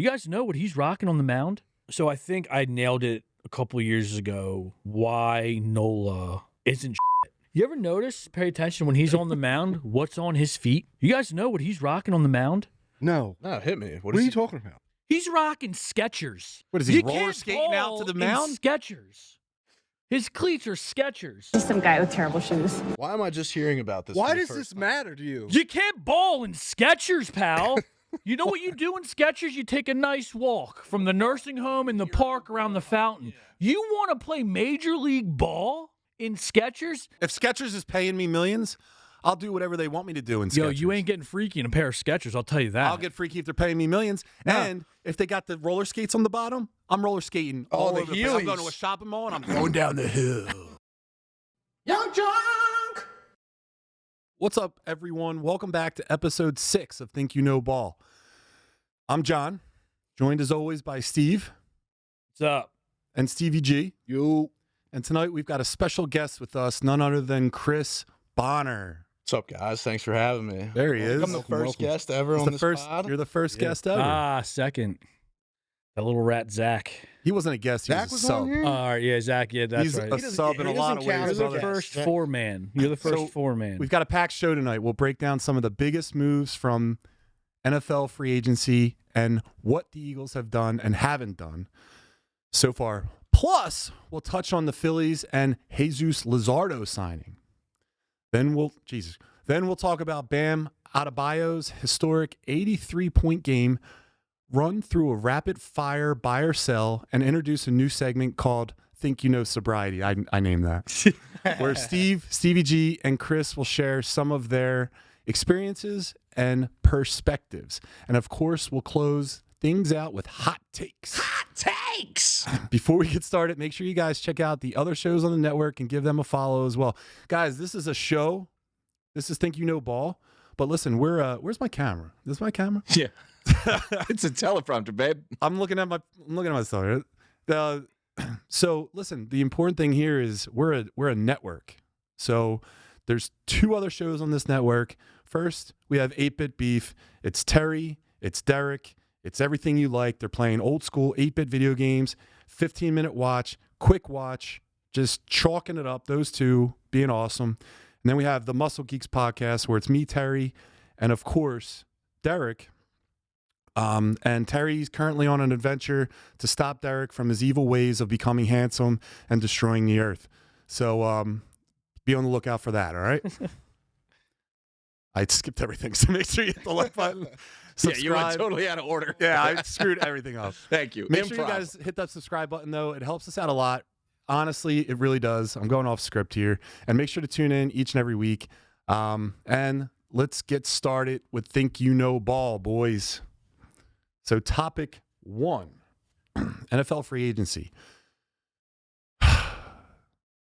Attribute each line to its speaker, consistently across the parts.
Speaker 1: You guys know what he's rocking on the mound? So I think I nailed it a couple of years ago. Why Nola isn't shit. You ever notice, pay attention, when he's on the mound, what's on his feet? You guys know what he's rocking on the mound?
Speaker 2: No.
Speaker 3: No, hit me.
Speaker 2: What are you talking about?
Speaker 1: He's rocking Skechers.
Speaker 4: What is he,
Speaker 1: You
Speaker 4: roller
Speaker 1: can't
Speaker 4: skating out to the mound?
Speaker 1: Skechers. His cleats are Skechers.
Speaker 5: Just some guy with terrible shoes.
Speaker 3: Why am I just hearing about this?
Speaker 2: Why does this matter to you?
Speaker 1: You can't ball in Skechers, pal. You know what you do in Skechers? You take a nice walk from the nursing home in the park around the fountain. You want to play Major League ball in Skechers?
Speaker 4: If Skechers is paying me millions, I'll do whatever they want me to do in Skechers.
Speaker 1: Yo, you ain't getting freaky in a pair of Skechers, I'll tell you that.
Speaker 4: I'll get freaky if they're paying me millions. No. And if they got the roller skates on the bottom, I'm roller skating all
Speaker 2: the
Speaker 4: over the place. I'm going to a shopping mall and I'm going down the hill.
Speaker 2: Young drunk.
Speaker 4: What's up, everyone? Welcome back to episode 6 of Think You Know Ball. I'm John, joined as always by Steve.
Speaker 1: What's up?
Speaker 4: And Stevie G.
Speaker 2: You.
Speaker 4: And tonight we've got a special guest with us, none other than Chris Bonner.
Speaker 3: What's up, guys? Thanks for having me.
Speaker 4: There he is.
Speaker 3: I'm the first guest ever on this pod.
Speaker 4: You're the first guest ever.
Speaker 1: Second. That little rat Zach.
Speaker 4: He wasn't a guest. He
Speaker 2: Zach
Speaker 4: was a sub.
Speaker 2: on here?
Speaker 1: All right, yeah, Zach, yeah, that's
Speaker 4: He's
Speaker 1: right.
Speaker 4: a sub in a lot of ways.
Speaker 1: You're the
Speaker 4: brother.
Speaker 1: first four-man. You're the first four-man.
Speaker 4: We've got a packed show tonight. We'll break down some of the biggest moves from NFL free agency and what the Eagles have done and haven't done so far. Plus, we'll touch on the Phillies and Jesus Luzardo signing. Then we'll talk about Bam Adebayo's historic 83-point game, run through a rapid-fire buy or sell, and introduce a new segment called Think You Know Sobriety. I named that. Where Stevie G, and Chris will share some of their experiences and perspectives. And, of course, we'll close things out with hot takes.
Speaker 3: Hot takes!
Speaker 4: Before we get started, make sure you guys check out the other shows on the network and give them a follow as well. Guys, this is a show. This is Think You Know Ball. But listen, where's my camera? Is this my camera?
Speaker 6: Yeah. It's a teleprompter, babe.
Speaker 4: I'm looking at myself. So listen, the important thing here is we're a network. So there's 2 other shows on this network. First, we have 8-Bit Beef. It's Terry, it's Derek, it's everything you like. They're playing old school 8-bit video games, 15-minute watch, quick watch, just chalking it up, those 2 being awesome. And then we have the Muscle Geeks Podcast, where it's me, Terry, and of course, Derek. And Terry's currently on an adventure to stop Derek from his evil ways of becoming handsome and destroying the earth. So be on the lookout for that, all right? I skipped everything, so make sure you hit the like button. Subscribe.
Speaker 6: Yeah, you went totally out of order.
Speaker 4: Yeah, I screwed everything up.
Speaker 6: Thank you.
Speaker 4: Make sure you guys hit that subscribe button, though. It helps us out a lot. Honestly, it really does. I'm going off script here. And make sure to tune in each and every week. And let's get started with Think You Know Ball, boys. So topic 1, NFL free agency.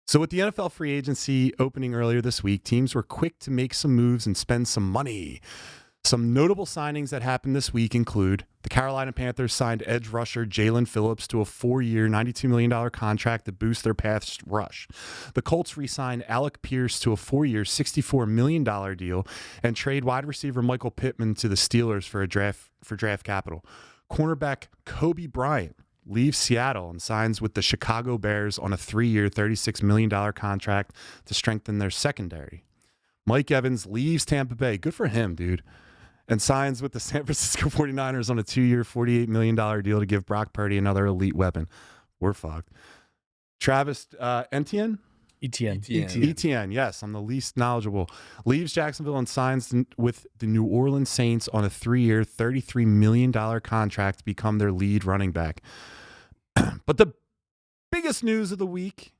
Speaker 4: So with the NFL free agency opening earlier this week, teams were quick to make some moves and spend some money. Some notable signings that happened this week include the Carolina Panthers signed edge rusher Jaelan Phillips to a 4-year, $92 million contract to boost their pass rush. The Colts re-signed Alec Pierce to a 4-year, $64 million deal and trade wide receiver Michael Pittman to the Steelers for draft capital. Cornerback Coby Bryant leaves Seattle and signs with the Chicago Bears on a 3-year, $36 million contract to strengthen their secondary. Mike Evans leaves Tampa Bay. Good for him, dude. And signs with the San Francisco 49ers on a 2-year, $48 million deal to give Brock Purdy another elite weapon. We're fucked. Travis Etienne, yes, I'm the least knowledgeable. Leaves Jacksonville and signs with the New Orleans Saints on a 3-year, $33 million contract to become their lead running back. But the biggest news of the week,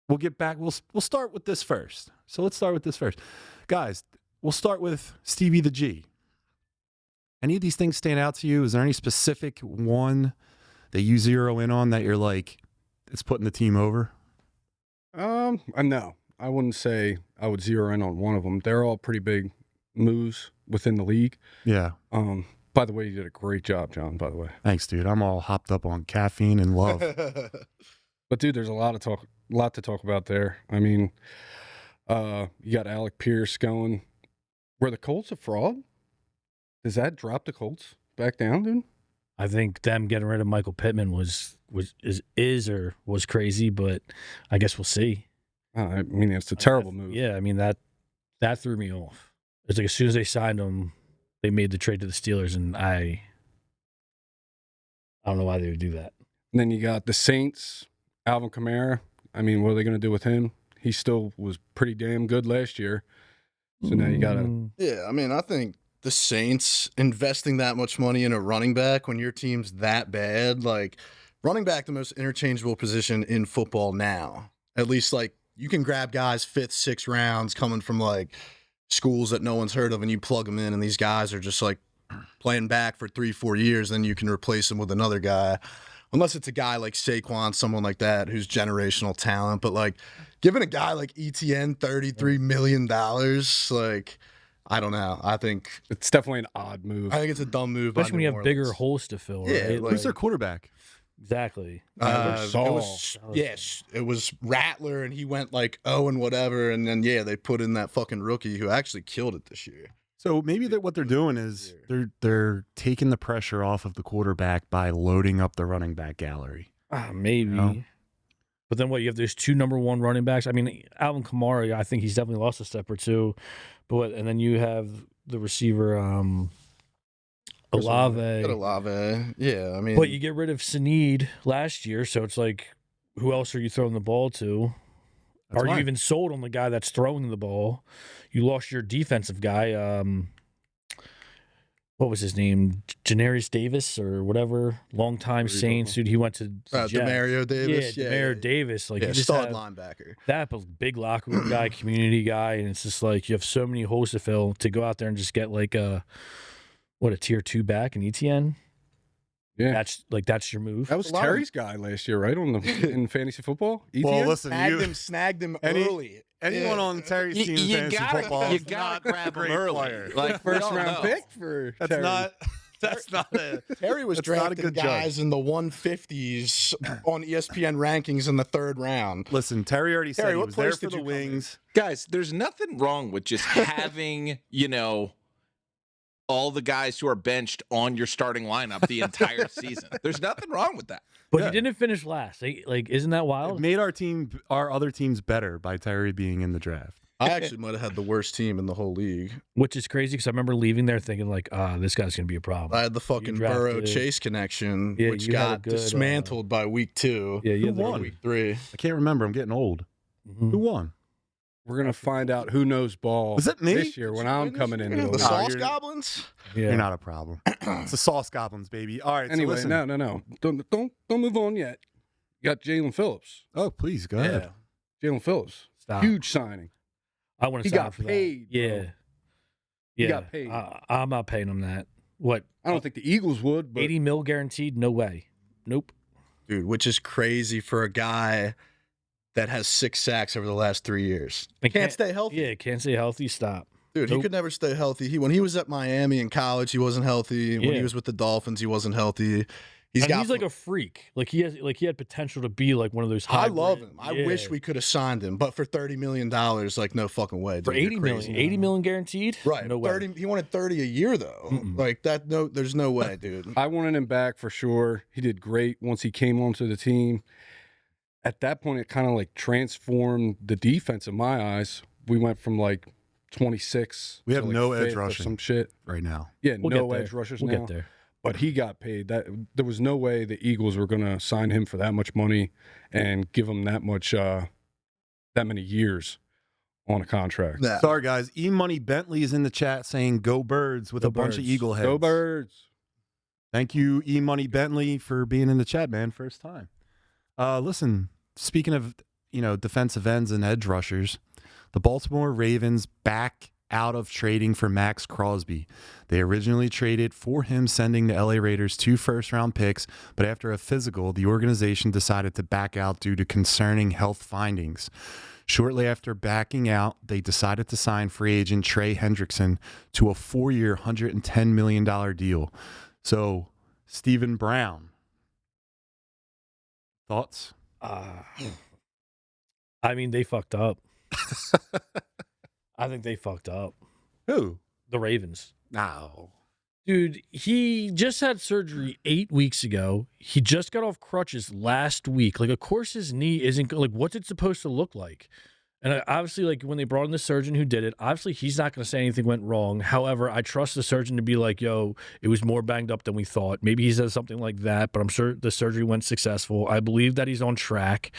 Speaker 4: we'll get back. We'll start with this first. So let's start with this first. Guys, we'll start with Stevie the G. Any of these things stand out to you? Is there any specific one that you zero in on that you're like, it's putting the team over?
Speaker 2: No, I wouldn't say I would zero in on one of them. They're all pretty big moves within the league.
Speaker 4: Yeah.
Speaker 2: By the way, you did a great job, John, by the way.
Speaker 4: Thanks, dude. I'm all hopped up on caffeine and love.
Speaker 2: But dude, there's a lot to talk about there. I mean, you got Alec Pierce going. Were the Colts a fraud? Does that drop the Colts back down, dude?
Speaker 1: I think them getting rid of Michael Pittman was crazy, but I guess we'll see.
Speaker 2: I mean, it's a terrible move.
Speaker 1: Yeah, I mean that threw me off. It's like as soon as they signed him, they made the trade to the Steelers, and I don't know why they would do that.
Speaker 2: And then you got the Saints, Alvin Kamara. I mean, what are they going to do with him? He still was pretty damn good last year. So now you got to.
Speaker 3: Yeah, I mean, I think the Saints investing that much money in a running back when your team's that bad, like running back, the most interchangeable position in football now. At least, like, you can grab guys 5th, 6th rounds coming from like schools that no one's heard of, and you plug them in, and these guys are just like playing back for 3-4 years. Then you can replace them with another guy, unless it's a guy like Saquon, someone like that who's generational talent. But like giving a guy like ETN $33 million, like, I don't know. I think
Speaker 2: It's definitely an odd move.
Speaker 3: I think it's a dumb move. by
Speaker 1: Especially when
Speaker 3: New
Speaker 1: you have
Speaker 3: Orleans.
Speaker 1: bigger holes to fill,
Speaker 3: Yeah,
Speaker 1: right?
Speaker 3: like-
Speaker 4: Who's their quarterback?
Speaker 1: Exactly.
Speaker 3: It was Rattler, and he went like and whatever, and then they put in that fucking rookie who actually killed it this year.
Speaker 4: So maybe what they're doing is they're taking the pressure off of the quarterback by loading up the running back gallery.
Speaker 1: Maybe.
Speaker 4: You know?
Speaker 1: But then what? You have those 2 number 1 running backs. I mean, Alvin Kamara, I think he's definitely lost a step or two. But and then you have the receiver, Olave.
Speaker 3: Got Olave. Yeah, I mean,
Speaker 1: But you get rid of Snead last year, so it's like, who else are you throwing the ball to?
Speaker 4: That's
Speaker 1: Are
Speaker 4: why.
Speaker 1: you even sold on the guy that's throwing the ball? You lost your defensive guy. What was his name? Janarius Davis or whatever. Longtime Saints dude. He went to Jets.
Speaker 3: Demario Davis.
Speaker 1: Yeah, Demario Davis. Like,
Speaker 3: Yeah,
Speaker 1: you just
Speaker 3: stud
Speaker 1: have
Speaker 3: linebacker.
Speaker 1: that big locker room guy, community guy, and it's just like you have so many holes to fill to go out there and just get like a tier 2 back in ETN.
Speaker 2: Yeah.
Speaker 1: That's your move.
Speaker 2: That was Terry's guy last year, right? In fantasy football?
Speaker 4: Well,
Speaker 2: ETN?
Speaker 4: listen,
Speaker 3: Snagged him
Speaker 4: Any-
Speaker 3: early.
Speaker 4: anyone
Speaker 3: Yeah.
Speaker 4: on Terry's team in fantasy football
Speaker 6: you
Speaker 4: is
Speaker 6: gotta
Speaker 4: not
Speaker 6: grab
Speaker 4: a
Speaker 6: him
Speaker 4: great
Speaker 6: early.
Speaker 4: player.
Speaker 6: Like
Speaker 2: First round pick for
Speaker 4: That's
Speaker 2: Terry.
Speaker 4: not. That's not a.
Speaker 3: Terry was
Speaker 4: That's not a
Speaker 3: drafting
Speaker 4: good judge.
Speaker 3: guys in the 150s on ESPN rankings in the 3rd round.
Speaker 4: Listen, Terry already said
Speaker 3: Terry,
Speaker 4: he
Speaker 3: what
Speaker 4: was there
Speaker 3: place
Speaker 4: for
Speaker 3: did
Speaker 4: the
Speaker 3: you come in?
Speaker 4: wings.
Speaker 6: Guys, there's nothing wrong with just having, all the guys who are benched on your starting lineup the entire season. There's nothing wrong with that.
Speaker 1: But
Speaker 4: Yeah.
Speaker 1: he didn't finish last. Like, isn't that
Speaker 4: It
Speaker 1: wild?
Speaker 4: made our other teams better by Terry being in the draft.
Speaker 3: I actually might have had the worst team in the whole league.
Speaker 1: Which is crazy because I remember leaving there thinking like, this guy's gonna be a problem.
Speaker 3: I had the fucking
Speaker 1: drafted-
Speaker 3: Burrow Chase connection,
Speaker 1: Yeah,
Speaker 3: which
Speaker 1: you had a
Speaker 3: got
Speaker 1: good,
Speaker 3: dismantled by week 2.
Speaker 1: Yeah, you
Speaker 4: Who
Speaker 1: had the-
Speaker 4: won?
Speaker 3: Week 3.
Speaker 4: I can't remember. I'm getting old.
Speaker 1: Mhm.
Speaker 4: Who won?
Speaker 2: We're going to find out who knows ball
Speaker 4: Was it me?
Speaker 2: this year when I'm coming into the
Speaker 3: The
Speaker 2: league.
Speaker 3: Sauce
Speaker 4: you're-
Speaker 3: Goblins?
Speaker 1: Yeah.
Speaker 4: You're not a problem. It's the Sauce Goblins, baby. All right.
Speaker 2: Anyway,
Speaker 4: so listen.
Speaker 2: no. Don't move on yet. You got Jaelan Phillips.
Speaker 4: Oh, please go ahead.
Speaker 2: Jalen Phillips.
Speaker 1: Stop.
Speaker 2: Huge signing.
Speaker 1: I want to
Speaker 2: He
Speaker 1: sign
Speaker 2: got
Speaker 1: for
Speaker 2: paid,
Speaker 1: that.
Speaker 2: bro.
Speaker 1: Yeah.
Speaker 2: He
Speaker 1: Yeah.
Speaker 2: got paid.
Speaker 1: I'm not paying him that. What?
Speaker 2: I don't think the Eagles would, but
Speaker 1: 80 mil guaranteed? No way. Nope.
Speaker 3: Dude, which is crazy for a guy that has 6 sacks over the last 3 years.
Speaker 1: And
Speaker 3: Can't stay healthy.
Speaker 1: Yeah, can't stay healthy. Stop.
Speaker 3: Dude,
Speaker 1: Nope.
Speaker 3: he could never stay healthy. When he was at Miami in college, he wasn't healthy. When
Speaker 1: Yeah.
Speaker 3: he was with the Dolphins, he wasn't healthy. He's
Speaker 1: like a freak. Like he had potential to be like one of those.
Speaker 3: I love
Speaker 1: hybrid-
Speaker 3: him. I
Speaker 1: Yeah.
Speaker 3: wish we could have signed him, but for $30 million, like no fucking way. Dude,
Speaker 1: for
Speaker 3: you're
Speaker 1: 80
Speaker 3: crazy.
Speaker 1: million. 80 million guaranteed.
Speaker 3: Right.
Speaker 1: No way.
Speaker 3: 30. He wanted 30 a year though.
Speaker 1: Mm-mm.
Speaker 3: Like that. No, there's no way, dude.
Speaker 2: I wanted him back for sure. He did great once he came onto the team. At that point, it kind of like transformed the defense in my eyes. We went from like 26.
Speaker 4: We
Speaker 2: to,
Speaker 4: have
Speaker 2: like,
Speaker 4: no edge
Speaker 2: 5th or
Speaker 4: rushing.
Speaker 2: some shit.
Speaker 4: Right now.
Speaker 2: Yeah,
Speaker 1: We'll
Speaker 2: no
Speaker 1: get there.
Speaker 2: edge rushers
Speaker 1: We'll
Speaker 2: now.
Speaker 1: get there.
Speaker 2: But he got paid. There was no way the Eagles were going to sign him for that much money and give him that many years on a contract.
Speaker 3: Nah.
Speaker 4: Sorry, guys. E-Money Bentley is in the chat saying "Go Birds" with
Speaker 1: Go
Speaker 4: a bunch of
Speaker 1: Birds.
Speaker 4: eagle heads.
Speaker 2: Go Birds.
Speaker 4: Thank you, E-Money Bentley, for being in the chat, man. First time. Listen, speaking of defensive ends and edge rushers, the Baltimore Ravens back out of trading for Max Crosby. They originally traded for him, sending the LA Raiders 2 first-round picks, but after a physical, the organization decided to back out due to concerning health findings. Shortly after backing out, they decided to sign free agent Trey Hendrickson to a 4-year, $110 million deal. So, Stephen Brown, thoughts?
Speaker 1: I mean, they fucked up. I think they fucked up.
Speaker 4: Who?
Speaker 1: The Ravens.
Speaker 4: No.
Speaker 1: Dude, he just had surgery 8 weeks ago. He just got off crutches last week. Like, of course his knee isn't, like, what's it supposed to look like? And obviously, like, when they brought in the surgeon who did it, obviously he's not going to say anything went wrong. However, I trust the surgeon to be like, yo, it was more banged up than we thought. Maybe he says something like that, but I'm sure the surgery went successful. I believe that he's on track.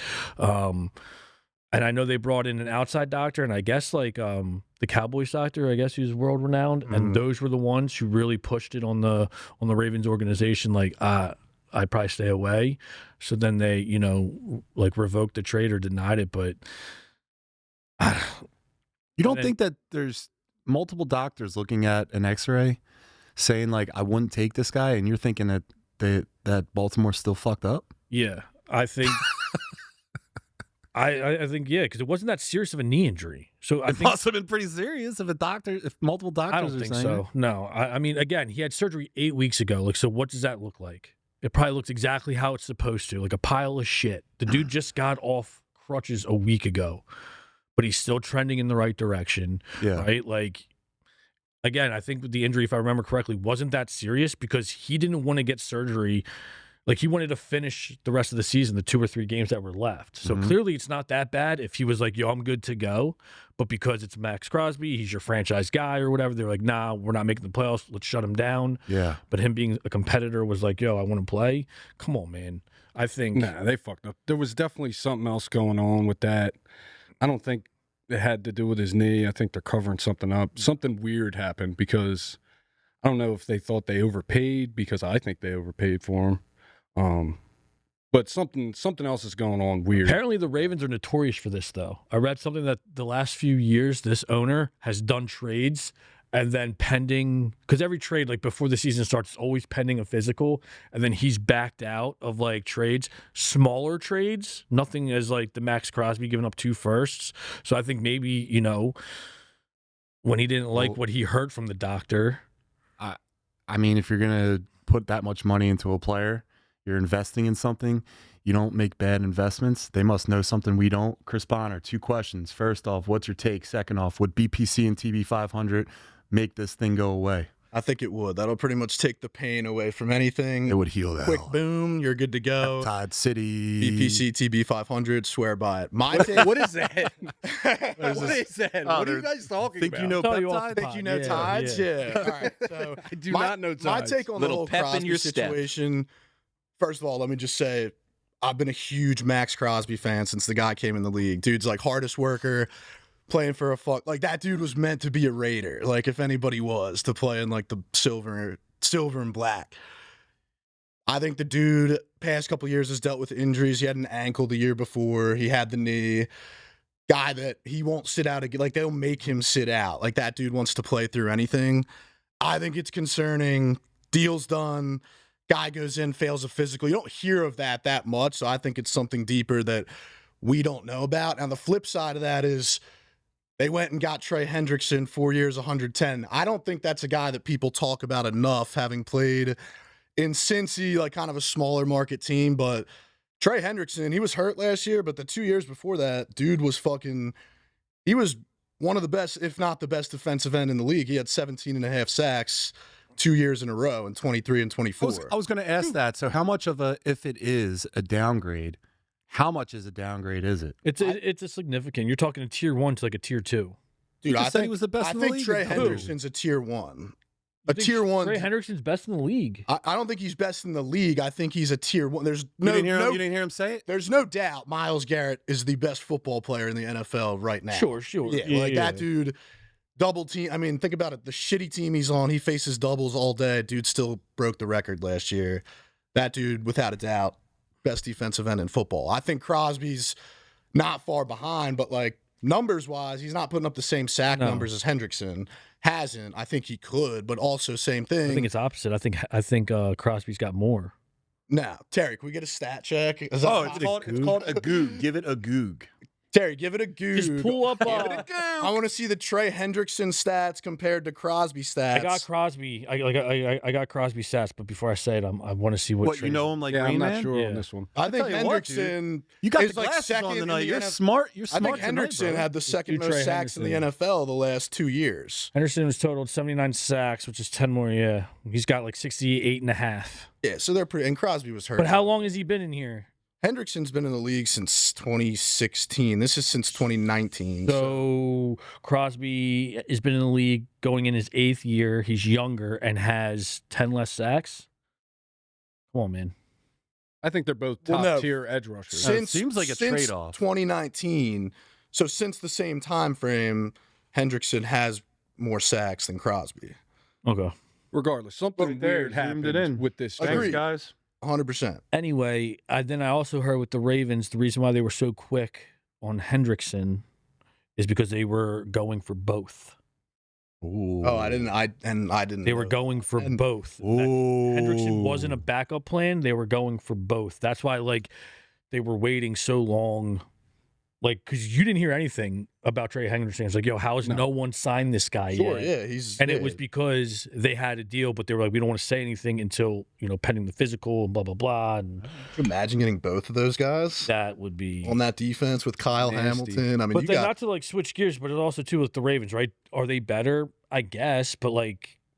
Speaker 1: And I know they brought in an outside doctor, and I guess, like, the Cowboys doctor, I guess he was world-renowned, and those were the ones who really pushed it on the Ravens organization, like, I'd probably stay away. So then they, you know, like, revoked the trade or denied it, but
Speaker 4: you don't think that there's multiple doctors looking at an X-ray saying, like, I wouldn't take this guy, and you're thinking that that Baltimore's still fucked up?
Speaker 1: Yeah, I think I think, yeah, because it wasn't that serious of a knee injury. So I
Speaker 4: It
Speaker 1: think
Speaker 4: must have been pretty serious if multiple doctors
Speaker 1: I don't
Speaker 4: are
Speaker 1: think
Speaker 4: saying
Speaker 1: so. No, I mean, again, he had surgery 8 weeks ago. Like, so what does that look like? It probably looks exactly how it's supposed to, like a pile of shit. The dude just got off crutches a week ago, but he's still trending in the right direction.
Speaker 4: Yeah.
Speaker 1: Right? Like, again, I think the injury, if I remember correctly, wasn't that serious because he didn't want to get surgery. Like, he wanted to finish the rest of the season, the 2 or 3 games that were left. So clearly it's not that bad if he was like, yo, I'm good to go. But because it's Max Crosby, he's your franchise guy or whatever, they're like, nah, we're not making the playoffs. Let's shut him down.
Speaker 4: Yeah.
Speaker 1: But him being a competitor was like, yo, I want to play. Come on, man. I think.
Speaker 2: Nah, they fucked up. There was definitely something else going on with that. I don't think it had to do with his knee. I think they're covering something up. Something weird happened because I don't know if they thought they overpaid, because I think they overpaid for him. But something else is going on weird.
Speaker 1: Apparently the Ravens are notorious for this, though. I read something that the last few years, this owner has done trades and then pending, because every trade, like before the season starts, is always pending a physical, and then he's backed out of like trades, smaller trades, nothing as like the Max Crosby giving up 2 firsts. So I think maybe, you know, when he didn't like what he heard from the doctor.
Speaker 4: I mean, if you're going to put that much money into a player, you're investing in something, you don't make bad investments. They must know something we don't. Chris Bonner, 2 questions. First off, what's your take? Second off, would BPC and TB500 make this thing go away?
Speaker 3: I think it would. That'll pretty much take the pain away from anything.
Speaker 4: It would heal that.
Speaker 3: Quick boom, you're good to go.
Speaker 4: Peptide City.
Speaker 3: BPC TB500, swear by it. My take.
Speaker 2: What is that? What is that? What are you guys talking
Speaker 4: Think
Speaker 2: about?
Speaker 4: you know
Speaker 1: Tell you off
Speaker 4: peptide?
Speaker 1: the
Speaker 3: Think you know
Speaker 1: Yeah,
Speaker 3: tides?
Speaker 1: yeah.
Speaker 3: Yeah. All right. So
Speaker 2: I do not know
Speaker 3: my
Speaker 2: tides.
Speaker 3: take on
Speaker 6: Little
Speaker 3: the whole
Speaker 6: pep in
Speaker 3: Crosby
Speaker 6: your step.
Speaker 3: situation. First of all, let me just say, I've been a huge Max Crosby fan since the guy came in the league. Dude's like hardest worker, playing for like that dude was meant to be a Raider. Like if anybody was to play in like the silver and black. I think the dude past couple years has dealt with injuries. He had an ankle the year before. He had the knee. Guy that he won't sit out again. Like they'll make him sit out. Like that dude wants to play through anything. I think it's concerning. Deal's done. Guy goes in, fails a physical. You don't hear of that much, so I think it's something deeper that we don't know about. And the flip side of that is they went and got Trey Hendrickson, 4 years, 110. I don't think that's a guy that people talk about enough, having played in Cincy, like kind of a smaller market team. But Trey Hendrickson, he was hurt last year, but the 2 years before that, dude was he was one of the best, if not the best defensive end in the league. He had 17.5 sacks 2 years in a row in 23 and 24.
Speaker 4: I was going to ask that. So how much of if it is a downgrade, how much is a downgrade is it?
Speaker 1: It's a significant. You're talking a tier 1 to like a tier 2.
Speaker 3: Dude,
Speaker 4: just said he was the best in the league.
Speaker 3: Trey
Speaker 4: Who?
Speaker 3: Henderson's a tier 1.
Speaker 1: You think
Speaker 3: Tier 1.
Speaker 1: Trey Hendrickson's best in the league.
Speaker 3: I don't think he's best in the league. I think he's a tier 1. There's
Speaker 4: You didn't hear him say it?
Speaker 3: There's no doubt Myles Garrett is the best football player in the NFL right now.
Speaker 1: Sure.
Speaker 3: Yeah, that dude, double team. I mean, think about it. The shitty team he's on, he faces doubles all day. Dude still broke the record last year. That dude, without a doubt, best defensive end in football. I think Crosby's not far behind, but like numbers-wise, he's not putting up the same sack numbers as Hendrickson. Hasn't. I think he could, but also same thing.
Speaker 1: I think it's opposite. I think Crosby's got more.
Speaker 3: Now, Terry, can we get a stat check?
Speaker 4: It's called a goog. Give it a goog.
Speaker 3: Terry, give it a goog.
Speaker 1: Just pull up.
Speaker 3: Give it a goog. I want to see the Trey Hendrickson stats compared to Crosby stats.
Speaker 1: I got Crosby. I got Crosby stats, but before I say it, I want to see what.
Speaker 4: What, you know him like
Speaker 2: Yeah,
Speaker 4: Rain
Speaker 2: I'm not
Speaker 4: Man?
Speaker 2: sure
Speaker 1: Yeah.
Speaker 2: on this one.
Speaker 3: I think
Speaker 4: tell you what, dude.
Speaker 3: Hendrickson.
Speaker 4: You got
Speaker 3: is
Speaker 4: the
Speaker 3: like
Speaker 4: glasses
Speaker 3: second
Speaker 4: on
Speaker 3: in
Speaker 4: tonight.
Speaker 3: the
Speaker 4: You're
Speaker 3: NFL.
Speaker 4: smart. You're
Speaker 3: I
Speaker 4: smart
Speaker 3: think Hendrickson
Speaker 4: tonight, bro.
Speaker 3: had the second
Speaker 1: do
Speaker 3: most
Speaker 1: Trey
Speaker 3: sacks in the
Speaker 1: Hendrickson.
Speaker 3: NFL the last 2 years.
Speaker 1: Henderson was totaled 79 sacks, which is 10 more. Yeah, he's got like 68 and a half.
Speaker 3: Yeah, so they're pretty. And Crosby was hurt.
Speaker 1: But how long has he been in here?
Speaker 3: Hendrickson's been in the league since 2016. This is since 2019.
Speaker 1: So Crosby has been in the league going in his 8th year. He's younger and has 10 less sacks. Come on, man.
Speaker 2: I think they're both
Speaker 3: Well,
Speaker 2: top
Speaker 3: no.
Speaker 2: tier edge rushers.
Speaker 4: It seems like a
Speaker 3: since
Speaker 4: trade-off.
Speaker 3: 2019. So since the same time frame, Hendrickson has more sacks than Crosby.
Speaker 1: Okay.
Speaker 2: Regardless, something
Speaker 4: There,
Speaker 2: weird
Speaker 4: zoomed
Speaker 2: happened
Speaker 4: it in.
Speaker 2: with this.
Speaker 3: Agreed.
Speaker 2: trade.
Speaker 4: Thanks, guys.
Speaker 3: 100%.
Speaker 1: Anyway, then I also heard with the Ravens, the reason why they were so quick on Hendrickson is because they were going for both.
Speaker 4: Ooh.
Speaker 3: Oh, I didn't.
Speaker 1: They were
Speaker 3: know.
Speaker 1: going for
Speaker 3: And-
Speaker 1: both.
Speaker 4: Ooh.
Speaker 1: Hendrickson wasn't a backup plan. They were going for both. That's why, they were waiting so long. Because you didn't hear anything about Trey Hendrickson. It's like, yo, how has no one signed this guy
Speaker 3: Sure,
Speaker 1: yet?
Speaker 3: yeah, he's.
Speaker 1: And
Speaker 3: yeah.
Speaker 1: it was because they had a deal, but they were like, we don't want to say anything until, pending the physical and blah, blah, blah. And
Speaker 3: Could you imagine getting both of those guys
Speaker 1: that would be.
Speaker 3: on that defense with Kyle
Speaker 2: Nasty.
Speaker 3: Hamilton. I mean,
Speaker 1: But
Speaker 3: you
Speaker 1: then
Speaker 3: got
Speaker 1: not to switch gears, but it also too with the Ravens, right? Are they better? I guess, but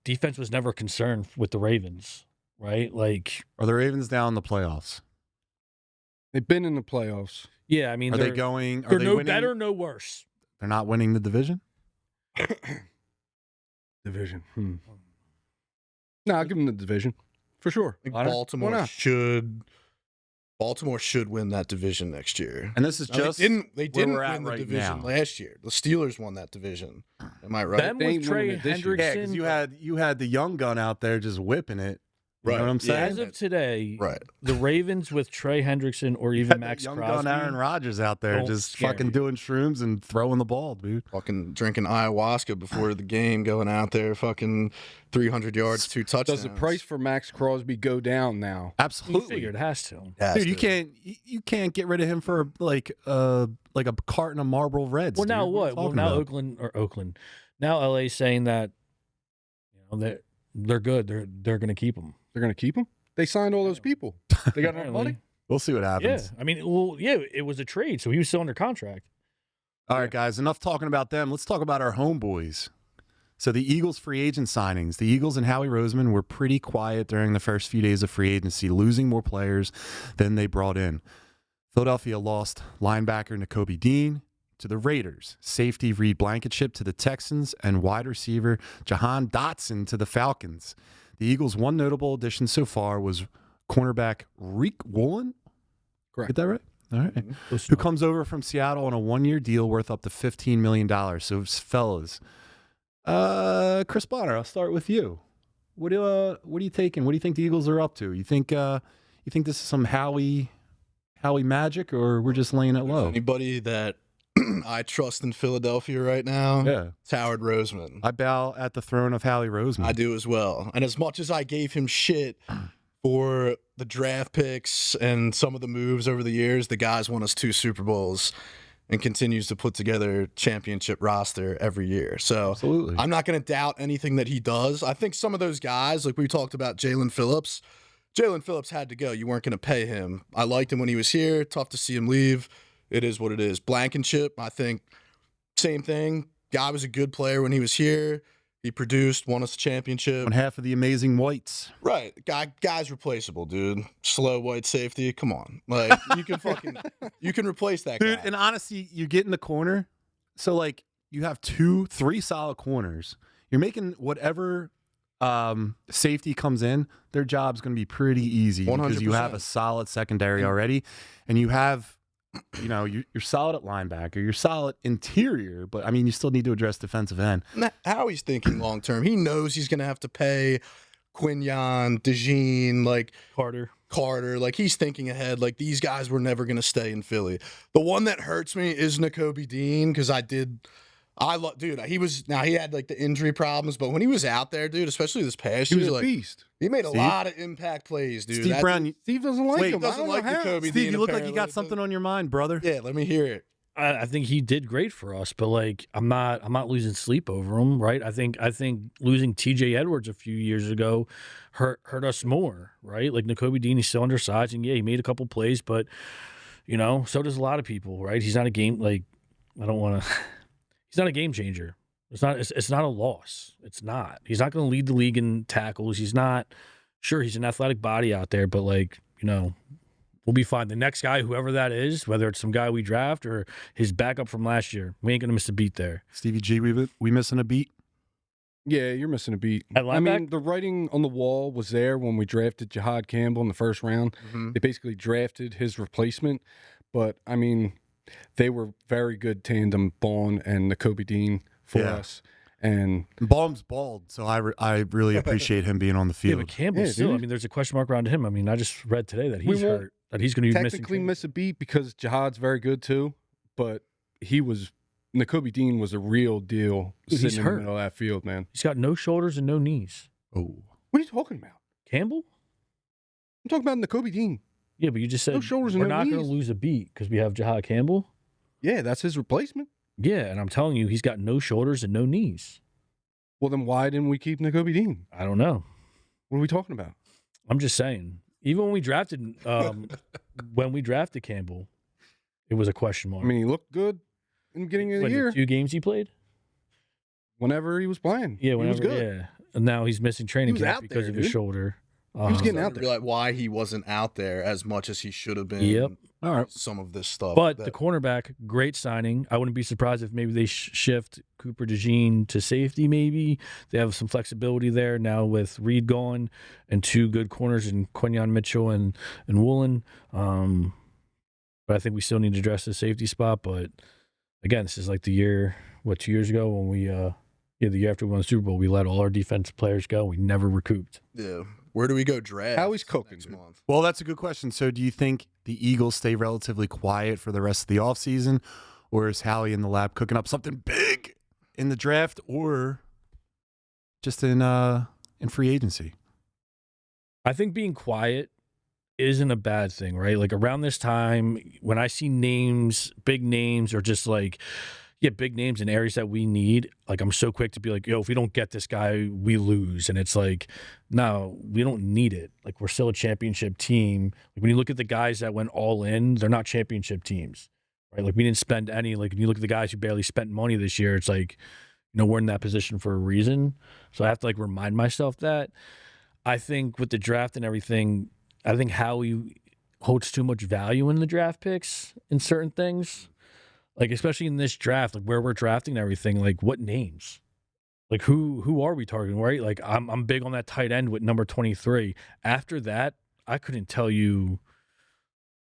Speaker 1: defense was never a concern with the Ravens, right?
Speaker 4: Are the Ravens down in the playoffs?
Speaker 2: They've been in the playoffs.
Speaker 1: Yeah, I mean,
Speaker 4: Are
Speaker 1: they're,
Speaker 4: they going? Are
Speaker 1: they're
Speaker 4: they
Speaker 1: no
Speaker 4: winning?
Speaker 1: better, no worse.
Speaker 4: They're not winning the division?
Speaker 2: Division. No, I'll give them the division for sure.
Speaker 3: I think
Speaker 2: Why not?
Speaker 3: Baltimore
Speaker 2: Why not?
Speaker 3: should win that division next year.
Speaker 4: And this is
Speaker 3: Now,
Speaker 4: just
Speaker 3: they
Speaker 4: where
Speaker 3: didn't
Speaker 4: we're at
Speaker 3: win the
Speaker 4: right
Speaker 3: division
Speaker 4: now.
Speaker 3: last year. The Steelers won that division. Am I right?
Speaker 1: Them
Speaker 2: They
Speaker 1: with
Speaker 2: ain't
Speaker 1: Trey
Speaker 2: winning it this year.
Speaker 4: Yeah,
Speaker 1: Hendrickson.
Speaker 4: because you had the young gun out there just whipping it. You know what I'm
Speaker 3: Yeah.
Speaker 4: saying?
Speaker 1: As of today,
Speaker 3: Right.
Speaker 1: the Ravens with Trey Hendrickson or
Speaker 4: You
Speaker 1: even
Speaker 4: had
Speaker 1: Max
Speaker 4: that young
Speaker 1: Crosby.
Speaker 4: gun Aaron Rodgers out there
Speaker 1: Don't
Speaker 4: just
Speaker 1: scare
Speaker 4: fucking
Speaker 1: me.
Speaker 4: doing shrooms and throwing the ball, dude.
Speaker 3: Fucking drinking ayahuasca before the game, going out there, fucking 300 yards, 2 touchdowns.
Speaker 2: Does the price for Max Crosby go down now?
Speaker 1: You
Speaker 4: Absolutely.
Speaker 1: figure it has to.
Speaker 3: Has
Speaker 4: Dude,
Speaker 3: to.
Speaker 4: you can't get rid of him for like a carton of Marlboro Reds.
Speaker 1: Well,
Speaker 4: dude.
Speaker 1: now
Speaker 4: are you
Speaker 1: what? Well,
Speaker 4: talking
Speaker 1: now
Speaker 4: about?
Speaker 1: Oakland. Now LA's saying that they're good. They're going to keep him.
Speaker 2: They're going to keep him? They signed all those people. They got enough money?
Speaker 4: We'll see what
Speaker 1: Yeah,
Speaker 4: happens.
Speaker 1: I mean, it was a trade, so he was still under contract.
Speaker 4: All right, guys, enough talking about them. Let's talk about our homeboys. So the Eagles free agent signings. The Eagles and Howie Roseman were pretty quiet during the first few days of free agency, losing more players than they brought in. Philadelphia lost linebacker Coby Dean to the Raiders, safety Reed Blankenship to the Texans, and wide receiver Jahan Dotson to the Falcons. The Eagles' one notable addition so far was cornerback Reek Woolen.
Speaker 2: Correct.
Speaker 4: Get that right? All right. Who comes over from Seattle on a one-year deal worth up to $15 million. So, fellas, Chris Bonner, I'll start with you. What are you taking? What do you think the Eagles are up to? You think this is some Howie magic, or we're just laying it low?
Speaker 3: Anybody that I trust in Philadelphia right now,
Speaker 4: Yeah,
Speaker 3: it's Howard Roseman.
Speaker 4: I bow at the throne of Howie Roseman.
Speaker 3: I do as well. And as much as I gave him shit for the draft picks and some of the moves over the years, the guy's won us 2 Super Bowls and continues to put together championship roster every year. So
Speaker 4: Absolutely.
Speaker 3: I'm not going to doubt anything that he does. I think some of those guys, like we talked about Jaelan Phillips had to go. You weren't going to pay him. I liked him when he was here. Tough to see him leave. It is what it is. Blankenship, I think, same thing. Guy was a good player when he was here. He produced, won us a championship.
Speaker 4: On half of the amazing whites.
Speaker 3: Right. Guy's replaceable, dude. Slow white safety. Come on. Like, you can replace that
Speaker 4: Dude,
Speaker 3: guy.
Speaker 4: and honestly, you get in the corner. So, like, you have 2-3 solid corners. You're making whatever safety comes in, their job's going to be pretty easy because you have a
Speaker 3: 100%.
Speaker 4: solid secondary already. And you have, you're solid at linebacker. You're solid interior. But, I mean, you still need to address defensive end.
Speaker 3: How he's thinking long term. He knows he's going to have to pay Quignon, DeJean, like Carter. Like, he's thinking ahead. Like, these guys were never going to stay in Philly. The one that hurts me is Coby Dean because he had like the injury problems, but when he was out there, dude, especially this past
Speaker 2: He
Speaker 3: year,
Speaker 2: was a
Speaker 3: like,
Speaker 2: beast.
Speaker 3: he made a
Speaker 4: Steve?
Speaker 3: lot of impact plays, dude.
Speaker 4: Steve Brown,
Speaker 2: Steve doesn't like
Speaker 4: Wait,
Speaker 2: him.
Speaker 3: doesn't
Speaker 2: I don't
Speaker 3: like
Speaker 2: know
Speaker 3: the
Speaker 2: how.
Speaker 3: Coby
Speaker 4: Steve,
Speaker 3: Dean,
Speaker 4: you look like you
Speaker 3: apparently.
Speaker 4: got something on your mind, brother.
Speaker 3: Yeah, let me hear it.
Speaker 1: I think he did great for us, but like I'm not losing sleep over him, right? I think losing TJ Edwards a few years ago hurt us more, right? Like Nakobe Dean, he's still undersized, and yeah, he made a couple plays, but so does a lot of people, right? He's not a game like I don't want to. He's not a game changer. It's not a loss. It's not. He's not going to lead the league in tackles. He's not. Sure, he's an athletic body out there, but like we'll be fine. The next guy, whoever that is, whether it's some guy we draft or his backup from last year, we ain't gonna miss a beat there.
Speaker 4: Stevie G, we missing a beat?
Speaker 2: Yeah, you're missing a beat.
Speaker 1: At linebacker?
Speaker 2: I mean, the writing on the wall was there when we drafted Jahad Campbell in the first round.
Speaker 3: Mhm.
Speaker 2: They basically drafted his replacement, but I mean, they were very good tandem, Bond and Nakobe Dean for us. And
Speaker 4: Baum's bald, so I really appreciate him being on the
Speaker 1: Yeah,
Speaker 4: field.
Speaker 1: but Campbell still.
Speaker 2: dude.
Speaker 1: I mean, there's a question mark around him. I mean, I just read today that he's
Speaker 2: won't
Speaker 1: hurt, that he's going to be missing.
Speaker 2: technically
Speaker 1: training.
Speaker 2: miss a beat because Jahad's very good too, but Nakobe Dean was a real deal
Speaker 1: Dude, he's
Speaker 2: sitting in the
Speaker 1: hurt.
Speaker 2: middle of that field, man.
Speaker 1: He's got no shoulders and no knees.
Speaker 4: Oh,
Speaker 2: What are you talking about?
Speaker 1: Campbell?
Speaker 2: I'm talking about Nakobe Dean.
Speaker 1: Yeah, but you just said
Speaker 2: No shoulders and
Speaker 1: we're
Speaker 2: no
Speaker 1: not going
Speaker 2: knees.
Speaker 1: to lose a beat because we have Jahad Campbell.
Speaker 2: Yeah, that's his replacement.
Speaker 1: Yeah, and I'm telling you, he's got no shoulders and no knees.
Speaker 2: Well, then why didn't we keep Nakobe Dean?
Speaker 1: I don't know.
Speaker 2: What are we talking about?
Speaker 1: I'm just saying. Even when we drafted Campbell, it was a question mark.
Speaker 2: I mean, he looked good in the beginning of the
Speaker 1: When
Speaker 2: year.
Speaker 1: the 2 games he played?
Speaker 2: Whenever he was playing.
Speaker 1: Yeah,
Speaker 2: he
Speaker 1: whenever,
Speaker 2: was good.
Speaker 1: yeah. And now he's missing training
Speaker 2: was
Speaker 1: camp
Speaker 2: out
Speaker 1: because
Speaker 2: there,
Speaker 1: of his
Speaker 2: dude.
Speaker 1: shoulder.
Speaker 2: was getting
Speaker 3: I
Speaker 2: out
Speaker 3: didn't
Speaker 2: there.
Speaker 3: realize why he wasn't out there as much as he should have been.
Speaker 1: Yep.
Speaker 2: All right.
Speaker 3: Some of this stuff.
Speaker 1: But
Speaker 3: that-
Speaker 1: the cornerback, great signing. I wouldn't be surprised if maybe they shift Cooper DeJean to safety maybe. They have some flexibility there now with Reed gone and 2 good corners in Quinyon Mitchell and Woolen. But I think we still need to address the safety spot. But, again, this is like the year, 2 years ago when we the year after we won the Super Bowl, we let all our defensive players go. We never recouped.
Speaker 3: yeah. Where do we go draft?
Speaker 2: How he's cooking,
Speaker 3: next
Speaker 2: dude.
Speaker 3: month?
Speaker 4: well, that's a good question. So, do you think the Eagles stay relatively quiet for the rest of the offseason, or is Howie in the lab cooking up something big in the draft, or just in free agency?
Speaker 1: I think being quiet isn't a bad thing, right? Like around this time, when I see names, big names, or just like, big names in areas that we need, like I'm so quick to be like, yo, if we don't get this guy, we lose. And it's like, no, we don't need it. Like we're still a championship team. Like when you look at the guys that went all in, they're not championship teams, right? Like we didn't spend any, like when you look at the guys who barely spent money this year, it's like, we're in that position for a reason. So I have to like remind myself that. I think with the draft and everything, I think Howie holds too much value in the draft picks in certain things. Like, especially in this draft, like where we're drafting and everything, like what names? Like who are we targeting, right? Like I'm big on that tight end with number 23. After that, I couldn't tell you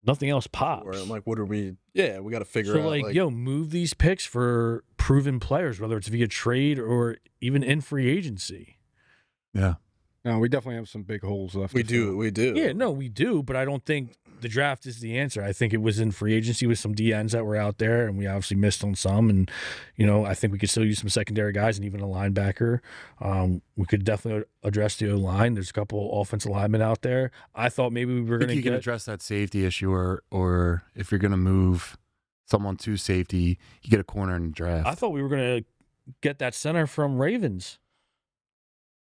Speaker 1: nothing else pops.
Speaker 3: Or I'm like, what are we? Yeah, we got to figure
Speaker 1: So
Speaker 3: out.
Speaker 1: like, move these picks for proven players, whether it's via trade or even in free agency.
Speaker 4: Yeah.
Speaker 2: No, we definitely have some big holes left.
Speaker 3: we
Speaker 2: to fill.
Speaker 3: do, we do.
Speaker 1: Yeah, no, we do, but I don't think the draft is the answer. I think it was in free agency with some DNs that were out there, and we obviously missed on some. And, I think we could still use some secondary guys and even a linebacker. We could definitely address the O-line. There's a couple offensive linemen out there. I thought maybe we were
Speaker 4: I
Speaker 1: going
Speaker 4: think
Speaker 1: to
Speaker 4: you can address that safety issue, or if you're going to move someone to safety, you get a corner in the draft.
Speaker 1: I thought we were going to get that center from Ravens.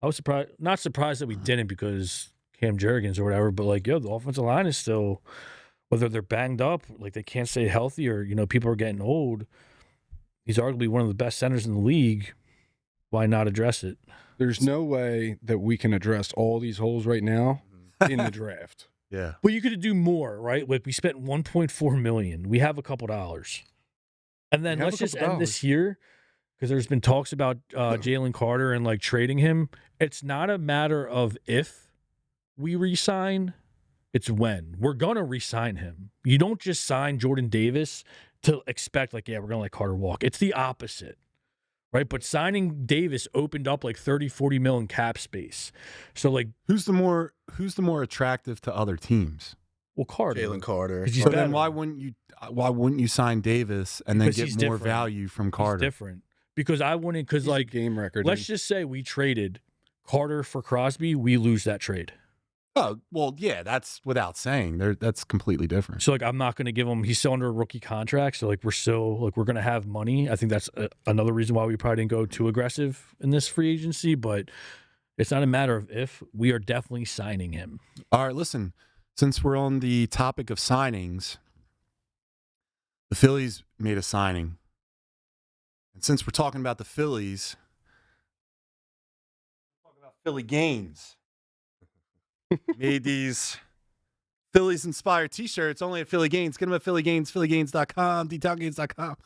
Speaker 1: I was not surprised that we didn't because Cam Jurgens or whatever, but like, the offensive line is still, whether they're banged up, like they can't stay healthy or, people are getting old. He's arguably one of the best centers in the league. Why not address it?
Speaker 2: There's no way that we can address all these holes right now in the draft.
Speaker 4: yeah.
Speaker 1: But you could do more, right? Like we spent $1.4 million. We have a couple dollars. And then
Speaker 2: We have
Speaker 1: let's
Speaker 2: a
Speaker 1: just
Speaker 2: couple
Speaker 1: end this here because there's been talks about Jalen Carter and like trading him. It's not a matter of if we re-sign, it's when. We're going to re-sign him. You don't just sign Jordan Davis to expect like, we're going to let Carter walk. It's the opposite, right? But signing Davis opened up like 30, 40 mil in cap space. So like,
Speaker 4: Who's the more attractive to other teams?
Speaker 1: well, Carter.
Speaker 3: Jalen Carter.
Speaker 1: 'Cause he's
Speaker 4: So
Speaker 1: better.
Speaker 4: then why wouldn't you sign Davis and then
Speaker 1: Because
Speaker 4: get
Speaker 1: he's
Speaker 4: more
Speaker 1: different.
Speaker 4: value from
Speaker 1: He's
Speaker 4: Carter?
Speaker 1: different. Because I wouldn't, because
Speaker 2: He's a
Speaker 1: like,
Speaker 2: game record.
Speaker 1: let's just say we traded Carter for Crosby, we lose that trade.
Speaker 4: Oh, well, yeah, that's without saying. That's completely different.
Speaker 1: So, like, I'm not going to give him, he's still under a rookie contract. So, like, we're going to have money. I think that's another reason why we probably didn't go too aggressive in this free agency. But it's not a matter of if. We are definitely signing him.
Speaker 4: All right, listen, since we're on the topic of signings, the Phillies made a signing. And since we're talking about the Phillies, talk about Philly gains. Made these Phillies-inspired T-shirts only at Philly Gains. Get them at Philly Gains, phillygains.com, dtowngains.com.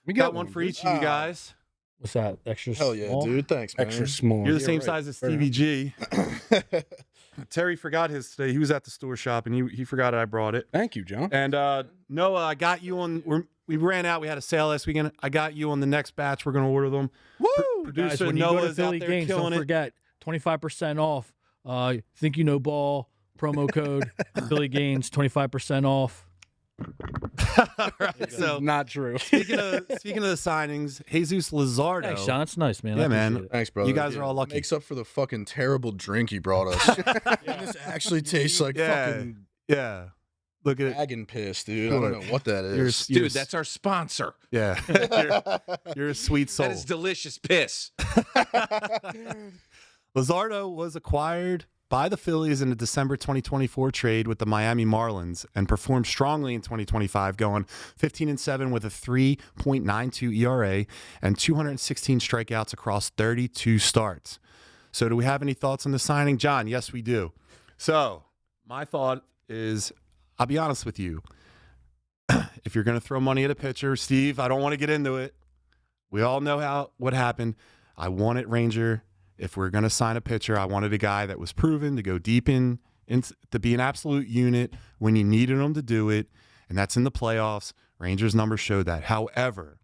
Speaker 2: We
Speaker 4: got one for each of you guys.
Speaker 1: What's that? Extra
Speaker 3: Hell yeah,
Speaker 1: small?
Speaker 3: dude. Thanks, man.
Speaker 2: Extra small.
Speaker 4: You're the same
Speaker 3: right.
Speaker 4: size as Stevie G. Terry forgot his today. He was at the store shop, and he forgot I brought it.
Speaker 2: Thank you, John.
Speaker 4: And Noah, I got you on. We ran out. We had a sale last weekend. I got you on the next batch. We're going to order them.
Speaker 3: Woo!
Speaker 4: Producer
Speaker 1: Guys, when you go
Speaker 4: Noah
Speaker 1: to
Speaker 4: is out
Speaker 1: Philly
Speaker 4: there
Speaker 1: Games,
Speaker 4: killing
Speaker 1: don't
Speaker 4: it.
Speaker 1: forget 25% off. Think you know ball promo code Philly Gains 25% off.
Speaker 4: All right, so
Speaker 2: Not true.
Speaker 4: speaking of the signings, Jesus Luzardo.
Speaker 1: Thanks, Sean. It's nice, man. I
Speaker 4: Yeah, man.
Speaker 1: appreciate it.
Speaker 3: Thanks, brother.
Speaker 4: You guys are all lucky.
Speaker 3: Makes up for the fucking terrible drink you brought us. And this actually tastes like fucking
Speaker 4: Yeah. Look at it.
Speaker 3: dragon piss, dude. I don't know what that is.
Speaker 4: You're-
Speaker 6: Dude, that's our sponsor.
Speaker 4: yeah. you're a sweet soul.
Speaker 6: That is delicious piss.
Speaker 4: Luzardo was acquired by the Phillies in a December 2024 trade with the Miami Marlins and performed strongly in 2025, going 15-7 with a 3.92 ERA and 216 strikeouts across 32 starts. So do we have any thoughts on the signing? John, yes, we do. So my thought is, I'll be honest with you. If you're going to throw money at a pitcher, Steve, I don't want to get into it. We all know what happened. I wanted Ranger. If we're going to sign a pitcher, I wanted a guy that was proven to go deep in to be an absolute unit when you needed him to do it, and that's in the playoffs. Rangers' numbers showed that. However,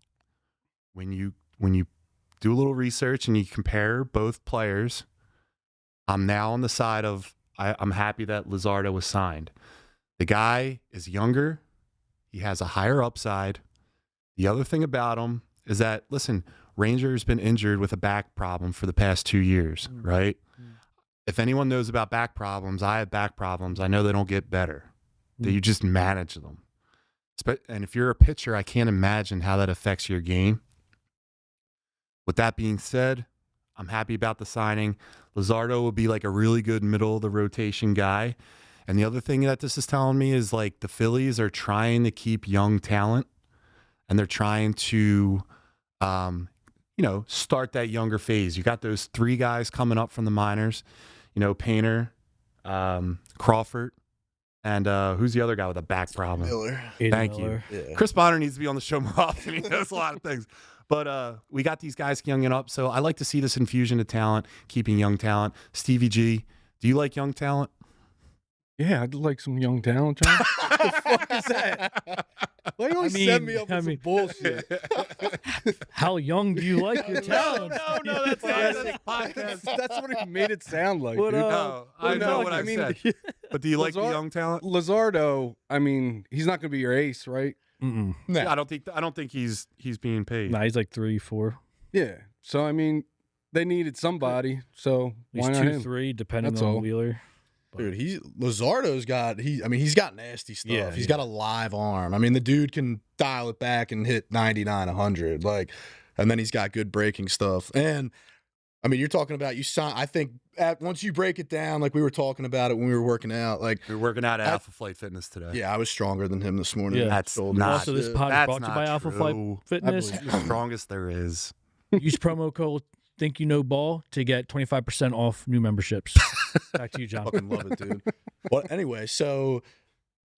Speaker 4: when you do a little research and you compare both players, I'm now on the side of I'm happy that Luzardo was signed. The guy is younger. He has a higher upside. The other thing about him is that, listen, Ranger's been injured with a back problem for the past 2 years, right? If anyone knows about back problems, I have back problems. I know they don't get better. That you just manage them. And if you're a pitcher, I can't imagine how that affects your game. With that being said, I'm happy about the signing. Luzardo will be like a really good middle of the rotation guy. And the other thing that this is telling me is like the Phillies are trying to keep young talent, and they're trying to start that younger phase. You got those 3 guys coming up from the minors, Painter, Crawford, and who's the other guy with a back problem?
Speaker 3: Miller.
Speaker 4: Thank you.
Speaker 3: Yeah.
Speaker 4: Chris Bonner needs to be on the show more often. He knows a lot of things. But we got these guys young and up, so I like to see this infusion of talent, keeping young talent. Stevie G, do you like young talent?
Speaker 2: Yeah, I'd like some young talent, John. What the fuck is that? Why do you always set me up with some bullshit?
Speaker 1: How young do you like your talent?
Speaker 4: No, that's
Speaker 2: That's what he made it sound like.
Speaker 1: What
Speaker 2: dude.
Speaker 4: No, I know what I said. But do you like the young talent?
Speaker 2: Luzardo, I mean, he's not going to be your ace, right?
Speaker 1: Mm-mm.
Speaker 4: I don't think he's being paid.
Speaker 1: Nah, he's like 3, 4.
Speaker 2: Yeah. So, I mean, they needed somebody. So,
Speaker 1: He's
Speaker 2: why not
Speaker 1: 2,
Speaker 2: him?
Speaker 1: 3, depending
Speaker 2: That's
Speaker 1: on
Speaker 2: all.
Speaker 1: Wheeler.
Speaker 3: Dude, Luzardo's got he's got nasty stuff.
Speaker 1: Yeah,
Speaker 3: He's got a live arm. I mean, the dude can dial it back and hit 99, 100. And then he's got good breaking stuff. And I mean, you're talking about I think once you break it down, like we were talking about it when we were working out, like
Speaker 4: You're working out at Alpha Flight Fitness today.
Speaker 3: yeah, I was stronger than him this morning.
Speaker 1: Yeah.
Speaker 4: That's
Speaker 3: Shoulders.
Speaker 4: not-
Speaker 1: Also, this pod is
Speaker 4: That's
Speaker 1: brought to you
Speaker 4: not
Speaker 1: by Alpha Flight
Speaker 4: true.
Speaker 1: Fitness.
Speaker 4: The strongest there is.
Speaker 1: Use promo code Think You Know Ball to get 25% off new memberships. Back to you, John.
Speaker 3: Fucking love it, dude. Well, anyway, so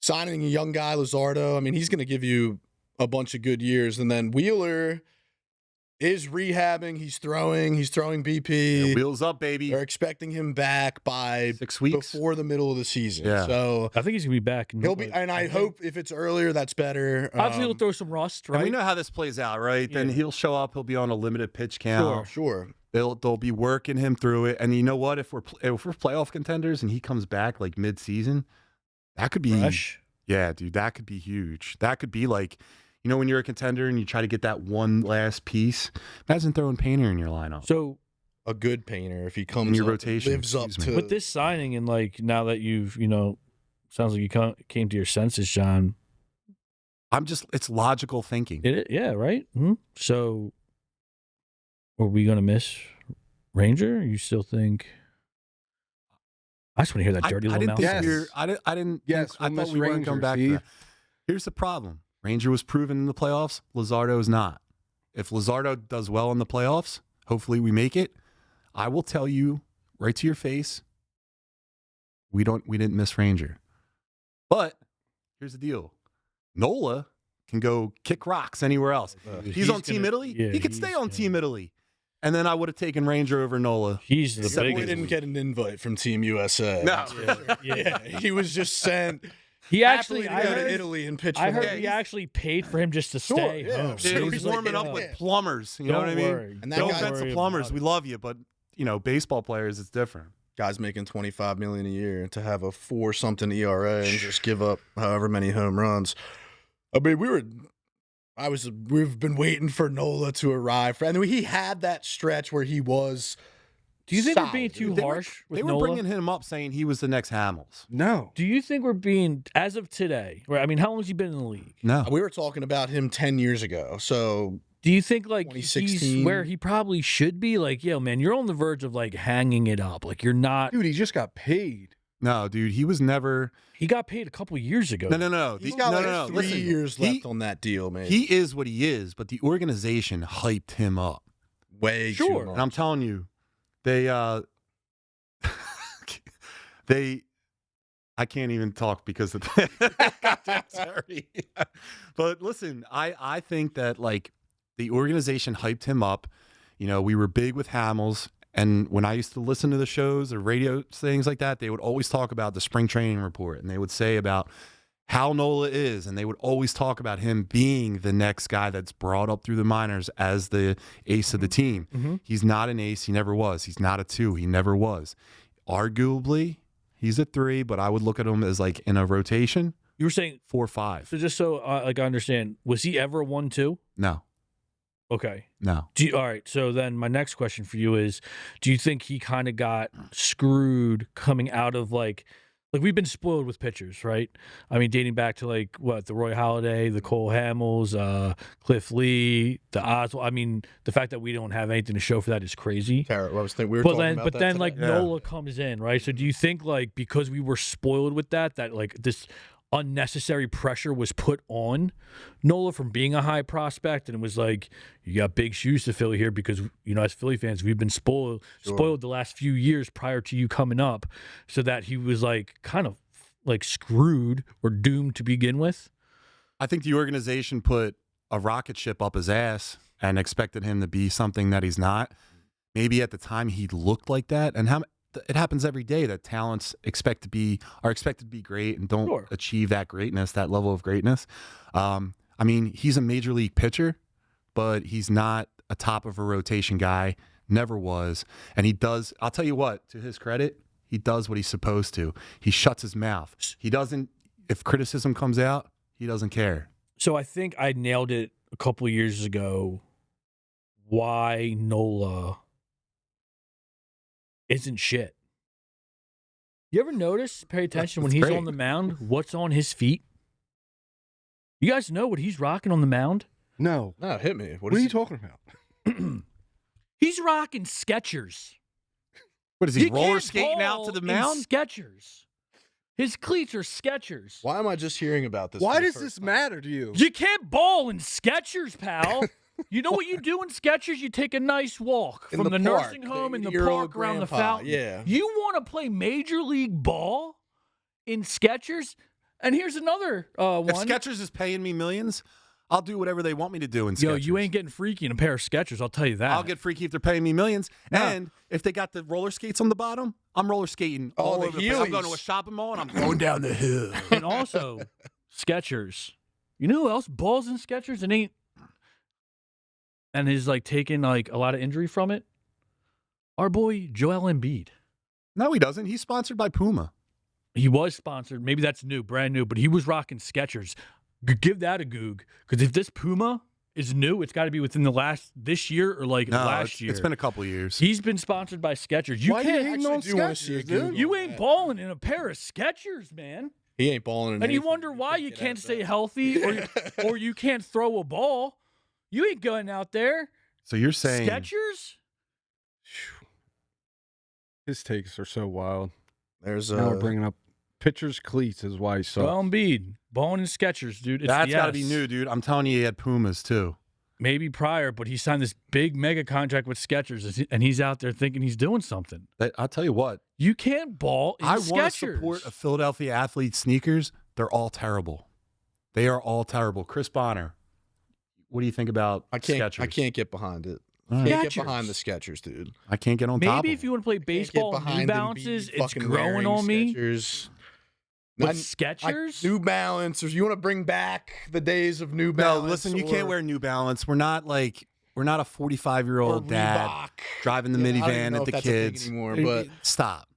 Speaker 3: signing a young guy, Luzardo, I mean, he's going to give you a bunch of good years. And then Wheeler is rehabbing. He's throwing BP.
Speaker 4: Yeah, wheels up, baby.
Speaker 3: They're expecting him back by
Speaker 4: 6 weeks.
Speaker 3: before the middle of the season.
Speaker 4: Yeah.
Speaker 3: So
Speaker 1: I think he's gonna be back.
Speaker 3: he'll be, and I hope if it's earlier, that's better.
Speaker 1: Obviously, he'll throw some rust,
Speaker 4: And
Speaker 1: right?
Speaker 4: we know how this plays out, right? Then
Speaker 1: Yeah.
Speaker 4: he'll show up. He'll be on a limited pitch count.
Speaker 3: Sure.
Speaker 4: They'll be working him through it. And you know what? If we're playoff contenders and he comes back like mid-season, that could be
Speaker 1: Fresh.
Speaker 4: Yeah, dude, that could be huge. That could be like, when you're a contender and you try to get that one last piece. Imagine throwing Painter in your lineup.
Speaker 1: So
Speaker 3: a good painter if he comes
Speaker 4: In your
Speaker 3: up,
Speaker 4: rotation,
Speaker 3: lives up
Speaker 4: excuse me.
Speaker 3: to.
Speaker 1: With this signing and like now that you've, sounds like you came to your senses, John.
Speaker 4: It's logical thinking.
Speaker 1: Yeah, right? So are we going to miss Ranger? You still think? I just want to hear that dirty
Speaker 4: I
Speaker 1: little
Speaker 4: didn't
Speaker 1: mouth.
Speaker 4: think
Speaker 2: Yes.
Speaker 4: I didn't.
Speaker 2: Yes,
Speaker 4: I
Speaker 2: we'll
Speaker 4: thought
Speaker 2: miss
Speaker 4: we weren't going
Speaker 2: Ranger,
Speaker 4: back to
Speaker 2: Steve.
Speaker 4: that. Here's the problem: Ranger was proven in the playoffs. Lazardo is not. If Lazardo does well in the playoffs, hopefully we make it. I will tell you right to your face, we didn't miss Ranger. But here's the deal: Nola can go kick rocks anywhere else. He's on Team Italy.
Speaker 1: Yeah,
Speaker 4: he could stay on Team Italy. And then I would have taken Ranger over Nola.
Speaker 1: He's the
Speaker 3: Except we
Speaker 1: biggest.
Speaker 3: didn't get an invite from Team USA.
Speaker 4: No.
Speaker 3: Yeah, he was just sent.
Speaker 1: He actually,
Speaker 3: happily
Speaker 1: I
Speaker 3: to go
Speaker 1: heard,
Speaker 3: to Italy and pitch.
Speaker 1: I
Speaker 3: for
Speaker 1: heard
Speaker 3: them.
Speaker 1: he actually paid for him just to stay
Speaker 3: yeah.
Speaker 1: home.
Speaker 3: Dude,
Speaker 4: Dude,
Speaker 3: So
Speaker 4: he's
Speaker 3: he's like,
Speaker 4: warming up
Speaker 3: yeah.
Speaker 4: with plumbers. You know what I mean?
Speaker 1: Worry.
Speaker 3: And that
Speaker 4: No
Speaker 3: guy-
Speaker 4: offense to plumbers. We love you, but, baseball players, it's different.
Speaker 3: Guys making $25 million a year to have a 4-something ERA and just give up however many home runs. I mean, we've been waiting for Nola to arrive, and he had that stretch where he was.
Speaker 1: Do you think we're being
Speaker 3: solid.
Speaker 1: too harsh with
Speaker 4: They were
Speaker 1: Nola?
Speaker 4: bringing him up saying he was the next Hamels.
Speaker 2: No.
Speaker 1: Do you think we're being, as of today, right? I mean, how long has he been in the league?
Speaker 4: No.
Speaker 3: We were talking about him 10 years ago, so
Speaker 1: Do you think like he's
Speaker 3: 2016?
Speaker 1: where he probably should be? Like, yo, man, you're on the verge of like hanging it up. Like, you're not.
Speaker 2: Dude, he just got paid.
Speaker 4: No, dude, he was never.
Speaker 1: He got paid a couple years ago.
Speaker 4: No.
Speaker 3: he's got
Speaker 4: no.
Speaker 3: 3
Speaker 4: Listen,
Speaker 3: years
Speaker 4: he-
Speaker 3: left on that deal, man.
Speaker 4: He is what he is, but the organization hyped him up.
Speaker 3: Way
Speaker 1: Sure.
Speaker 3: too
Speaker 4: And
Speaker 3: much.
Speaker 4: I'm telling you, they I can't even talk because of that. Goddamn sorry. But listen, I think that like the organization hyped him up. We were big with Hamels, and when I used to listen to the shows or radio things like that, they would always talk about the spring training report, and they would say about how Nola is, and they would always talk about him being the next guy that's brought up through the minors as the ace of the team.
Speaker 1: Mhm.
Speaker 4: He's not an ace. He never was. He's not a 2. He never was. Arguably, he's a 3, but I would look at him as like in a rotation,
Speaker 1: You were saying,
Speaker 4: 4, 5.
Speaker 1: so just so like I understand, was he ever a 1-2?
Speaker 4: No,
Speaker 1: Okay.
Speaker 4: no.
Speaker 1: All right. So then my next question for you is, do you think he kind of got screwed coming out of like we've been spoiled with pitchers, right? I mean, dating back to like the Roy Halladay, the Cole Hamels, Cliff Lee, the Oswald. I mean, the fact that we don't have anything to show for that is crazy.
Speaker 3: I was thinking we were
Speaker 1: But
Speaker 3: talking
Speaker 1: then,
Speaker 3: about
Speaker 1: but
Speaker 3: that
Speaker 1: then,
Speaker 3: today.
Speaker 1: like
Speaker 4: Yeah.
Speaker 1: Nola comes in, right? So do you think like because we were spoiled with that like this unnecessary pressure was put on Nola from being a high prospect, and it was like you got big shoes to fill here because as Philly fans we've been spoiled the last few years prior to you coming up, so that he was like kind of like screwed or doomed to begin with.
Speaker 4: I think the organization put a rocket ship up his ass and expected him to be something that he's not. Maybe at the time he looked like that, and it happens every day that talents are expected to be great and don't
Speaker 1: Sure.
Speaker 4: achieve that greatness, that level of greatness. I mean, he's a major league pitcher, but he's not a top of a rotation guy. Never was, and he does. I'll tell you what, to his credit, he does what he's supposed to. He shuts his mouth. He doesn't. If criticism comes out, he doesn't care.
Speaker 1: So I think I nailed it a couple of years ago. Why Nola isn't shit. You ever notice, pay attention when
Speaker 4: That's
Speaker 1: he's
Speaker 4: great.
Speaker 1: on the mound, what's on his feet? You guys know what he's rocking on the mound?
Speaker 2: No.
Speaker 3: No, hit me.
Speaker 2: What are you talking about?
Speaker 1: He's rocking Skechers.
Speaker 4: What is he
Speaker 1: You
Speaker 4: roller
Speaker 1: can't
Speaker 4: skating out
Speaker 1: ball
Speaker 4: to the
Speaker 1: in
Speaker 4: mound?
Speaker 1: Skechers. His cleats are Skechers.
Speaker 3: Why am I just hearing about this?
Speaker 2: Why
Speaker 3: for the
Speaker 2: does
Speaker 3: first
Speaker 2: this
Speaker 3: time?
Speaker 2: matter to you?
Speaker 1: You can't ball in Skechers, pal. You know what you do in Skechers? You take a nice walk
Speaker 3: In
Speaker 1: from the
Speaker 3: park,
Speaker 1: nursing home in the
Speaker 3: 80-year-old
Speaker 1: park around the
Speaker 3: grandpa,
Speaker 1: fountain.
Speaker 3: Yeah.
Speaker 1: You want to play Major League Ball in Skechers? And here's another
Speaker 4: If
Speaker 1: one.
Speaker 4: Skechers is paying me millions, I'll do whatever they want me to do in Skechers.
Speaker 1: Yo, you ain't getting freaky in a pair of Skechers, I'll tell you that.
Speaker 4: I'll get freaky if they're paying me millions.
Speaker 1: No.
Speaker 4: And if they got the roller skates on the bottom, I'm roller skating
Speaker 3: Oh,
Speaker 4: all
Speaker 3: the
Speaker 4: over the place. I'm
Speaker 3: Heelys.
Speaker 4: going to a shopping mall and I'm going down the hill.
Speaker 1: And also, Skechers. You know who else balls in Skechers and ain't and is like taking like a lot of injury from it? Our boy Joel Embiid.
Speaker 4: No, he doesn't. He's sponsored by Puma.
Speaker 1: He was sponsored. Maybe that's new, brand new, but he was rocking Skechers. Give that a goog. Because if this Puma is new. It's got to be within this year or last year.
Speaker 4: It's been a couple of years.
Speaker 1: He's been sponsored by Skechers. You
Speaker 2: Why you
Speaker 1: can't
Speaker 2: hating on
Speaker 3: actually do wanna see a
Speaker 2: Skechers, dude?
Speaker 3: Google.
Speaker 1: You ain't balling in a pair of Skechers, man.
Speaker 3: He ain't balling in
Speaker 1: And you
Speaker 3: anything.
Speaker 1: wonder why you
Speaker 3: get
Speaker 1: can't
Speaker 3: out
Speaker 1: stay
Speaker 3: there.
Speaker 1: healthy or you can't throw a ball. You ain't going out there.
Speaker 4: So you're saying
Speaker 1: Skechers?
Speaker 2: His takes are so wild.
Speaker 3: There's
Speaker 2: Now we're bringing up pitcher's cleats is why he sucks.
Speaker 1: Well, Embiid. Balling in Skechers, dude. It's
Speaker 4: that's
Speaker 1: the
Speaker 4: got to be
Speaker 1: S.
Speaker 4: new, dude. I'm telling you, he had Pumas too.
Speaker 1: Maybe prior, but he signed this big mega contract with Skechers, and he's out there thinking he's doing something.
Speaker 4: I'll tell you what.
Speaker 1: You can't ball in
Speaker 4: I
Speaker 1: Skechers.
Speaker 4: want to support a Philadelphia athlete sneakers. They're all terrible. They are all terrible. Chris Bonner, what do you think about Skechers?
Speaker 3: I can't get behind it.
Speaker 4: All right.
Speaker 3: Can't get
Speaker 1: Skechers.
Speaker 3: behind the Skechers, dude.
Speaker 4: I can't get on top of
Speaker 1: Maybe if you want to play baseball,
Speaker 3: Can't get
Speaker 1: New
Speaker 3: behind Embiid
Speaker 1: Balances, it's
Speaker 3: fucking
Speaker 1: growing
Speaker 3: wearing
Speaker 1: on me.
Speaker 3: Skechers.
Speaker 1: But
Speaker 3: I-
Speaker 1: Skechers?
Speaker 3: New Balance, or you want to bring back the days of New
Speaker 4: No,
Speaker 3: Balance?
Speaker 4: listen, you
Speaker 3: or-
Speaker 4: can't wear New Balance. We're not a
Speaker 3: or
Speaker 4: 45-year-old dad
Speaker 3: Reebok.
Speaker 4: driving the
Speaker 3: Yeah, I don't even
Speaker 4: minivan
Speaker 3: know
Speaker 4: at
Speaker 3: if
Speaker 4: the
Speaker 3: that's a thing
Speaker 4: kids.
Speaker 3: anymore, but
Speaker 4: Stop.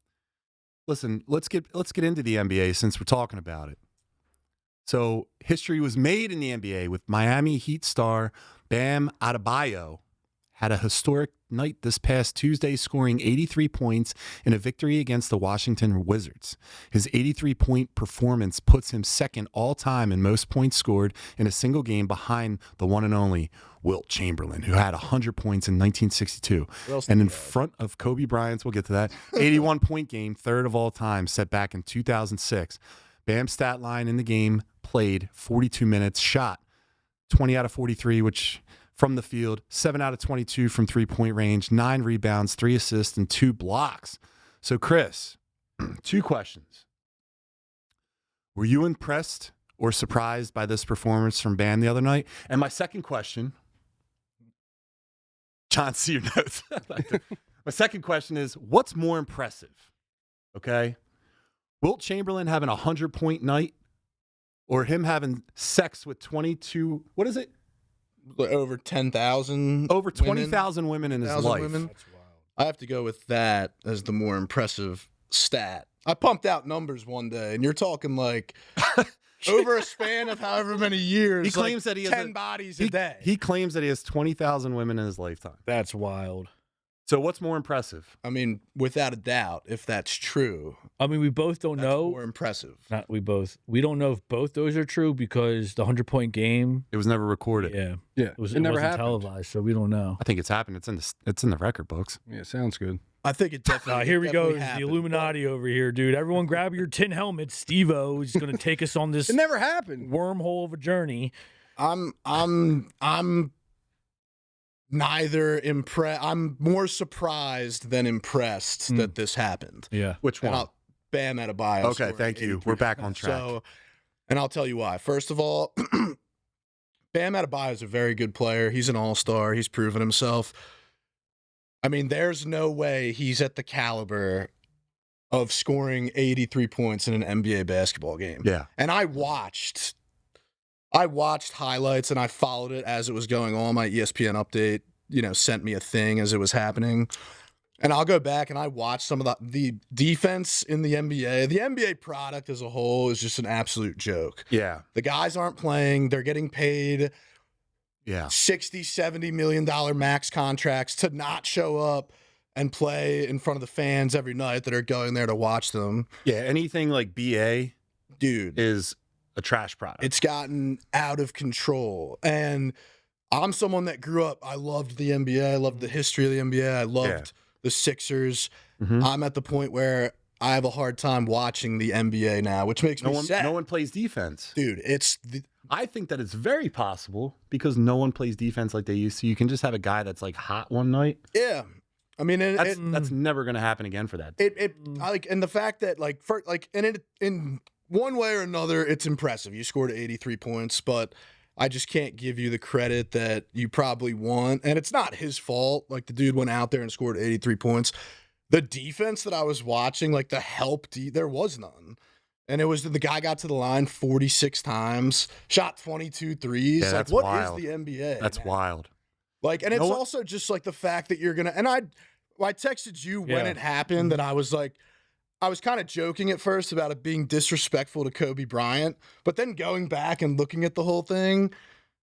Speaker 4: Listen, let's get into the NBA since we're talking about it. So history was made in the NBA with Miami Heat star Bam Adebayo had a historic night this past Tuesday, scoring 83 points in a victory against the Washington Wizards. His 83-point performance puts him second all-time in most points scored in a single game behind the one and only Wilt Chamberlain, who had 100 points in 1962. And in front of Kobe Bryant's, we'll get to that, 81-point game, third of all time, set back in 2006. Bam's stat line in the game played 42 minutes, shot 20 out of 43, which from the field, 7 out of 22 from three-point range, 9 rebounds, 3 assists, and 2 blocks. So, Chris, 2 questions. Were you impressed or surprised by this performance from Bam the other night? And my second question, John, see your notes. My second question is, what's more impressive? Okay? Wilt Chamberlain having a 100-point night or him having sex with 22, what is it?
Speaker 3: over 10,000.
Speaker 4: Over 20,000 women in his
Speaker 3: 10,000
Speaker 4: life.
Speaker 3: women. I have to go with that as the more impressive stat. I pumped out numbers one day, and you're talking like over a span of however many years.
Speaker 4: He claims that he has
Speaker 3: 10 bodies a day.
Speaker 4: He claims that he has 20,000 women in his lifetime.
Speaker 1: That's wild.
Speaker 4: So what's more impressive?
Speaker 3: I mean, without a doubt, if that's true,
Speaker 1: I mean, we both don't
Speaker 3: that's
Speaker 1: know.
Speaker 3: more impressive.
Speaker 1: Not we both. We don't know if both those are true because the 100-point game.
Speaker 4: It was never recorded.
Speaker 1: Yeah,
Speaker 2: Yeah,
Speaker 1: it
Speaker 2: never
Speaker 1: wasn't
Speaker 2: happened.
Speaker 1: televised, so we don't know.
Speaker 4: I think it's happened. It's in the record books.
Speaker 2: Yeah, sounds good.
Speaker 3: I think it definitely.
Speaker 1: Here we go.
Speaker 3: definitely
Speaker 1: The
Speaker 3: happened.
Speaker 1: Illuminati over here, dude. Everyone grab your tin helmets. Steve-O is going to take us on this
Speaker 2: It never happened.
Speaker 1: wormhole of a journey.
Speaker 3: I'm neither impressed. I'm more surprised than impressed that this happened.
Speaker 1: Yeah.
Speaker 4: Which
Speaker 3: And
Speaker 4: one?
Speaker 3: Bam Adebayo.
Speaker 4: Okay,
Speaker 3: scoring
Speaker 4: thank you.
Speaker 3: 83
Speaker 4: We're back on track.
Speaker 3: So, and I'll tell you why. First of all, Bam Adebayo is a very good player. He's an all-star. He's proven himself. I mean, there's no way he's at the caliber of scoring 83 points in an NBA basketball game.
Speaker 4: Yeah.
Speaker 3: And I watched highlights and I followed it as it was going on. My ESPN update, sent me a thing as it was happening. And I'll go back and I watched some of the defense in the NBA. The NBA product as a whole is just an absolute joke.
Speaker 4: Yeah.
Speaker 3: The guys aren't playing. They're getting paid
Speaker 4: Yeah.
Speaker 3: $60, $70 million max contracts to not show up and play in front of the fans every night that are going there to watch them.
Speaker 4: Yeah. Anything like BA
Speaker 3: Dude,
Speaker 4: is a trash product.
Speaker 3: it's gotten out of control. And I'm someone that grew up, I loved the NBA. I loved the history of the NBA. I loved the Sixers.
Speaker 4: Mhm.
Speaker 3: I'm at the point where I have a hard time watching the NBA now, which makes me sad.
Speaker 4: No one plays defense.
Speaker 3: Dude,
Speaker 4: I think that it's very possible because no one plays defense like they used to. You can just have a guy that's like hot one night.
Speaker 3: yeah. I mean,
Speaker 4: That's never going to happen again for that.
Speaker 3: and the fact that in one way or another, it's impressive. You scored 83 points, but I just can't give you the credit that you probably want. And it's not his fault. Like, the dude went out there and scored 83 points. The defense that I was watching, like the help, there was none. And it was the guy got to the line 46 times, shot 22 threes.
Speaker 4: Yeah,
Speaker 3: like,
Speaker 4: that's
Speaker 3: what
Speaker 4: wild.
Speaker 3: is the NBA?
Speaker 4: That's
Speaker 3: man?
Speaker 4: wild.
Speaker 3: Like, and it's
Speaker 4: No one-
Speaker 3: also just like the fact that you're gonna. And I texted you when
Speaker 1: Yeah.
Speaker 3: it happened that I was kind of joking at first about it being disrespectful to Kobe Bryant, but then going back and looking at the whole thing,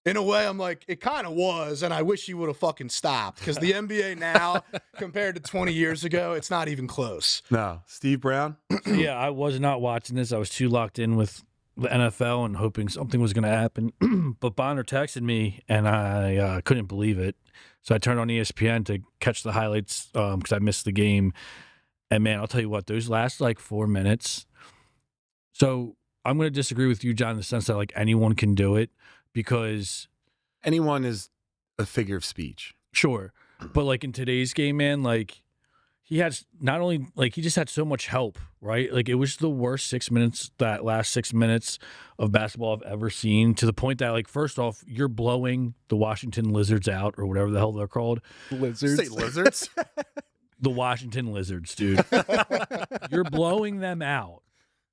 Speaker 3: in a way, I'm like, it kind of was, and I wish he would have fucking stopped because the NBA now, compared to 20 years ago, it's not even close.
Speaker 4: No. Steve Brown?
Speaker 1: Yeah, I was not watching this. I was too locked in with the NFL and hoping something was going to happen. But Bonner texted me, and I couldn't believe it. So I turned on ESPN to catch the highlights because I missed the game. And, man, I'll tell you what, those last, 4 minutes. So I'm going to disagree with you, John, in the sense that, anyone can do it because
Speaker 4: Anyone is a figure of speech.
Speaker 1: Sure. But, in today's game, man, he has not only, he just had so much help, right? It was the worst 6 minutes, that last 6 minutes of basketball I've ever seen, to the point that, first off, you're blowing the Washington Lizards out, or whatever the hell they're called.
Speaker 2: Lizards.
Speaker 4: Say lizards?
Speaker 1: The Washington Lizards, dude. You're blowing them out.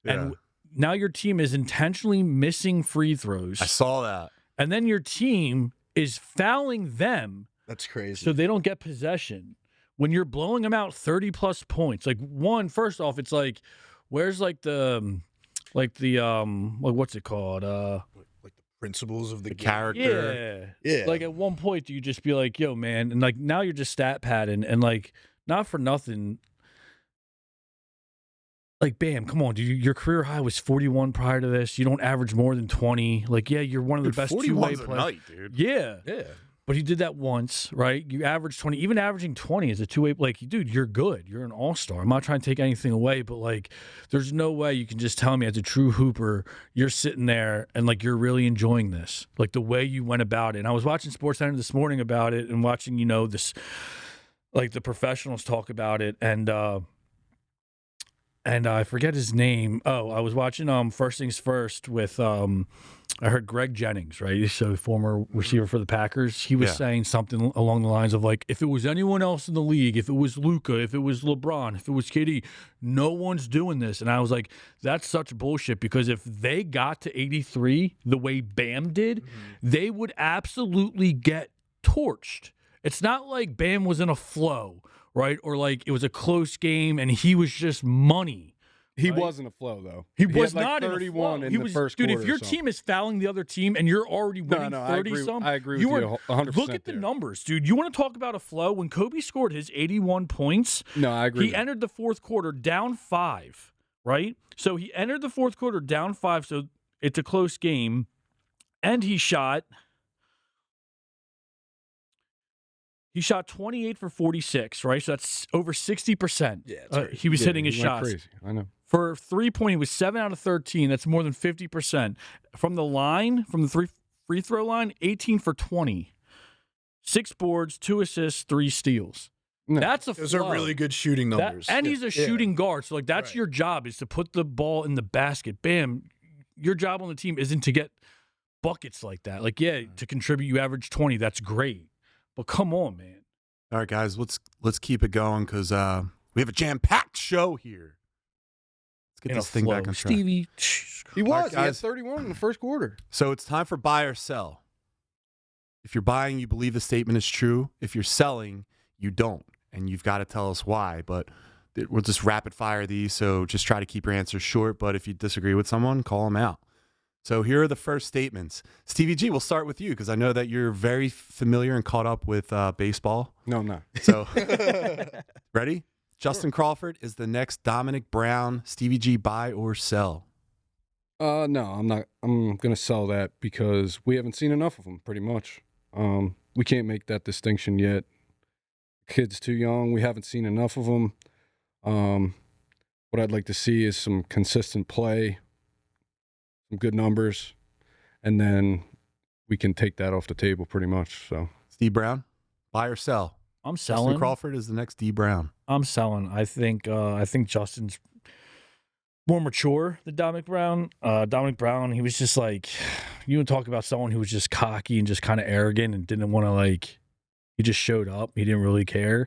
Speaker 4: Yeah.
Speaker 1: And now your team is intentionally missing free throws.
Speaker 4: I saw that.
Speaker 1: And then your team is fouling them
Speaker 3: That's crazy.
Speaker 1: so they don't get possession. When you're blowing them out 30-plus points, first off, it's where's what's it called?
Speaker 3: like the principles of the game.
Speaker 4: Character.
Speaker 1: Yeah.
Speaker 3: Yeah.
Speaker 1: At one point, do you just be like, yo, man, and now you're just stat padding, and not for nothing. Bam, come on, dude. Your career high was 41 prior to this. You don't average more than 20. Yeah, you're one of the best two-way
Speaker 4: 41's a
Speaker 1: players.
Speaker 4: night, dude.
Speaker 1: Yeah.
Speaker 3: Yeah.
Speaker 1: But he did that once, right? You average 20. Even averaging 20 as a two-way, dude, you're good. You're an all-star. I'm not trying to take anything away, but, there's no way you can just tell me as a true hooper, you're sitting there and, you're really enjoying this. The way you went about it. And I was watching SportsCenter this morning about it and watching, this, the professionals talk about it. And I forget his name. Oh, I was watching First Things First with I heard Greg Jennings, right? So former receiver for the Packers. He was saying something along the lines of if it was anyone else in the league, if it was Luka, if it was LeBron, if it was KD, no one's doing this. And I was like, that's such bullshit, because if they got to 83 the way Bam did, they would absolutely get torched. It's not like Bam was in a flow, right? Or it was a close game and he was just money.
Speaker 2: He
Speaker 1: right?
Speaker 2: wasn't a flow, though.
Speaker 1: He
Speaker 2: was
Speaker 1: was
Speaker 2: had
Speaker 1: not
Speaker 2: 31
Speaker 1: in
Speaker 2: in
Speaker 1: the
Speaker 2: the first
Speaker 1: dude,
Speaker 2: quarter.
Speaker 1: if your team is fouling the other team and you're already winning 30-some,
Speaker 2: I agree with you 100%.
Speaker 1: Look at the numbers, dude. You want to talk about a flow? When Coby scored his 81 points,
Speaker 2: No, I agree.
Speaker 1: he entered the fourth quarter down 5, right? So he entered the fourth quarter down 5, so it's a close game, and he shot 28 for 46, right? So that's over 60%.
Speaker 3: Yeah,
Speaker 1: he was hitting his
Speaker 2: he went
Speaker 1: shots.
Speaker 2: Crazy. I know.
Speaker 1: For 3-point, he was 7 out of 13. That's more than 50%. From the line, from the free throw line, 18 for 20. 6 boards, 2 assists, 3 steals.
Speaker 2: No.
Speaker 1: That's a
Speaker 3: Those
Speaker 1: flow.
Speaker 3: are really good shooting numbers.
Speaker 1: And he's a shooting guard. So, that's
Speaker 3: Right.
Speaker 1: your job, is to put the ball in the basket. Bam. Your job on the team isn't to get buckets like that. To contribute, you average 20. That's great. But come on, man.
Speaker 4: All right, guys, let's keep it going because we have a jam-packed show here. Let's get
Speaker 1: In
Speaker 4: this
Speaker 1: a
Speaker 4: thing
Speaker 1: flow.
Speaker 4: back on track.
Speaker 1: Stevie.
Speaker 2: He
Speaker 4: All
Speaker 2: was.
Speaker 4: right,
Speaker 2: He had
Speaker 4: guys.
Speaker 2: 31 in the first quarter.
Speaker 4: So it's time for buy or sell. If you're buying, you believe the statement is true. If you're selling, you don't. And you've got to tell us why. But we'll just rapid fire these. So just try to keep your answers short. But if you disagree with someone, call them out. So here are the first statements. Stevie G, we'll start with you because I know that you're very familiar and caught up with baseball.
Speaker 2: No, I'm not.
Speaker 4: So ready? Justin Crawford is the next Dominic Brown. Stevie G, buy or sell?
Speaker 2: No, I'm not. I'm going to sell that because we haven't seen enough of him, pretty much. We can't make that distinction yet. Kid's too young. We haven't seen enough of him. What I'd like to see is some consistent play, some good numbers, and then we can take that off the table pretty much. So,
Speaker 4: Steve Brown, buy or sell?
Speaker 1: I'm
Speaker 4: Justin
Speaker 1: selling.
Speaker 4: Crawford is the next D Brown.
Speaker 1: I'm selling. I think Justin's more mature than Dominic Brown. Dominic Brown, he was just you would talk about someone who was just cocky and just kind of arrogant and didn't want to he just showed up. He didn't really care.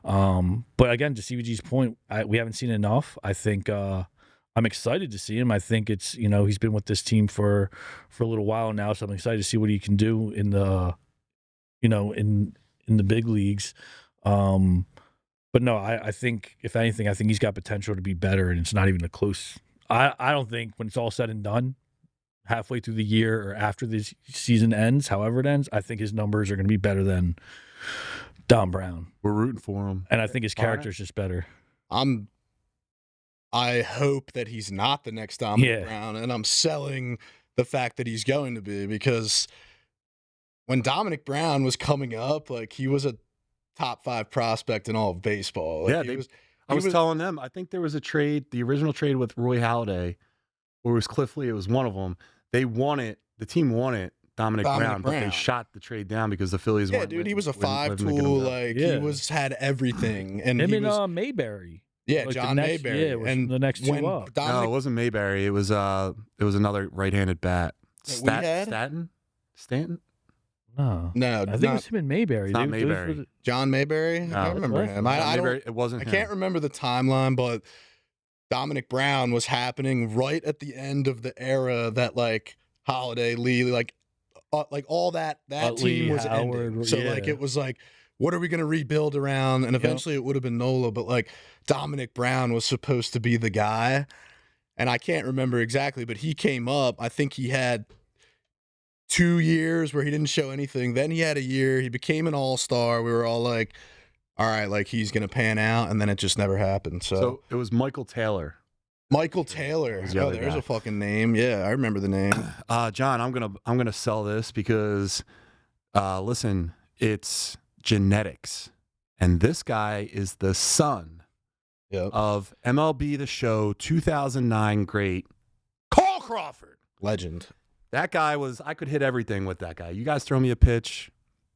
Speaker 1: But again, to CVG's point, we haven't seen enough. I think I'm excited to see him. I think it's, he's been with this team for a little while now, so I'm excited to see what he can do in the, in the big leagues. But no, I think, if anything, I think he's got potential to be better, and it's not even a close. I don't think when it's all said and done, halfway through the year or after this season ends, however it ends, I think his numbers are going to be better than Don Brown.
Speaker 4: We're rooting for him.
Speaker 1: And I think his character is just better.
Speaker 3: I hope that he's not the next Dominic Brown, and I'm selling the fact that he's going to be, because when Dominic Brown was coming up, like, he was a top 5 prospect in all of baseball. Like,
Speaker 4: Yeah, I was telling them, I think there was a trade, the original trade with Roy Halladay, or it was Cliff Lee, it was one of them. They won it, the team won it, Dominic Brown, but they shot the trade down because the Phillies weren't.
Speaker 3: Yeah, dude, he was a 5-tool, like, he had everything. And
Speaker 1: him
Speaker 3: he
Speaker 1: and Mayberry.
Speaker 3: Yeah,
Speaker 1: like
Speaker 3: John Mayberry.
Speaker 1: Yeah, and the next two up.
Speaker 4: No, it wasn't Mayberry. It was another right-handed bat. Stanton?
Speaker 1: No, I think it was him and Mayberry.
Speaker 4: It's not Mayberry.
Speaker 3: John Mayberry?
Speaker 4: No,
Speaker 3: I remember him.
Speaker 4: It wasn't him.
Speaker 3: I can't remember the timeline, but Dominic Brown was happening right at the end of the era that, like, Holiday, Lee, like all that team was ending. So, like, it was like, what are we going to rebuild around? And eventually it would have been Nola, but, like, Dominic Brown was supposed to be the guy. And I can't remember exactly, but he came up. I think he had 2 years where he didn't show anything. Then he had a year. He became an all-star. We were all like, all right, like, he's going to pan out. And then it just never happened. So
Speaker 4: it was Michael Taylor.
Speaker 3: Michael Taylor. Oh, there's a fucking name. Yeah, I remember the name.
Speaker 4: John, I'm gonna sell this because, listen, it's genetics, and this guy is the son of MLB The Show 2009 great Carl Crawford,
Speaker 3: legend.
Speaker 4: That guy I could hit everything with that guy. You guys throw me a pitch,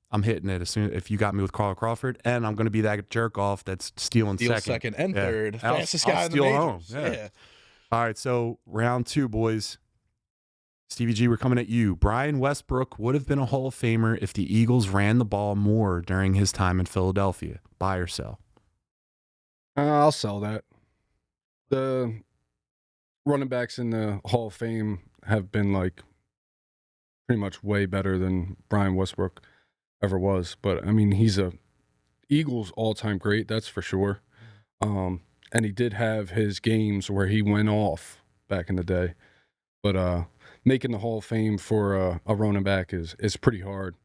Speaker 4: I'm hitting it if you got me with Carl Crawford, and I'm going to be that jerk off that's stealing second
Speaker 3: and third. Fastest guy in the majors.
Speaker 4: Home. Yeah. All right, so round 2, boys. Stevie G, we're coming at you. Brian Westbrook would have been a Hall of Famer if the Eagles ran the ball more during his time in Philadelphia. Buy or sell?
Speaker 2: I'll sell that. The running backs in the Hall of Fame have been, like, pretty much way better than Brian Westbrook ever was. But, I mean, he's a Eagles all-time great, that's for sure. And he did have his games where he went off back in the day. But making the Hall of Fame for a running back is pretty hard.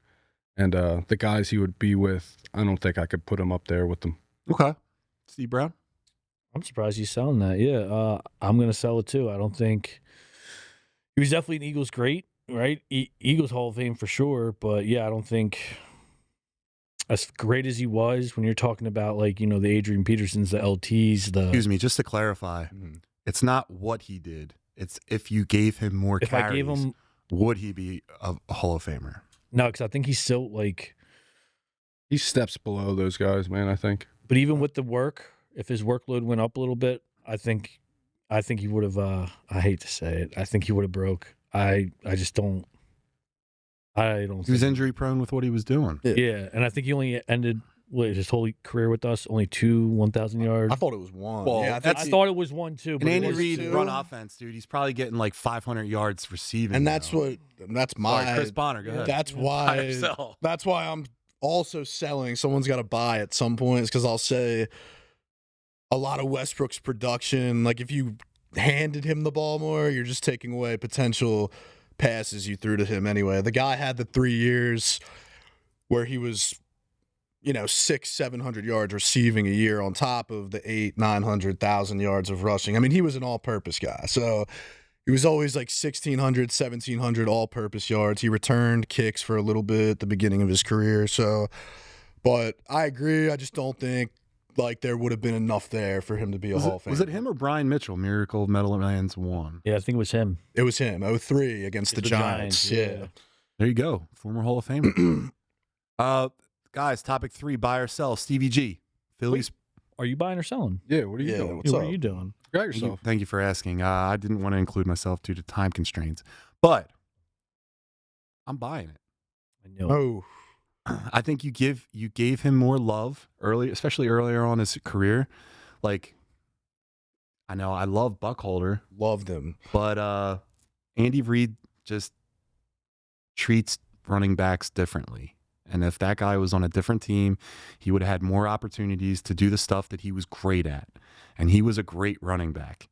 Speaker 2: And the guys he would be with, I don't think I could put him up there with them.
Speaker 4: Okay. Steve Brown?
Speaker 1: I'm surprised he's selling that. Yeah, I'm going to sell it too. I don't think he was definitely an Eagles great, right? Eagles Hall of Fame for sure. But yeah, I don't think as great as he was when you're talking about, like, you know, the Adrian Petersons, the LTs,
Speaker 4: Excuse me, just to clarify, it's not what he did. It's if you gave him more carries,
Speaker 1: I gave him,
Speaker 4: would he be a Hall of Famer?
Speaker 1: No, because I think he's still, like,
Speaker 2: he steps below those guys, man, I think.
Speaker 1: But even with the work, if his workload went up a little bit, I think he would have, I hate to say it, I think he would have broke. I just don't. I don't.
Speaker 4: He was injury prone with what he was doing.
Speaker 1: Yeah, and I think he only ended his whole career with us, only 2 1,000 yards.
Speaker 3: I thought it was 1.
Speaker 4: Well,
Speaker 3: yeah,
Speaker 1: I thought it was 1 too.
Speaker 4: But Andy Reid run offense, dude. He's probably getting like 500 yards receiving.
Speaker 3: And that's my
Speaker 4: Chris Bonner. Go ahead.
Speaker 3: That's why I'm also selling. Someone's got to buy at some point, because I'll say a lot of Westbrook's production. Like, if you handed him the ball more, you're just taking away potential passes you threw to him anyway. The guy had the 3 years where he was, 600-700 yards receiving a year on top of the 800-900,000 yards of rushing. I mean, he was an all-purpose guy. So he was always like 1,600, 1,700 all-purpose yards. He returned kicks for a little bit at the beginning of his career. So, but I agree. I just don't think, like, there would have been enough there for him to be a Hall of Famer.
Speaker 4: Was it him or Brian Mitchell? Miracle of Meadowlands 1.
Speaker 1: Yeah, I think it was him.
Speaker 3: It was him. 03 against the Giants. Yeah.
Speaker 4: There you go. Former Hall of Famer. Guys, topic 3, buy or sell. Stevie G. Phillies.
Speaker 1: Are you buying or selling?
Speaker 2: Yeah, what are you doing?
Speaker 1: What are you doing?
Speaker 2: Got yourself.
Speaker 4: Thank you for asking. I didn't want to include myself due to time constraints, but I'm buying it.
Speaker 1: I know.
Speaker 4: I think you gave him more love early, especially earlier on in his career. Like, I know I love Buckholder,
Speaker 3: loved him,
Speaker 4: but Andy Reid just treats running backs differently. And if that guy was on a different team, he would have had more opportunities to do the stuff that he was great at. And he was a great running back.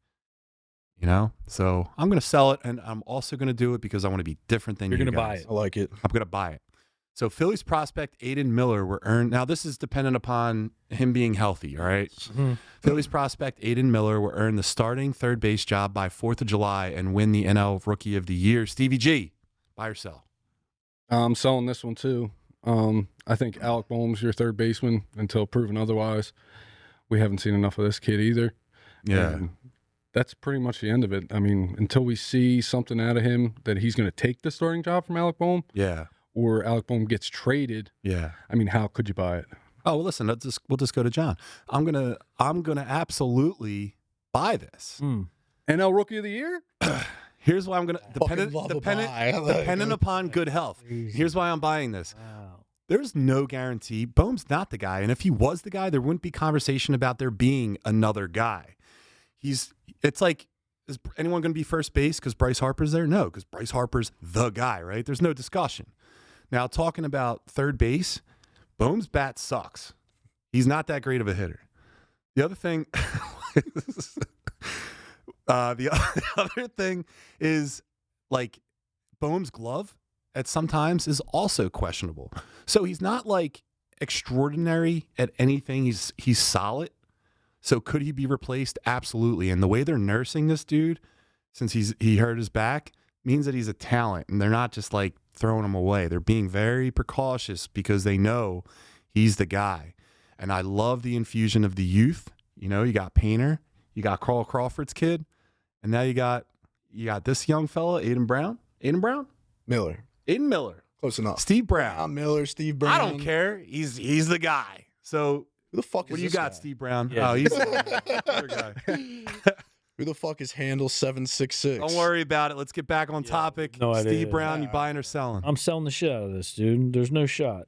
Speaker 4: You know, so I'm going to sell it, and I'm also going to do it because I want to be different than
Speaker 1: You're
Speaker 4: you
Speaker 1: going to buy
Speaker 4: guys.
Speaker 1: it.
Speaker 3: I like it.
Speaker 4: I'm going to buy it. So Phillies prospect Aiden Miller were earned. Now this is dependent upon him being healthy. All right.
Speaker 1: Mhm.
Speaker 4: Phillies prospect Aiden Miller will earn the starting third base job by 4th of July and win the NL Rookie of the Year. Stevie G, buy or sell?
Speaker 2: I'm selling this one too. I think Alec Boehm's your third baseman until proven otherwise. We haven't seen enough of this kid either. And that's pretty much the end of it. I mean, until we see something out of him that he's going to take the starting job from Alec Boehm,
Speaker 4: Yeah.
Speaker 2: or Alec Boehm gets traded,
Speaker 4: Yeah.
Speaker 2: I mean, how could you buy it?
Speaker 4: Oh, well, listen, we'll just go to John. I'm gonna absolutely buy this.
Speaker 2: NL Rookie of the Year?
Speaker 4: Here's why I'm gonna
Speaker 3: Fucking love a buy.
Speaker 4: dependent upon good health. Here's why I'm buying this.
Speaker 1: Wow.
Speaker 4: There's no guarantee. Boehm's not the guy, and if he was the guy, there wouldn't be conversation about there being another guy. It's like, is anyone going to be first base because Bryce Harper's there? No, because Bryce Harper's the guy, right? There's no discussion. Now, talking about third base, Boehm's bat sucks. He's not that great of a hitter. The other thing, the other thing is, like, Boehm's glove at sometimes is also questionable. So he's not like extraordinary at anything. He's solid. So could he be replaced? Absolutely. And the way they're nursing this dude, since he hurt his back, means that he's a talent, and they're not just like throwing him away. They're being very precautious because they know he's the guy. And I love the infusion of the youth. You know, you got Painter, you got Carl Crawford's kid, and now you got this young fella, Aiden Miller. Aiden Miller.
Speaker 3: Close enough.
Speaker 4: Steve Brown.
Speaker 3: Miller, Steve Brown.
Speaker 4: I don't care. He's the guy. So
Speaker 3: Who the fuck is
Speaker 4: what do you
Speaker 3: this
Speaker 4: got,
Speaker 3: guy?
Speaker 4: Steve Brown?
Speaker 1: Yeah.
Speaker 4: Oh, he's your guy.
Speaker 3: Who the fuck is handle 766?
Speaker 4: Don't worry about it. Let's get back on topic.
Speaker 1: no idea.
Speaker 4: Steve Brown, you buying or selling?
Speaker 1: I'm selling the shit out of this, dude. There's no shot.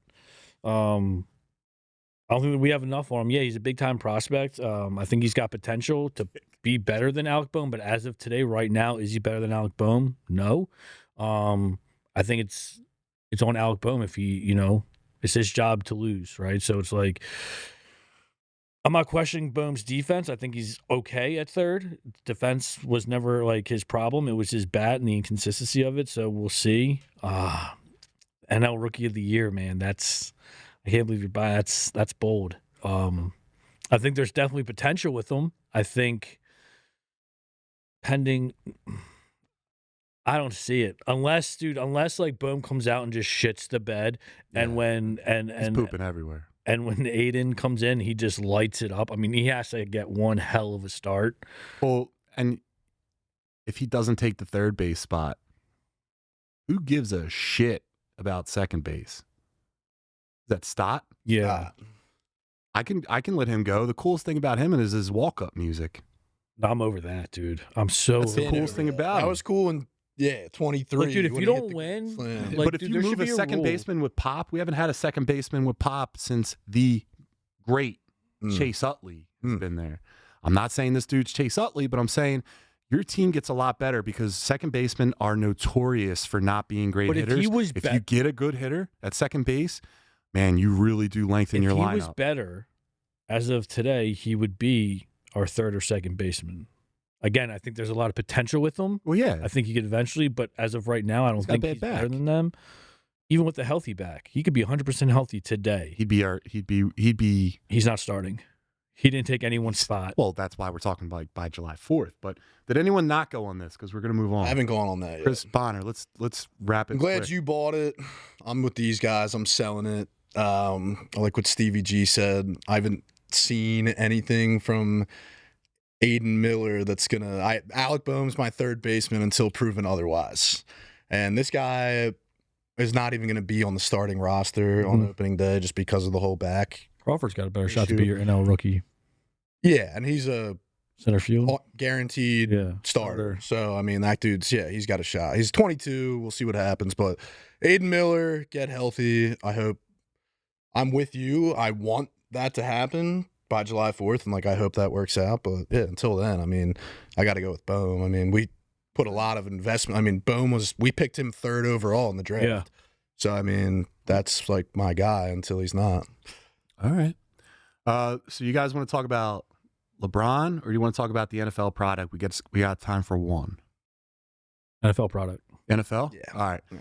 Speaker 1: I don't think that we have enough on him. Yeah, he's a big time prospect. I think he's got potential to be better than Alec Boehm, but as of today, right now, is he better than Alec Boehm? No. I think it's on Alec Boehm if he, it's his job to lose, right? So it's like, I'm not questioning Boehm's defense. I think he's okay at third. Defense was never like his problem. It was his bat and the inconsistency of it. So we'll see. NL Rookie of the Year, man. I can't believe you're buying. That's bold. I think there's definitely potential with him. I think pending. I don't see it unless like Boehm comes out and just shits the bed, and
Speaker 4: He's pooping everywhere.
Speaker 1: And when Aiden comes in, he just lights it up. I mean, he has to get one hell of a start.
Speaker 4: Well, and if he doesn't take the third base spot, who gives a shit about second base? Is that Stott?
Speaker 1: Yeah.
Speaker 4: I can let him go. The coolest thing about him is his walk-up music.
Speaker 1: I'm over that, dude. I'm so.
Speaker 4: That's the coolest thing about
Speaker 3: That
Speaker 4: him.
Speaker 3: was cool in 23.
Speaker 1: Look, dude, if
Speaker 3: when
Speaker 1: you
Speaker 3: he hit
Speaker 1: don't
Speaker 3: the
Speaker 1: win,
Speaker 3: slam.
Speaker 1: like,
Speaker 4: but if
Speaker 1: dude,
Speaker 4: you
Speaker 1: there
Speaker 4: move
Speaker 1: should
Speaker 4: a
Speaker 1: be a
Speaker 4: second
Speaker 1: rule.
Speaker 4: baseman with pop, we haven't had a second baseman with pop since the great Chase Utley has been there. I'm not saying this dude's Chase Utley, but I'm saying your team gets a lot better because second basemen are notorious for not being great
Speaker 1: But if
Speaker 4: hitters.
Speaker 1: he was
Speaker 4: if you get a good hitter at second base, man, you really do lengthen your
Speaker 1: If
Speaker 4: lineup.
Speaker 1: he was better, as of today, he would be our third or second baseman. Again, I think there's a lot of potential with him.
Speaker 4: Well, yeah.
Speaker 1: I think he could eventually, but as of right now, I don't
Speaker 4: He's got a
Speaker 1: think
Speaker 4: bad
Speaker 1: he's better
Speaker 4: back.
Speaker 1: than them. Even with the healthy back, he could be 100% healthy today.
Speaker 4: He'd be.
Speaker 1: He's not starting. He didn't take anyone's spot.
Speaker 4: Well, that's why we're talking about by July 4th. But did anyone not go on this? Because we're going to move on.
Speaker 3: I haven't gone on that yet.
Speaker 4: Chris Bonner, let's wrap it.
Speaker 3: I'm glad
Speaker 4: quick.
Speaker 3: you bought it. I'm with these guys. I'm selling it. Like what Stevie G said, I haven't seen anything from Aiden Miller that's gonna. Alec Boehm's my third baseman until proven otherwise, and this guy is not even going to be on the starting roster on opening day just because of the whole back.
Speaker 1: Crawford's got a better shot to be your NL rookie
Speaker 3: Yeah, and he's a
Speaker 1: center field.
Speaker 3: guaranteed
Speaker 1: Yeah,
Speaker 3: starter. So I mean, that dude's he's got a shot. He's 22. We'll see what happens, but Aiden Miller, get healthy. I hope. I'm with you. I want that to happen by July 4th, and I hope that works out. But yeah, until then, I mean, I got to go with Boehm. I mean, we put a lot of investment. I mean, we picked him third overall in the draft.
Speaker 1: Yeah.
Speaker 3: So I mean, that's my guy until he's not.
Speaker 4: All right. So you guys want to talk about LeBron, or do you want to talk about the NFL product? We got time for one.
Speaker 1: NFL product.
Speaker 4: NFL?
Speaker 3: Yeah.
Speaker 4: All right.
Speaker 3: Yeah.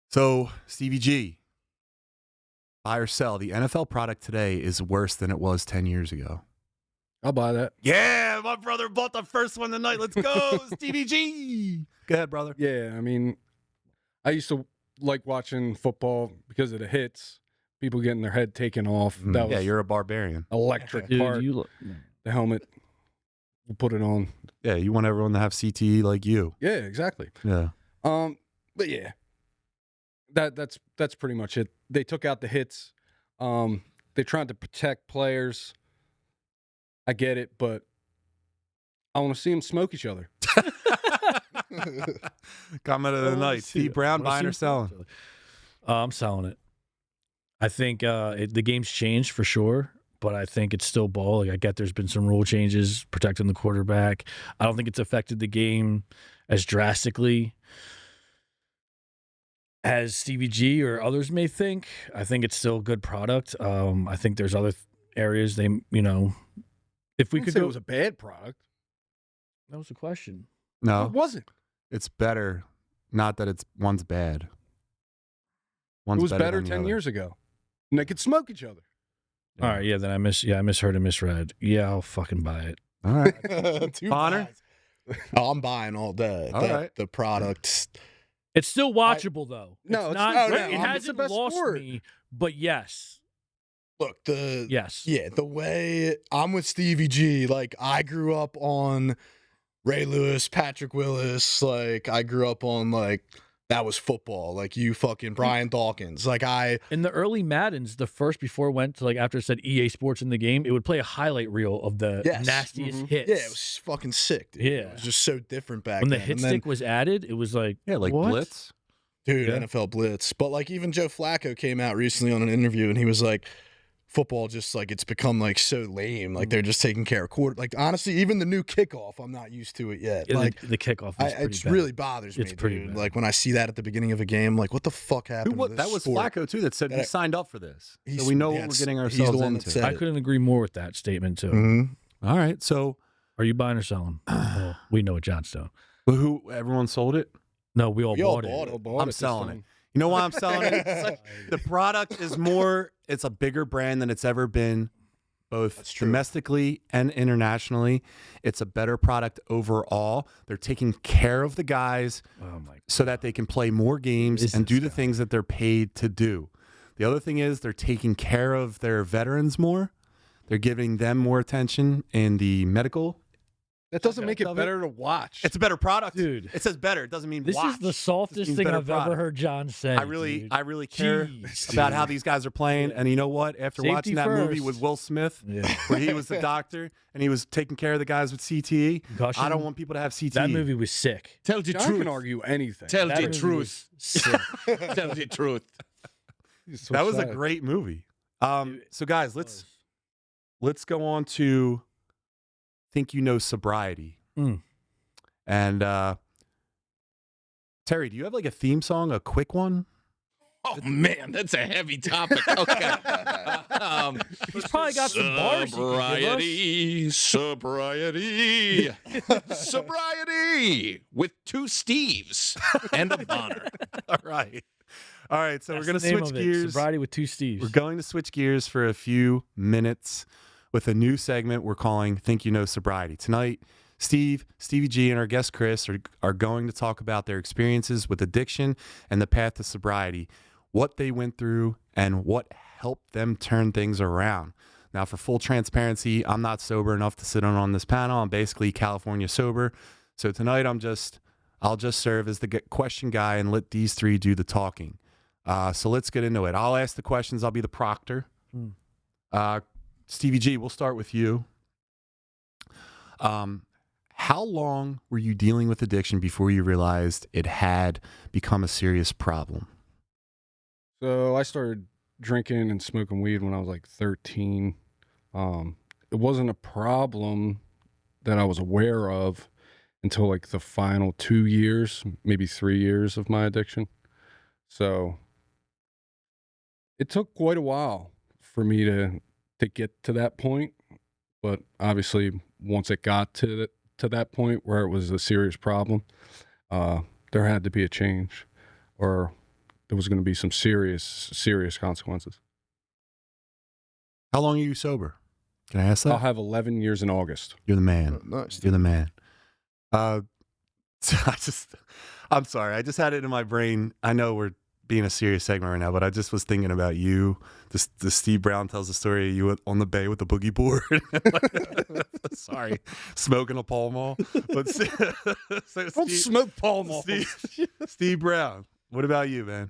Speaker 4: So, Stevie G, buy or sell. The NFL product today is worse than it was 10 years ago.
Speaker 2: I'll buy that.
Speaker 4: Yeah, my brother bought the first one tonight. Let's go, Stevie G. Go ahead, brother.
Speaker 2: Yeah, I mean, I used to like watching football because of the hits, people getting their head taken off. That was
Speaker 4: You're a barbarian.
Speaker 2: electric
Speaker 1: Dude,
Speaker 2: part. The helmet, we'll put it on.
Speaker 4: Yeah, you want everyone to have CTE like you.
Speaker 2: Yeah, exactly.
Speaker 4: Yeah.
Speaker 2: But yeah, that's pretty much it. They took out the hits. They tried to protect players. I get it, but I want to see them smoke each other.
Speaker 4: Comment of the night. Steve Brown, buying or selling?
Speaker 1: I'm selling it. I think the game's changed for sure, but I think it's still ball. Like, I get there's been some rule changes protecting the quarterback. I don't think it's affected the game as drastically as Stevie G or others may think. I think it's still a good product. I think there's other areas if we could
Speaker 2: say
Speaker 1: go.
Speaker 2: it was a bad product.
Speaker 1: That was the question.
Speaker 4: No,
Speaker 2: It wasn't.
Speaker 4: it's better. Not that one's bad. One's
Speaker 2: It was better
Speaker 4: than the
Speaker 2: 10
Speaker 4: other.
Speaker 2: years ago. And they could smoke each other.
Speaker 1: All right, yeah. Then I misheard and misread. Yeah, I'll fucking buy it.
Speaker 4: All right.
Speaker 3: Two
Speaker 4: Bonner?
Speaker 3: buys. Oh, I'm buying all day.
Speaker 4: All right.
Speaker 3: The products.
Speaker 1: It's still watchable though.
Speaker 2: No,
Speaker 1: it's
Speaker 2: it's
Speaker 1: not.
Speaker 2: not.
Speaker 1: It
Speaker 2: No, it's the
Speaker 1: hasn't
Speaker 2: best
Speaker 1: lost
Speaker 2: sport.
Speaker 1: me, but yes,
Speaker 3: Look,
Speaker 1: yes.
Speaker 3: the way I'm with Stevie G, like I grew up on Ray Lewis, Patrick Willis, like I grew up on like that was football, like you fucking Brian Dawkins. Like
Speaker 1: In the early Maddens, before it went to after it said EA Sports in the game, it would play a highlight reel of the
Speaker 3: Yes.
Speaker 1: nastiest
Speaker 2: Mhm.
Speaker 1: hits.
Speaker 3: yeah, it was fucking sick, dude.
Speaker 1: Yeah.
Speaker 3: It was just so different back
Speaker 1: when the
Speaker 3: then.
Speaker 1: hit
Speaker 3: And then,
Speaker 1: stick was added, it was like
Speaker 4: Yeah, like
Speaker 1: what?
Speaker 4: Blitz.
Speaker 3: dude,
Speaker 1: Yeah.
Speaker 3: NFL Blitz. But like even Joe Flacco came out recently on an interview and he was like, football just like it's become like so lame. Like they're just taking care of quarter. Like honestly, even the new kickoff, I'm not used to it yet.
Speaker 1: Yeah,
Speaker 3: Like
Speaker 1: the kickoff. Is pretty
Speaker 3: it
Speaker 1: bad.
Speaker 3: really bothers me,
Speaker 1: It's pretty
Speaker 3: dude.
Speaker 1: bad.
Speaker 3: Like when I see that at the beginning of a game, like what the fuck happened? to this
Speaker 4: That was
Speaker 3: sport?
Speaker 4: Flacco too. That said we
Speaker 3: That-
Speaker 4: signed up for this, so
Speaker 3: He's-
Speaker 4: we know what
Speaker 3: yes,
Speaker 4: we're getting
Speaker 3: he's the
Speaker 4: ourselves
Speaker 3: one that
Speaker 4: into.
Speaker 3: said
Speaker 1: I
Speaker 3: it.
Speaker 1: couldn't agree more with that statement too.
Speaker 3: Mhm.
Speaker 4: All right, so
Speaker 1: Are you buying or selling? Well, we know at Johnstone.
Speaker 4: who? Everyone sold it.
Speaker 1: No, we all
Speaker 3: We all
Speaker 1: bought it.
Speaker 3: bought it.
Speaker 2: All bought
Speaker 4: I'm
Speaker 2: this
Speaker 4: selling
Speaker 2: time.
Speaker 4: it. You know why I'm selling it? The product is more. It's a bigger brand than it's ever been, both
Speaker 3: That's true.
Speaker 4: domestically and internationally. It's a better product overall. They're taking care of the guys
Speaker 1: Oh my!
Speaker 4: so that they can play more games
Speaker 1: Is
Speaker 4: and
Speaker 1: this
Speaker 4: do the
Speaker 1: guy?
Speaker 4: things that they're paid to do. The other thing is they're taking care of their veterans more. They're giving them more attention in the medical.
Speaker 2: That doesn't make it
Speaker 4: Of it.
Speaker 2: better to watch.
Speaker 4: It's a better product,
Speaker 1: Dude.
Speaker 4: It says better. It doesn't mean
Speaker 1: This
Speaker 4: watch.
Speaker 1: is the softest
Speaker 4: means
Speaker 1: thing
Speaker 4: better
Speaker 1: I've ever
Speaker 4: product.
Speaker 1: heard John say.
Speaker 4: I really care
Speaker 1: Jeez,
Speaker 4: about
Speaker 1: dude.
Speaker 4: how these guys are playing. And you know what? After
Speaker 1: Safety
Speaker 4: watching that movie
Speaker 1: first.
Speaker 4: with Will Smith,
Speaker 1: Yeah.
Speaker 4: where he was the doctor and he was taking care of the guys with CTE,
Speaker 1: Concussion?
Speaker 4: I don't want people to have CTE.
Speaker 1: That movie was sick.
Speaker 6: Tell the
Speaker 2: I
Speaker 6: truth.
Speaker 2: can argue anything.
Speaker 6: Tell
Speaker 1: That
Speaker 6: the
Speaker 1: movie
Speaker 6: truth.
Speaker 1: was sick.
Speaker 6: Tell the truth.
Speaker 4: That was a great movie. So guys, let's go on to think you know sobriety.
Speaker 1: Mm.
Speaker 4: And Terry, do you have like a theme song, a quick one?
Speaker 6: Oh man, that's a heavy topic. Okay.
Speaker 1: He's probably got some bars. he could give us.
Speaker 6: Sobriety. Sobriety with two Steves and a Bonner.
Speaker 4: All right. So
Speaker 1: That's
Speaker 4: we're going
Speaker 1: the
Speaker 4: to
Speaker 1: name
Speaker 4: switch
Speaker 1: of it,
Speaker 4: gears.
Speaker 1: Sobriety with two Steves.
Speaker 4: We're going to switch gears for a few minutes with a new segment we're calling Think You Know Sobriety. Tonight, Stevie G, and our guest Chris are going to talk about their experiences with addiction and the path to sobriety, what they went through, and what helped them turn things around. Now, for full transparency, I'm not sober enough to sit on this panel. I'm basically California sober. So tonight, I'll just serve as the question guy and let these three do the talking. So let's get into it. I'll ask the questions. I'll be the proctor. Stevie G, we'll start with you. How long were you dealing with addiction before you realized it had become a serious problem?
Speaker 2: So I started drinking and smoking weed when I was like 13. It wasn't a problem that I was aware of until like the final 2 years, maybe 3 years of my addiction. So it took quite a while for me to get to that point. But obviously, once it got to that point where it was a serious problem, there had to be a change, or there was going to be some serious consequences.
Speaker 4: How long are you sober? Can I ask that?
Speaker 2: I'll have 11 years in August.
Speaker 4: You're the man.
Speaker 3: Nice.
Speaker 4: You're the man. I'm sorry. I just had it in my brain. I know we're being a serious segment right now, but I just was thinking about you. The Steve Brown tells the story of you on the bay with the boogie board. Sorry, smoking a Pall Mall. But
Speaker 2: Don't smoke Pall Mall.
Speaker 4: Steve Brown. What about you, man?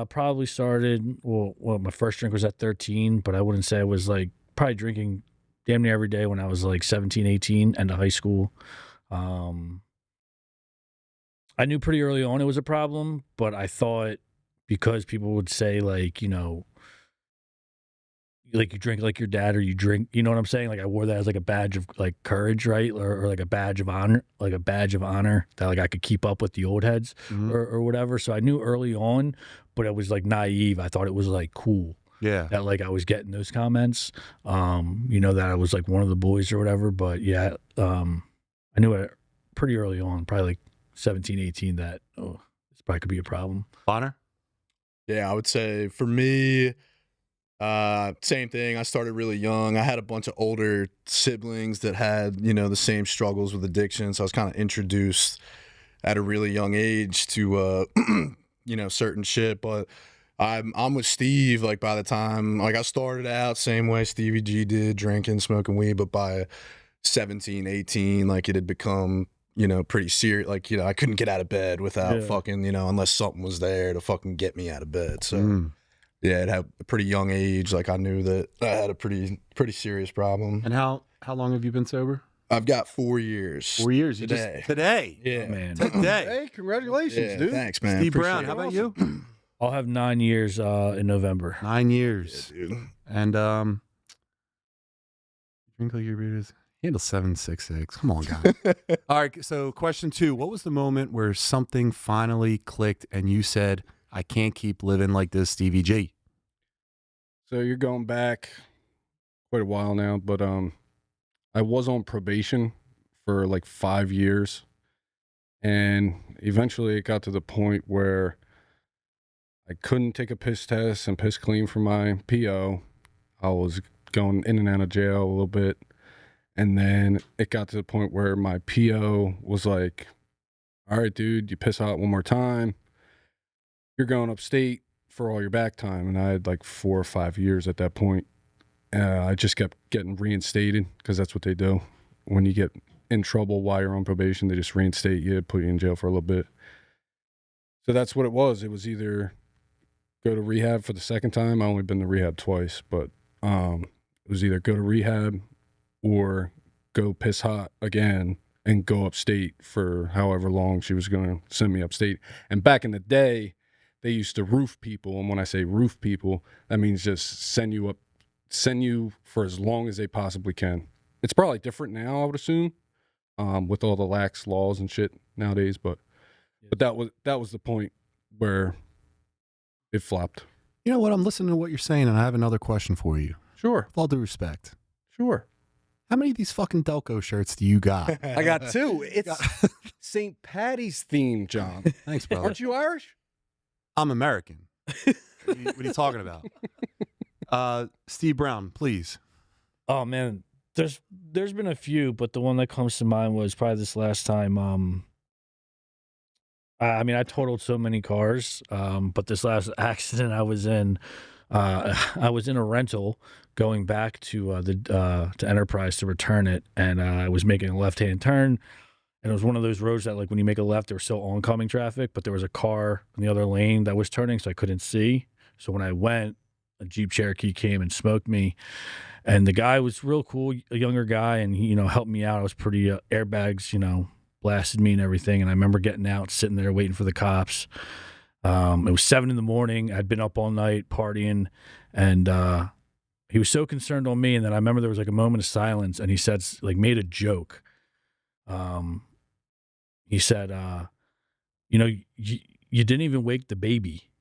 Speaker 1: Probably started. Well, my first drink was at 13, but I wouldn't say I was like probably drinking damn near every day when I was like 17, 18, end of high school. I knew pretty early on it was a problem, but I thought because people would say like, you know, like you drink like your dad or you drink, you know what I'm saying? Like I wore that as like a badge of like courage, right? Or like a badge of honor, that like I could keep up with the old heads or whatever. So I knew early on, but it was like naive. I thought it was like cool.
Speaker 4: Yeah.
Speaker 1: That like I was getting those comments, you know, that I was like one of the boys or whatever. But yeah, I knew it pretty early on, probably like 17, 18, that, this probably could be a problem.
Speaker 4: Bonner?
Speaker 3: Yeah, I would say for me, same thing. I started really young. I had a bunch of older siblings that had, you know, the same struggles with addiction. So I was kind of introduced at a really young age to, you know, certain shit. But I'm with Steve. Like by the time, like I started out same way Stevie G did, drinking, smoking weed. But by 17, 18, like it had become, you know, pretty serious. Like, you know, I couldn't get out of bed without fucking, you know, unless something was there to fucking get me out of bed. So, yeah, at a pretty young age, like I knew that I had a pretty serious problem.
Speaker 4: And how long have you been sober?
Speaker 3: I've got 4 years.
Speaker 4: 4 years.
Speaker 3: Today.
Speaker 1: Yeah,
Speaker 3: Oh,
Speaker 1: man.
Speaker 4: Today.
Speaker 2: Hey, congratulations, dude.
Speaker 3: Thanks, man.
Speaker 4: Steve
Speaker 3: Appreciate
Speaker 4: Brown,
Speaker 3: it.
Speaker 4: how about you?
Speaker 1: I'll have 9 years in November.
Speaker 4: 9 years.
Speaker 3: Yeah, dude.
Speaker 4: And drink like your beers. Handle 766. Come on, guys. All right. So, question 2: what was the moment where something finally clicked and you said, "I can't keep living like this, Stevie G"?
Speaker 2: So you're going back quite a while now, but I was on probation for like 5 years, and eventually it got to the point where I couldn't take a piss test and piss clean for my PO. I was going in and out of jail a little bit. And then it got to the point where my PO was like, all right, dude, you piss out one more time, you're going upstate for all your back time. And I had like 4 or 5 years at that point. I just kept getting reinstated because that's what they do. When you get in trouble while you're on probation, they just reinstate you, put you in jail for a little bit. So that's what it was. It was either go to rehab for the second time. I only been to rehab twice, but it was either go to rehab or go piss hot again and go upstate for however long she was going to send me upstate. And back in the day, they used to roof people. And when I say roof people, that means just send you for as long as they possibly can. It's probably different now, I would assume, with all the lax laws and shit nowadays. But that was the point where it flopped.
Speaker 4: You know what? I'm listening to what you're saying, and I have another question for you.
Speaker 2: Sure.
Speaker 4: With all due respect.
Speaker 2: Sure.
Speaker 4: How many of these fucking Delco shirts do you got?
Speaker 2: I got 2. It's St. Patty's theme, John.
Speaker 4: Thanks, brother.
Speaker 2: Aren't you Irish?
Speaker 4: I'm American. What are you talking about? Steve Brown, please.
Speaker 1: Oh man, there's been a few, but the one that comes to mind was probably this last time. I mean, I totaled so many cars, but this last accident I was in a rental going back to to Enterprise to return it, and I was making a left-hand turn, and it was one of those roads that like when you make a left, there was still oncoming traffic, but there was a car in the other lane that was turning, so I couldn't see. So when I went, a Jeep Cherokee came and smoked me, and the guy was real cool, a younger guy, and he, you know, helped me out. I was pretty airbags, you know, blasted me and everything, and I remember getting out, sitting there waiting for the cops. It was 7 a.m. I'd been up all night partying, and he was so concerned on me. And then I remember there was like a moment of silence, and he said, like, made a joke. He said, you know, you didn't even wake the baby.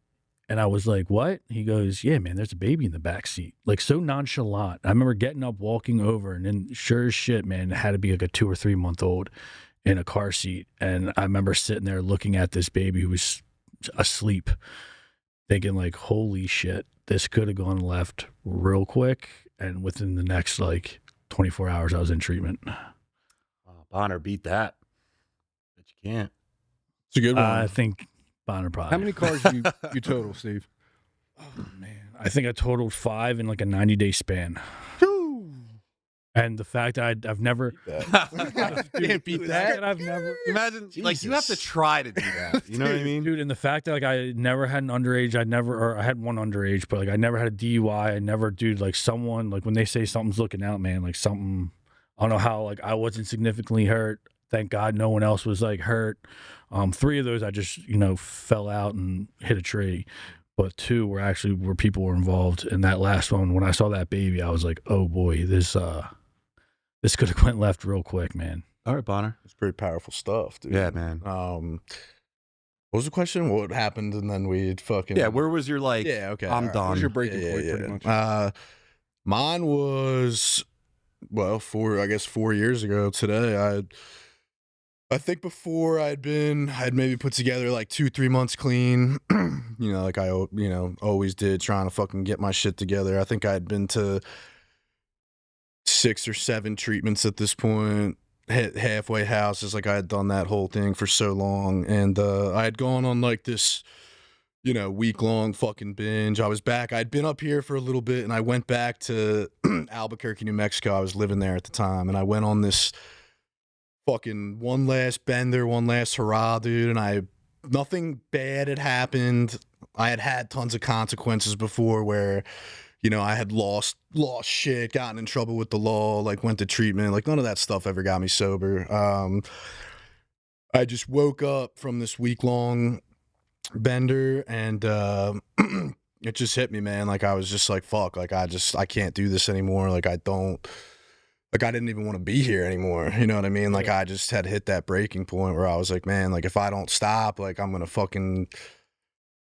Speaker 1: And I was like, what? He goes, yeah, man, there's a baby in the back seat. Like, so nonchalant. I remember getting up, walking over, and then sure as shit, man, it had to be like a 2 or 3 month old in a car seat. And I remember sitting there looking at this baby who was asleep, thinking like, holy shit, this could have gone left real quick. And within the next like 24 hours, I was in treatment.
Speaker 4: Bonner beat that. But you can't.
Speaker 3: It's a good one.
Speaker 1: I think Bonner probably.
Speaker 2: How many cars you total, Steve?
Speaker 1: Oh, man. I think I totaled 5 in like a 90-day span. And the fact that I've never
Speaker 3: Can't beat that.
Speaker 1: I've never
Speaker 4: Imagine, like, you have to try to do that. You know what I mean?
Speaker 1: dude, and the fact that like I never had an underage, I had one underage, but like I never had a DUI. I never, dude, like someone, like when they say something's looking out, man, like something, I don't know how, like I wasn't significantly hurt. Thank God no one else was like hurt. 3 of those I just, fell out and hit a tree. But 2 were actually where people were involved. And that last one, when I saw that baby, I was like, oh boy, this could have went left real quick, man.
Speaker 4: All right, Bonner.
Speaker 3: It's pretty powerful stuff, dude.
Speaker 4: Yeah, man.
Speaker 3: What was the question? What happened? And then we fucking.
Speaker 4: Yeah, where was your like?
Speaker 3: Yeah, okay.
Speaker 4: I'm
Speaker 3: all
Speaker 4: done.
Speaker 2: Where's your breaking point, pretty much?
Speaker 3: Mine was, well, 4 years ago today. I think before I'd maybe put together like 2-3 months clean, like I, always did, trying to fucking get my shit together. I think I'd been to 6 or 7 treatments at this point, hit halfway houses. Like I had done that whole thing for so long. And I had gone on like this, week-long fucking binge. I was back. I'd been up here for a little bit, and I went back to Albuquerque, New Mexico. I was living there at the time, and I went on this fucking one last bender, one last hurrah, dude, and nothing bad had happened. I had tons of consequences before where, I had lost shit, gotten in trouble with the law, like went to treatment, like none of that stuff ever got me sober. I just woke up from this week-long bender, and it just hit me, man. Like I was just like, fuck, like I can't do this anymore. Like I didn't even want to be here anymore. You know what I mean? Like I just had hit that breaking point where I was like, man, like if I don't stop, like I'm going to fucking.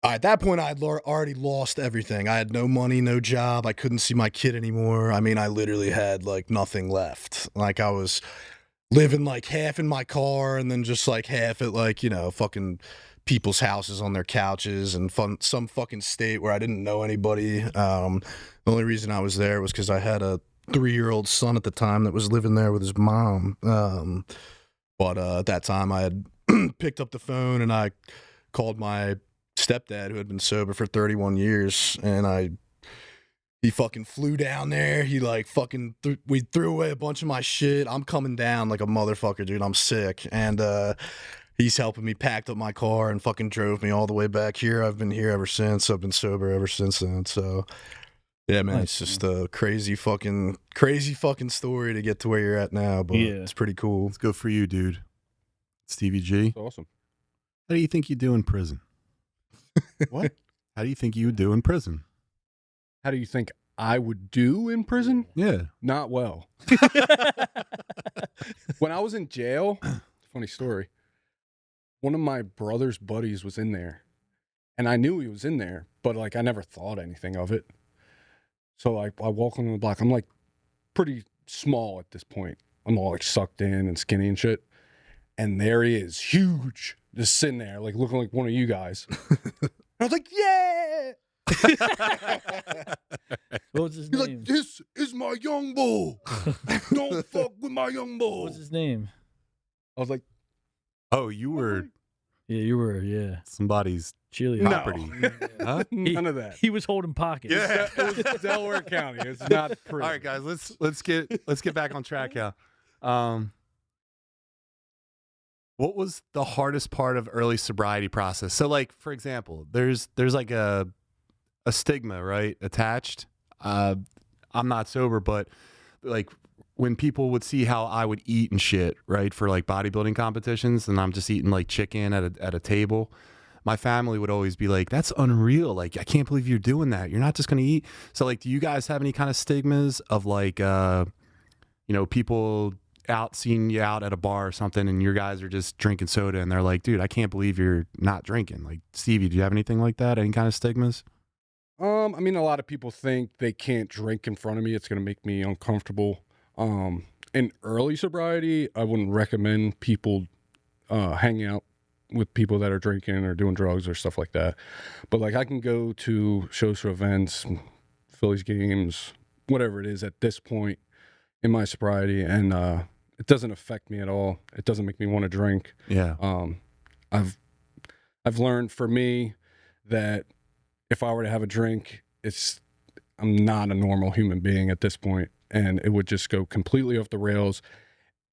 Speaker 3: At that point, I had already lost everything. I had no money, no job. I couldn't see my kid anymore. I mean, I literally had like nothing left. Like I was living like half in my car and then just like half at like, fucking people's houses on their couches and some fucking state where I didn't know anybody. The only reason I was there was because I had a 3-year-old son at the time that was living there with his mom. But at that time I had picked up the phone and I called my stepdad, who had been sober for 31 years, and he fucking flew down there. He like fucking we threw away a bunch of my shit. I'm coming down like a motherfucker, dude. I'm sick. And he's helping me, packed up my car and fucking drove me all the way back here. I've been here ever since. I've been sober ever since then. So yeah, man, it's just a crazy fucking story to get to where you're at now, but it's pretty cool.
Speaker 4: Let's go for you, dude. Stevie G.
Speaker 2: That's awesome.
Speaker 4: How do you think you do in prison?
Speaker 2: What?
Speaker 4: How do you think you would do in prison?
Speaker 2: How do you think I would do in prison?
Speaker 4: Yeah.
Speaker 2: Not well. When I was in jail, funny story, one of my brother's buddies was in there, and I knew he was in there, but like I never thought anything of it. So I walk on the block. I'm like pretty small at this point. I'm all like sucked in and skinny and shit. And there he is, huge, just sitting there, like looking like one of you guys. I was like, yeah.
Speaker 1: What was his
Speaker 2: He's
Speaker 1: name?
Speaker 2: like, this is my young bull. Don't fuck with my young bull.
Speaker 1: What was his name?
Speaker 2: I was like,
Speaker 4: Oh, you were
Speaker 1: Yeah, you were, yeah.
Speaker 4: somebody's
Speaker 1: Cheerleader.
Speaker 4: property. Huh?
Speaker 2: none of that.
Speaker 1: He was holding pockets.
Speaker 4: Yeah.
Speaker 2: It was Delaware County. It's not prison.
Speaker 4: All right, guys, let's get back on track here. What was the hardest part of early sobriety process? So, like, for example, there's like a stigma, right, attached. I'm not sober, but like when people would see how I would eat and shit, right, for like bodybuilding competitions, and I'm just eating like chicken at a table, my family would always be like, "That's unreal! Like, I can't believe you're doing that. You're not just gonna eat." So, like, do you guys have any kind of stigmas of like, people seeing you out at a bar or something, and your guys are just drinking soda, and they're like, dude, I can't believe you're not drinking. Like, Stevie, do you have anything like that? Any kind of stigmas?
Speaker 2: I mean, a lot of people think they can't drink in front of me. It's going to make me uncomfortable. In early sobriety, I wouldn't recommend people hanging out with people that are drinking or doing drugs or stuff like that. But like, I can go to shows or events, Phillies games, whatever it is at this point in my sobriety, and it doesn't affect me at all. It doesn't make me want to drink.
Speaker 4: Yeah.
Speaker 2: I've learned for me that if I were to have a drink, I'm not a normal human being at this point, and it would just go completely off the rails.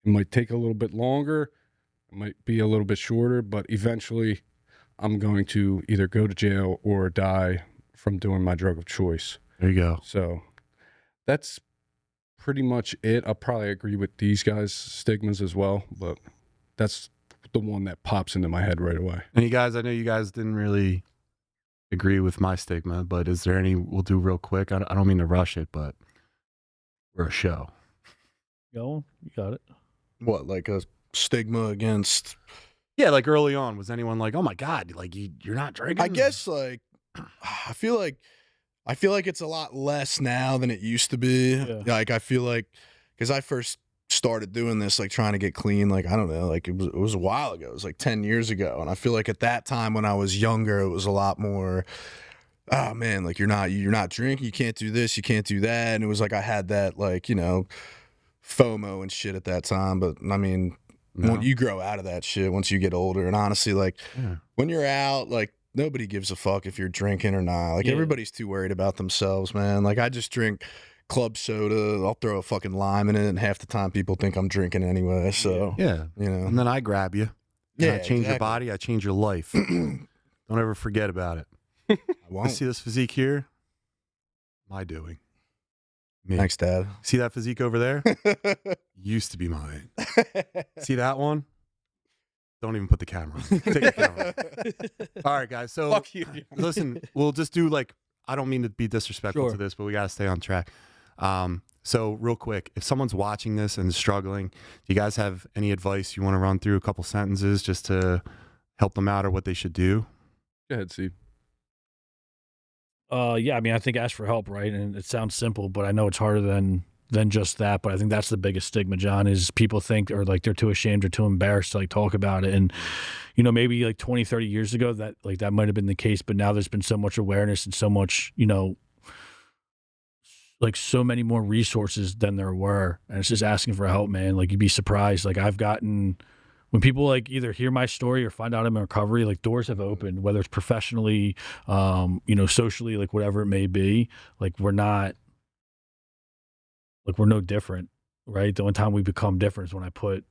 Speaker 2: It might take a little bit longer, it might be a little bit shorter, but eventually I'm going to either go to jail or die from doing my drug of choice.
Speaker 4: There you go.
Speaker 2: So that's pretty much it. I'll probably agree with these guys' stigmas as well, but that's the one that pops into my head right away.
Speaker 4: And you guys, I know you guys didn't really agree with my stigma, but is there any we'll do real quick? I don't mean to rush it, but we're a show.
Speaker 1: Go, you got it.
Speaker 3: What, like a stigma against?
Speaker 4: Yeah, like early on, was anyone like, oh my God, like you're not drinking?
Speaker 3: I guess like I feel like it's a lot less now than it used to be.
Speaker 1: Yeah.
Speaker 3: Like I feel like because I first started doing this, like trying to get clean, like I don't know, like it was a while ago. It was like 10 years ago, and I feel like at that time when I was younger, it was a lot more. Oh man, like you're not drinking, you can't do this, you can't do that, and it was like I had that like FOMO and shit at that time. But I mean, when you grow out of that shit once you get older, and honestly, like when you're out, like nobody gives a fuck if you're drinking or not. Like everybody's too worried about themselves, man. Like I just drink club soda, I'll throw a fucking lime in it, and half the time people think I'm drinking anyway. So
Speaker 4: yeah,
Speaker 3: and
Speaker 4: then I grab you.
Speaker 3: Yeah,
Speaker 4: I change your body, I change your life. Don't ever forget about it.
Speaker 3: I
Speaker 4: I
Speaker 3: won't.
Speaker 4: see this physique here. My doing. Me.
Speaker 3: Thanks, Dad.
Speaker 4: See that physique over there? Used to be mine. See that one? Don't even put the camera on. Take the camera off. All right, guys. So
Speaker 2: Fuck you.
Speaker 4: listen, we'll just do like, I don't mean to be disrespectful
Speaker 1: Sure.
Speaker 4: to this, but we got to stay on track. So real quick, if someone's watching this and is struggling, do you guys have any advice you want to run through a couple sentences just to help them out or what they should do?
Speaker 2: Go ahead, Steve.
Speaker 1: Yeah, I mean, I think ask for help, right? And it sounds simple, but I know it's harder than just that. But I think that's the biggest stigma, John, is people think or like they're too ashamed or too embarrassed to like talk about it. And, maybe like 20, 30 years ago that might have been the case, but now there's been so much awareness and so much, like so many more resources than there were. And it's just asking for help, man. Like you'd be surprised. Like I've gotten, when people like either hear my story or find out I'm in recovery, like doors have opened, whether it's professionally, socially, like whatever it may be. Like we're no different, right? The only time we become different is when I put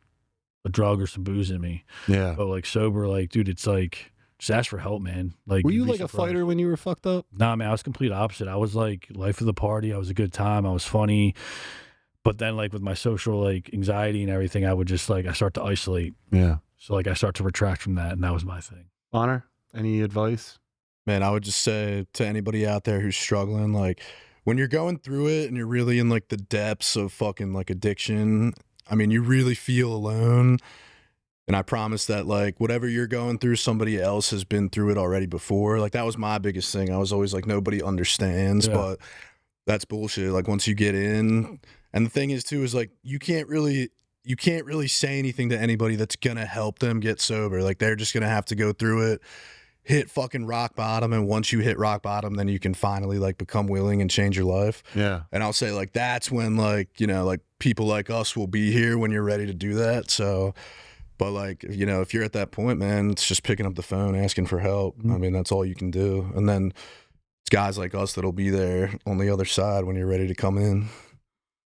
Speaker 1: a drug or some booze in me.
Speaker 4: Yeah.
Speaker 1: But like sober, like, dude, it's like, just ask for help, man. Like,
Speaker 4: Were you
Speaker 1: you'd be
Speaker 4: like a
Speaker 1: surprised.
Speaker 4: fighter when you were fucked up?
Speaker 1: Nah, man, I was complete opposite. I was like life of the party. I was a good time. I was funny. But then like with my social like anxiety and everything, I would just like, I start to isolate.
Speaker 4: Yeah.
Speaker 1: So like I start to retract from that, and that was my thing.
Speaker 4: Honor, any advice?
Speaker 3: Man, I would just say to anybody out there who's struggling, like when you're going through it and you're really in like the depths of fucking like addiction, I mean, you really feel alone. And I promise that like whatever you're going through, somebody else has been through it already before. Like that was my biggest thing. I was always like, nobody understands, but that's bullshit. Like once you get in, and the thing is too, is like, you can't really say anything to anybody that's going to help them get sober. Like they're just going to have to go through it, hit fucking rock bottom. And once you hit rock bottom, then you can finally like become willing and change your life.
Speaker 4: Yeah.
Speaker 3: And I'll say like, that's when like, like people like us will be here when you're ready to do that. So, but like, if you're at that point, man, it's just picking up the phone, asking for help. I mean, that's all you can do. And then it's guys like us that'll be there on the other side when you're ready to come in.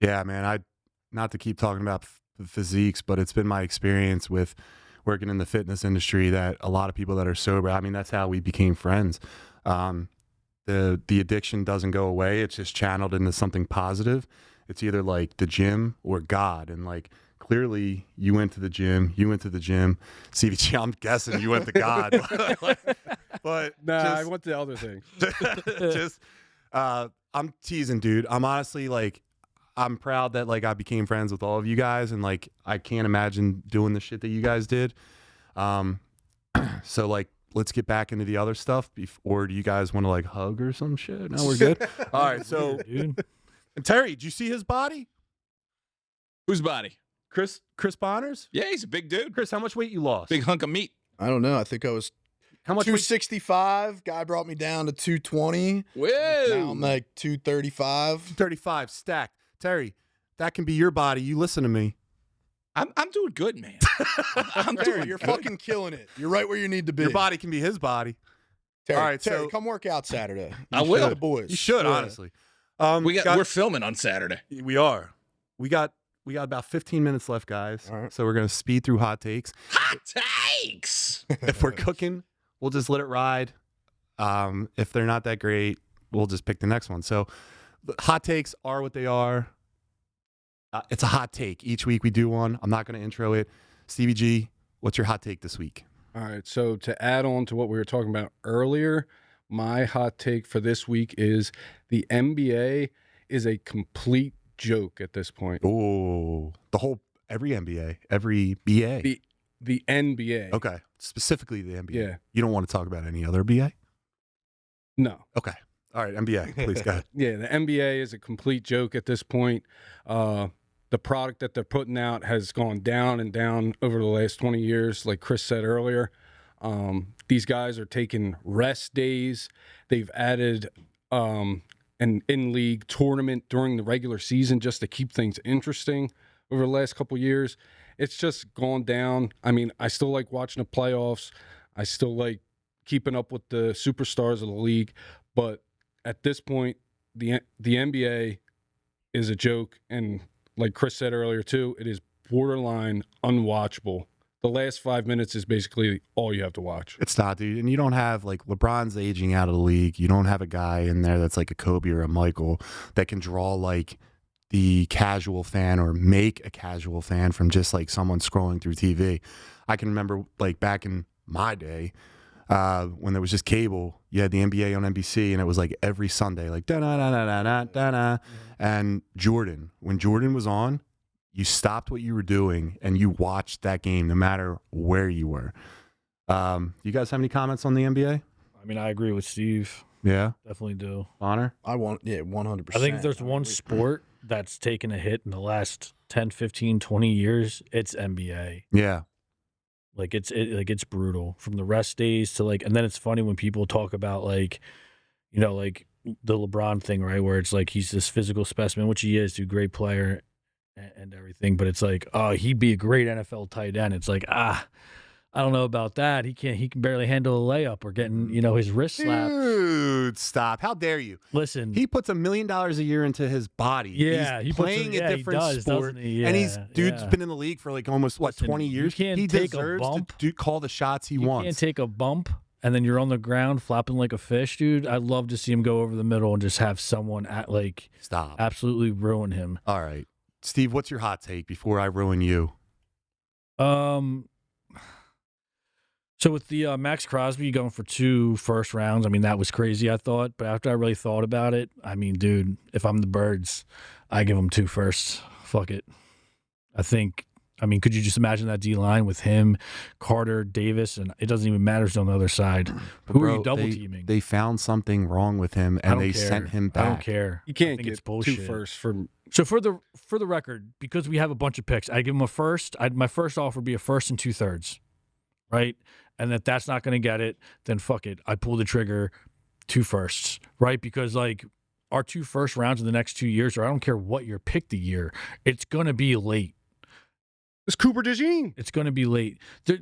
Speaker 4: Yeah, man. Not to keep talking about physiques, but it's been my experience with working in the fitness industry that a lot of people that are sober, I mean, that's how we became friends. The addiction doesn't go away. It's just channeled into something positive. It's either like the gym or God. And like, clearly you went to the gym. Stevie G, I'm guessing you went to God. but
Speaker 2: I went to other things.
Speaker 4: I'm teasing, dude. I'm honestly like, I'm proud that like I became friends with all of you guys, and like I can't imagine doing the shit that you guys did. So like let's get back into the other stuff. Or do you guys want to like hug or some shit? No, we're good. All right. So,
Speaker 1: Dude.
Speaker 4: and Terry, did you see his body?
Speaker 6: Whose body?
Speaker 4: Chris Bonners?
Speaker 6: Yeah, he's a big dude.
Speaker 4: Chris, how much weight you lost?
Speaker 6: Big hunk of meat.
Speaker 3: I don't know. I think I was
Speaker 4: How much weight?
Speaker 3: 265. Guy brought me down to 220.
Speaker 6: Whoa.
Speaker 3: Now I'm like 235.
Speaker 4: 35 stacked. Terry, that can be your body. You listen to me.
Speaker 6: I'm doing good, man. I'm
Speaker 3: Terry,
Speaker 6: doing
Speaker 3: you're
Speaker 6: good.
Speaker 3: fucking killing it. You're right where you need to be.
Speaker 4: Your body can be his body.
Speaker 3: Terry,
Speaker 4: All right,
Speaker 3: Terry,
Speaker 4: so-
Speaker 3: come work out Saturday.
Speaker 6: I
Speaker 3: You
Speaker 6: will.
Speaker 3: should, the boys.
Speaker 4: You should,
Speaker 3: Yeah.
Speaker 4: honestly.
Speaker 6: We're filming on Saturday.
Speaker 4: We are. We got about 15 minutes left, guys.
Speaker 3: All right.
Speaker 4: So we're gonna speed through hot takes.
Speaker 6: Hot takes.
Speaker 4: If we're cooking, we'll just let it ride. If they're not that great, we'll just pick the next one. So hot takes are what they are. It's a hot take. Each week we do one. I'm not going to intro it. Stevie G, what's your hot take this week?
Speaker 2: All right, so to add on to what we were talking about earlier, my hot take for this week is the NBA is a complete joke at this point.
Speaker 4: Oh, every NBA, every BA.
Speaker 2: The NBA.
Speaker 4: Okay, specifically the NBA.
Speaker 2: Yeah.
Speaker 4: You don't want to talk about any other BA?
Speaker 2: No.
Speaker 4: Okay. All right, NBA, please go ahead.
Speaker 2: Yeah, the NBA is a complete joke at this point. The product that they're putting out has gone down and down over the last 20 years, like Chris said earlier. These guys are taking rest days. They've added an in-league tournament during the regular season just to keep things interesting over the last couple years. It's just gone down. I mean, I still like watching the playoffs. I still like keeping up with the superstars of the league. But at this point, the NBA is a joke. And like Chris said earlier, too, it is borderline unwatchable. The last 5 minutes is basically all you have to watch.
Speaker 4: It's not, dude. And you don't have, like, LeBron's aging out of the league. You don't have a guy in there that's like a Coby or a Michael that can draw, like, the casual fan or make a casual fan from just, like, someone scrolling through TV. I can remember, like, back in my day, when there was just cable, you had the NBA on NBC, and it was like every Sunday, like da-na-na-na-na-na-na. And when Jordan was on, you stopped what you were doing and you watched that game no matter where you were. You guys have any comments on the NBA?
Speaker 1: I mean, I agree with Steve.
Speaker 4: Yeah,
Speaker 1: Definitely do.
Speaker 4: Honor?
Speaker 3: 100%.
Speaker 1: I think if there's one sport that's taken a hit in the last 10, 15, 20 years, it's NBA.
Speaker 4: Yeah.
Speaker 1: Like it's brutal from the rest days to like, and then it's funny when people talk about like, you know, like the LeBron thing, right? Where it's like he's this physical specimen, which he is, dude, great player and everything. But it's like, oh, he'd be a great NFL tight end. It's like, I don't know about that. He can barely handle a layup or getting, you know, his wrist slapped.
Speaker 4: Dude, stop. How dare you?
Speaker 1: Listen,
Speaker 4: He puts $1 million a year into his body.
Speaker 1: Yeah,
Speaker 4: he's
Speaker 1: he puts
Speaker 4: playing
Speaker 1: it- yeah,
Speaker 4: a
Speaker 1: he
Speaker 4: different
Speaker 1: does,
Speaker 4: sport,
Speaker 1: doesn't he?
Speaker 4: and he's
Speaker 1: Yeah,
Speaker 4: dude's
Speaker 1: yeah.
Speaker 4: been in the league for like almost
Speaker 1: Listen,
Speaker 4: 20
Speaker 1: you
Speaker 4: years.
Speaker 1: can't
Speaker 4: He
Speaker 1: take a
Speaker 4: deserves
Speaker 1: bump.
Speaker 4: to call the shots he
Speaker 1: you
Speaker 4: wants.
Speaker 1: can't take a bump and then you're on the ground flapping like a fish, dude. I'd love to see him go over the middle and just have someone
Speaker 4: Stop.
Speaker 1: absolutely ruin him.
Speaker 4: All right, Steve, what's your hot take before I ruin you?
Speaker 1: So with the Max Crosby going for 2 first rounds, I mean, that was crazy, I thought. But after I really thought about it, I mean, dude, if I'm the Birds, I give them 2 firsts. Fuck it. I mean, could you just imagine that D-line with him, Carter, Davis, and it doesn't even matter who's on the other side. Who are you double-teaming?
Speaker 4: They found something wrong with him,
Speaker 1: I
Speaker 4: and
Speaker 1: don't
Speaker 4: they
Speaker 1: care.
Speaker 4: sent him
Speaker 1: I
Speaker 4: back.
Speaker 1: don't care.
Speaker 2: You
Speaker 1: I
Speaker 2: can't
Speaker 1: think
Speaker 2: get
Speaker 1: it's
Speaker 2: 2
Speaker 1: bullshit.
Speaker 2: firsts from
Speaker 1: So for the record, because we have a bunch of picks, I give him a first. My first offer would be a first and 2/3, right? And if that's not going to get it, then fuck it. I pull the trigger, 2 firsts, right? Because like our 2 first rounds in the next 2 years, or I don't care what your pick the year, it's going to be late.
Speaker 2: It's Cooper DeJean.
Speaker 1: It's going to be late. The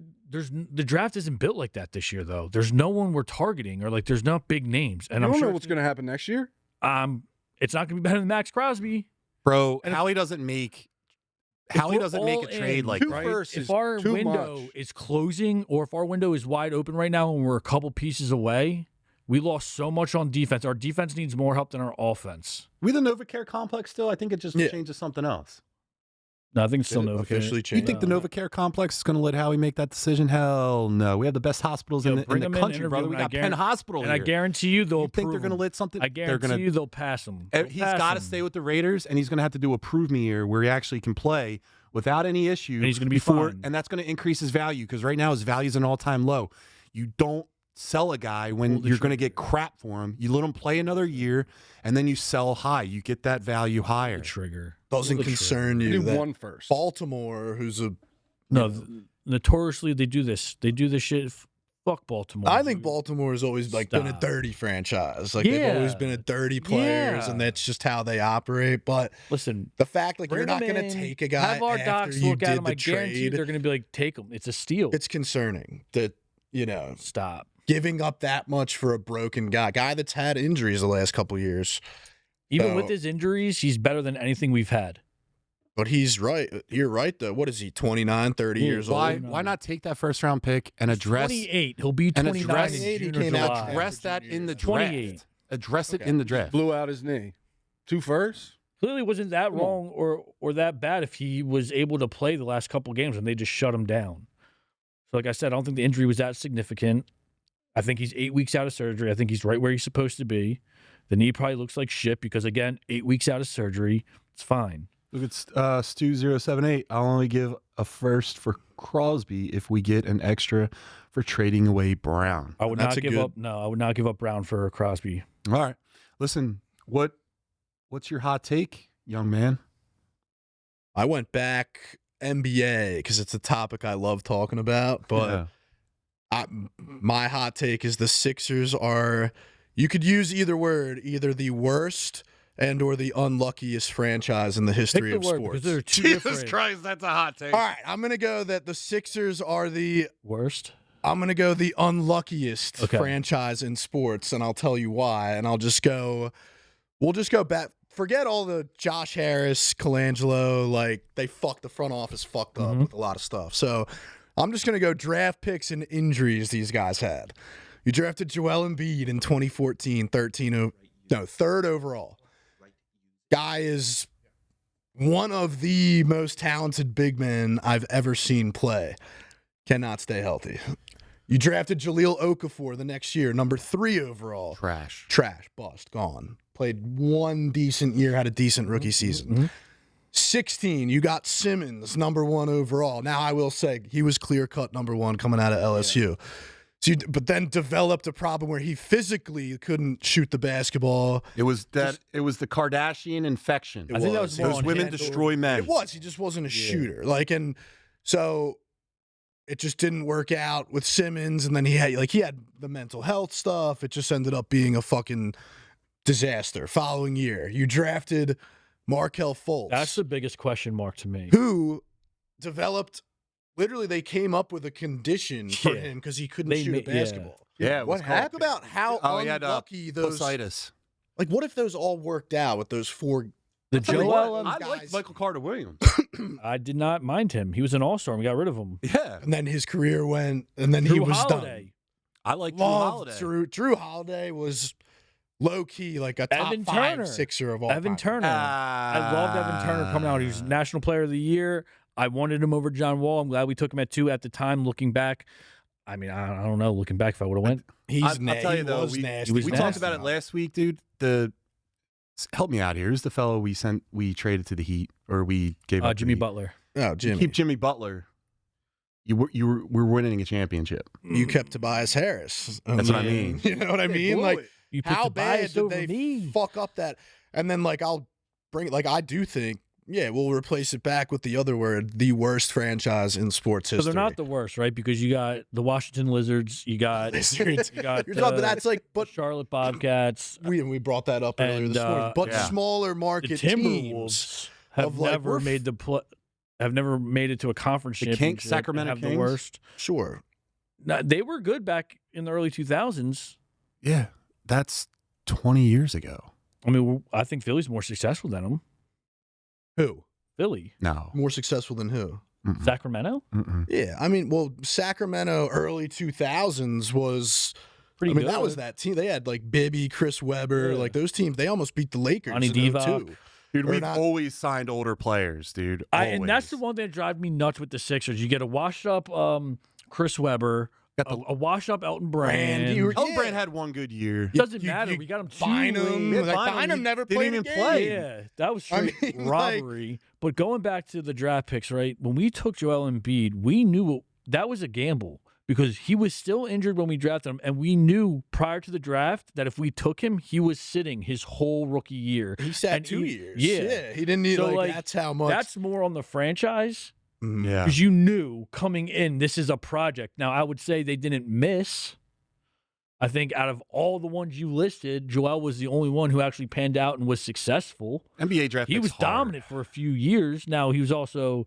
Speaker 1: draft isn't built like that this year, though. There's no one we're targeting, or like there's not big names. And
Speaker 2: I
Speaker 1: I'm
Speaker 2: don't
Speaker 1: sure
Speaker 2: know what's going to happen next year.
Speaker 1: it's not going to be better than Max Crosby.
Speaker 4: Bro,
Speaker 1: And if-
Speaker 4: Howie doesn't make a trade like
Speaker 2: 2
Speaker 4: that.
Speaker 2: firsts
Speaker 1: If
Speaker 2: is
Speaker 1: our
Speaker 2: too
Speaker 1: window
Speaker 2: much.
Speaker 1: is closing, or if our window is wide open right now and we're a couple pieces away, we lost so much on defense. Our defense needs more help than our offense.
Speaker 4: We the NovaCare complex still? I think it just
Speaker 3: Yeah.
Speaker 4: changed to something else.
Speaker 1: No, I think it's still
Speaker 3: Did it
Speaker 1: Novacare.
Speaker 3: officially
Speaker 4: You
Speaker 3: changed?
Speaker 4: think the Novacare complex is going to let Howie make that decision? Hell no. We have the best hospitals in the
Speaker 1: bring 'em in,
Speaker 4: country,
Speaker 1: interview
Speaker 4: brother.
Speaker 1: 'em,
Speaker 4: We
Speaker 1: and I
Speaker 4: got Penn
Speaker 1: guarantee-
Speaker 4: Hospital
Speaker 1: And I
Speaker 4: here.
Speaker 1: guarantee you they'll
Speaker 4: You think they're
Speaker 1: approve
Speaker 4: going to
Speaker 1: him.
Speaker 4: let something?
Speaker 1: I
Speaker 4: They're
Speaker 1: guarantee
Speaker 4: going
Speaker 1: you they'll pass him.
Speaker 4: He's got to stay with the Raiders, and he's going to have to do a prove me year where he actually can play without any issue.
Speaker 1: And he's gonna be
Speaker 4: before,
Speaker 1: fine.
Speaker 4: and that's going to increase his value because right now his value is an all-time low. You don't sell a guy when you're going to get crap for him. You let him play another year, and then you sell high. You get that value higher.
Speaker 1: Trigger.
Speaker 3: Doesn't concern
Speaker 2: Do
Speaker 3: you that
Speaker 2: one first.
Speaker 3: Baltimore, who's a
Speaker 1: No, notoriously they do this. They do this shit. Fuck Baltimore.
Speaker 3: I think Baltimore has always like been a
Speaker 1: Stop.
Speaker 3: dirty franchise. Like they've always
Speaker 1: Yeah.
Speaker 3: been a dirty players,
Speaker 1: Yeah.
Speaker 3: and that's just how they operate. But
Speaker 1: Listen,
Speaker 3: the fact like you're
Speaker 1: bring
Speaker 3: not
Speaker 1: him
Speaker 3: going to
Speaker 1: in,
Speaker 3: take a guy
Speaker 1: have our
Speaker 3: after
Speaker 1: docs
Speaker 3: you
Speaker 1: look at
Speaker 3: did
Speaker 1: him.
Speaker 3: the
Speaker 1: I guarantee
Speaker 3: trade,
Speaker 1: they're going to be like, take him. It's a steal.
Speaker 3: it's concerning that
Speaker 1: Stop.
Speaker 3: giving up that much for a broken guy that's had injuries the last couple years.
Speaker 1: Even
Speaker 3: So-
Speaker 1: with his injuries, he's better than anything we've had.
Speaker 3: But he's right. You're right though. What is he? 29, 30 years
Speaker 4: Why?
Speaker 3: old.
Speaker 4: Why not take that first-round pick and address
Speaker 1: 28. He'll be
Speaker 4: and
Speaker 1: 29
Speaker 4: address-
Speaker 1: in
Speaker 3: 28, he
Speaker 1: June or
Speaker 3: came out
Speaker 1: July.
Speaker 4: address that in the draft?
Speaker 1: 28.
Speaker 4: Address it
Speaker 3: Okay.
Speaker 4: in the draft.
Speaker 2: Blew out his knee. 2 firsts?
Speaker 1: Clearly wasn't that
Speaker 2: Come on.
Speaker 1: wrong or that bad if he was able to play the last couple games and they just shut him down. So like I said, I don't think the injury was that significant. I think he's 8 weeks out of surgery. I think he's right where he's supposed to be. The knee probably looks like shit because, again, 8 weeks out of surgery. It's fine.
Speaker 4: Look at Stu078. I'll only give a first for Crosby if we get an extra for trading away Brown.
Speaker 1: I would
Speaker 3: That's
Speaker 1: not
Speaker 3: a
Speaker 1: give
Speaker 3: good-
Speaker 1: up. No, I would not give up Brown for Crosby.
Speaker 4: All right. Listen, what's your hot take, young man?
Speaker 3: I went back NBA because it's a topic I love talking about. But my hot take is the Sixers are. You could use either word, either the worst and or the unluckiest franchise in the history
Speaker 1: Pick the
Speaker 3: of
Speaker 1: word
Speaker 3: sports.
Speaker 1: because they're two
Speaker 4: Jesus
Speaker 1: different.
Speaker 4: Christ, that's a hot take.
Speaker 3: All right, I'm gonna go that the Sixers are the.
Speaker 1: Worst.
Speaker 3: I'm gonna go the unluckiest
Speaker 1: Okay.
Speaker 3: franchise in sports, and I'll tell you why. And I'll just go. We'll just go back. Forget all the Josh Harris, Colangelo. Like they fucked the front office, fucked up with a lot of stuff. So I'm just gonna go draft picks and injuries these guys had. You drafted Joel Embiid in 2014, third overall. Guy is one of the most talented big men I've ever seen play. Cannot stay healthy. You drafted Jahlil Okafor the next year, number 3 overall.
Speaker 4: Trash.
Speaker 3: Trash, bust, gone. Played one decent year, had a decent rookie season. 16, you got Simmons, number 1 overall. Now, I will say he was clear-cut number 1 coming out of LSU. So but then developed a problem where he physically couldn't shoot the basketball.
Speaker 4: It was that. It was the Kardashian infection.
Speaker 1: I think that was more
Speaker 4: Those
Speaker 1: on
Speaker 4: women
Speaker 1: him.
Speaker 4: destroy men.
Speaker 3: It was. He just wasn't a shooter. And so it just didn't work out with Simmons. And then he had the mental health stuff. It just ended up being a fucking disaster. Following year, you drafted Markelle Fultz.
Speaker 1: That's the biggest question mark to me.
Speaker 3: who developed. Literally, they came up with a condition for
Speaker 1: Yeah.
Speaker 3: him because he couldn't
Speaker 1: They
Speaker 3: shoot a
Speaker 1: ma- yeah.
Speaker 3: basketball.
Speaker 4: Yeah, it was
Speaker 3: What
Speaker 4: called-
Speaker 3: Talk about how
Speaker 4: He had
Speaker 3: unlucky those.
Speaker 4: Posthitis.
Speaker 3: Like, what if those all worked out with those 4?
Speaker 1: The
Speaker 3: tell you
Speaker 1: Joel,
Speaker 3: what,
Speaker 4: I
Speaker 3: guys-
Speaker 4: like Michael Carter Williams.
Speaker 1: I did not mind him. He was an all-star. We got rid of him.
Speaker 4: Yeah,
Speaker 3: And then his career went, and then he
Speaker 1: Drew
Speaker 3: was
Speaker 1: Holiday.
Speaker 4: I like Drew
Speaker 3: Loved
Speaker 4: Holiday.
Speaker 3: Drew Holiday was low key like a top
Speaker 1: Evan
Speaker 3: 5
Speaker 1: Turner.
Speaker 3: Sixer of all
Speaker 1: Evan
Speaker 3: time.
Speaker 1: Turner. I loved Evan Turner coming out. He was National Player of the Year. I wanted him over John Wall. I'm glad we took him at 2 at the time. Looking back, I mean, I don't know. Looking back, if I would have went,
Speaker 3: I'll
Speaker 4: tell you
Speaker 3: he
Speaker 4: though,
Speaker 3: was
Speaker 4: we
Speaker 3: nasty.
Speaker 1: was
Speaker 4: talked
Speaker 1: nasty.
Speaker 4: about it last week, dude. Help me out here. Who's the fellow we traded to the Heat, or we gave up? to
Speaker 1: Jimmy
Speaker 4: the Heat?
Speaker 1: Butler.
Speaker 3: Oh,
Speaker 4: You
Speaker 3: Jimmy.
Speaker 4: keep Jimmy Butler. We're winning a championship.
Speaker 3: You kept Tobias Harris.
Speaker 4: That's what I mean.
Speaker 3: You know what I mean? Like,
Speaker 1: You put
Speaker 3: how bad
Speaker 1: Tobias
Speaker 3: did
Speaker 1: over
Speaker 3: they
Speaker 1: me.
Speaker 3: fuck up that? And then, I'll bring it. I do think, yeah, we'll replace it back with the other word, the worst franchise in sports
Speaker 1: So
Speaker 3: history.
Speaker 1: they're not the worst, right? Because you got the Washington Lizards. You got
Speaker 3: Lizards.
Speaker 1: You got
Speaker 3: You're talking,
Speaker 1: the
Speaker 3: that's like, but
Speaker 1: Charlotte Bobcats.
Speaker 3: we brought that up earlier
Speaker 1: And,
Speaker 3: this morning. But
Speaker 4: yeah.
Speaker 3: smaller
Speaker 1: The
Speaker 3: market teams.
Speaker 1: Timberwolves have
Speaker 3: of, like,
Speaker 1: never
Speaker 3: we're
Speaker 1: made have never made it to a conference
Speaker 4: The
Speaker 1: championship.
Speaker 4: Kings, Sacramento
Speaker 1: and have
Speaker 4: Kings?
Speaker 1: the worst.
Speaker 3: Sure.
Speaker 1: No, they were good back in the early 2000s.
Speaker 4: Yeah, that's 20 years ago.
Speaker 1: I mean, I think Philly's more successful than them.
Speaker 3: Who?
Speaker 1: Philly,
Speaker 4: No,
Speaker 3: More successful than who?
Speaker 1: Sacramento,
Speaker 3: Yeah, I mean, Sacramento early 2000s was.
Speaker 1: pretty
Speaker 3: I mean,
Speaker 1: good.
Speaker 3: that was that team. They had Bibby, Chris Webber,
Speaker 1: Yeah.
Speaker 3: those teams. They almost beat the Lakers
Speaker 1: Ani
Speaker 3: in
Speaker 1: Divac.
Speaker 3: 02.
Speaker 4: Dude,
Speaker 3: Or
Speaker 4: we've
Speaker 3: not-
Speaker 4: always signed older players, dude.
Speaker 1: And that's the
Speaker 4: Always.
Speaker 1: one thing that drives me nuts with the Sixers. You get a washed up Chris Webber,
Speaker 4: Got the-
Speaker 1: a washed up Elton Brand.
Speaker 3: Brand, you were-
Speaker 4: Elton
Speaker 3: Yeah.
Speaker 4: Brand had one good year.
Speaker 1: Doesn't matter. We got him
Speaker 3: Bynum,
Speaker 1: cheaply.
Speaker 3: like,
Speaker 4: Bynum,
Speaker 3: Bynum never
Speaker 4: didn't
Speaker 3: played
Speaker 4: even
Speaker 3: a game.
Speaker 4: play.
Speaker 1: Yeah, that was
Speaker 3: I
Speaker 1: straight
Speaker 3: mean, like-
Speaker 1: robbery. But going back to the draft picks, right? When we took Joel Embiid, we knew that was a gamble because he was still injured when we drafted him, and we knew prior to the draft that if we took him, he was sitting his whole rookie year.
Speaker 3: He sat
Speaker 1: And
Speaker 3: 2
Speaker 1: he-
Speaker 3: years.
Speaker 1: yeah.
Speaker 3: He didn't need
Speaker 1: So,
Speaker 3: like,
Speaker 1: like,
Speaker 3: that's how much.
Speaker 1: That's more on the franchise.
Speaker 3: Mhm.
Speaker 4: Yeah.
Speaker 1: Because you knew coming in, this is a project. Now, I would say they didn't miss. I think out of all the ones you listed, Joel was the only one who actually panned out and was successful.
Speaker 4: NBA draft
Speaker 1: He
Speaker 4: pick's
Speaker 1: was
Speaker 4: hard.
Speaker 1: dominant for a few years. Now, he was also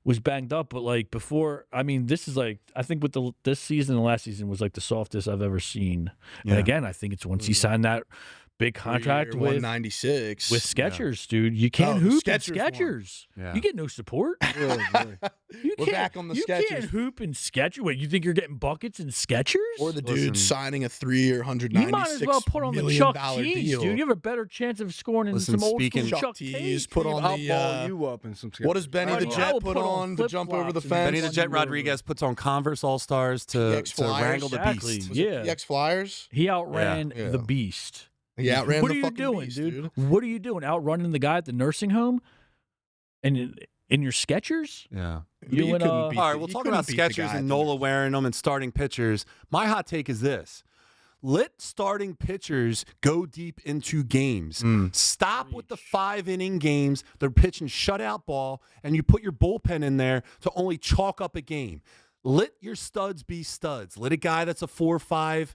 Speaker 1: was banged up, but like before, I mean, this is like, I think with this season and last season was like the softest I've ever seen.
Speaker 4: Yeah.
Speaker 1: And again, I think it's once he signed that big contract
Speaker 3: 3-year,
Speaker 1: with
Speaker 3: 196.
Speaker 1: Skechers, dude. You can't
Speaker 3: Oh,
Speaker 1: hoop in
Speaker 3: Skechers one.
Speaker 1: Skechers.
Speaker 4: Yeah.
Speaker 1: You get no support.
Speaker 2: Really, really.
Speaker 1: You
Speaker 3: We're
Speaker 1: can't,
Speaker 3: back on the
Speaker 1: you
Speaker 3: Skechers.
Speaker 1: can't hoop in Skechers. Wait, you think you're getting buckets in Skechers?
Speaker 3: Or the
Speaker 4: Listen,
Speaker 3: dude signing a 3-year, $196
Speaker 1: you might as well put on the
Speaker 3: million
Speaker 1: Chuck
Speaker 3: dollar
Speaker 1: Tees,
Speaker 3: deal.
Speaker 1: dude. You have a better chance of scoring in
Speaker 4: Listen,
Speaker 1: some old
Speaker 4: speaking-
Speaker 1: school
Speaker 3: Chuck
Speaker 1: Tees.
Speaker 3: Tees, put on
Speaker 2: I'll
Speaker 3: the.
Speaker 2: ball you up in some.
Speaker 3: What does Benny
Speaker 1: I
Speaker 3: the
Speaker 1: mean, I
Speaker 3: Jet
Speaker 1: will
Speaker 3: put
Speaker 1: put
Speaker 3: on
Speaker 1: on
Speaker 3: to jump over the
Speaker 1: flip-flops and
Speaker 3: fence?
Speaker 4: Benny the Jet
Speaker 1: Wonder Woman.
Speaker 4: Rodriguez puts on Converse All Stars to
Speaker 3: PX Flyers?
Speaker 4: wrangle the
Speaker 1: Exactly.
Speaker 4: beast.
Speaker 3: Was it
Speaker 1: Yeah.
Speaker 3: PX Flyers?
Speaker 1: He outran
Speaker 3: Yeah.
Speaker 1: the beast.
Speaker 3: He outran
Speaker 1: what
Speaker 3: the
Speaker 1: are you
Speaker 3: fucking
Speaker 1: doing,
Speaker 3: beast,
Speaker 1: dude? What are you doing? Outrunning the guy at the nursing home? And in your Skechers?
Speaker 4: Yeah.
Speaker 1: You and,
Speaker 3: couldn't
Speaker 1: uh,
Speaker 3: beat
Speaker 4: All right,
Speaker 3: the-
Speaker 4: we'll
Speaker 3: you
Speaker 4: talk
Speaker 3: couldn't
Speaker 4: about
Speaker 3: beat the
Speaker 4: Skechers
Speaker 3: guy at
Speaker 4: and
Speaker 3: the
Speaker 4: Nola
Speaker 3: nurse.
Speaker 4: wearing them and starting pitchers. My hot take is this. Let starting pitchers go deep into games. Stop with the 5-inning games. They're pitching shutout ball, and you put your bullpen in there to only chalk up a game. Let your studs be studs. Let a guy that's a 4-5,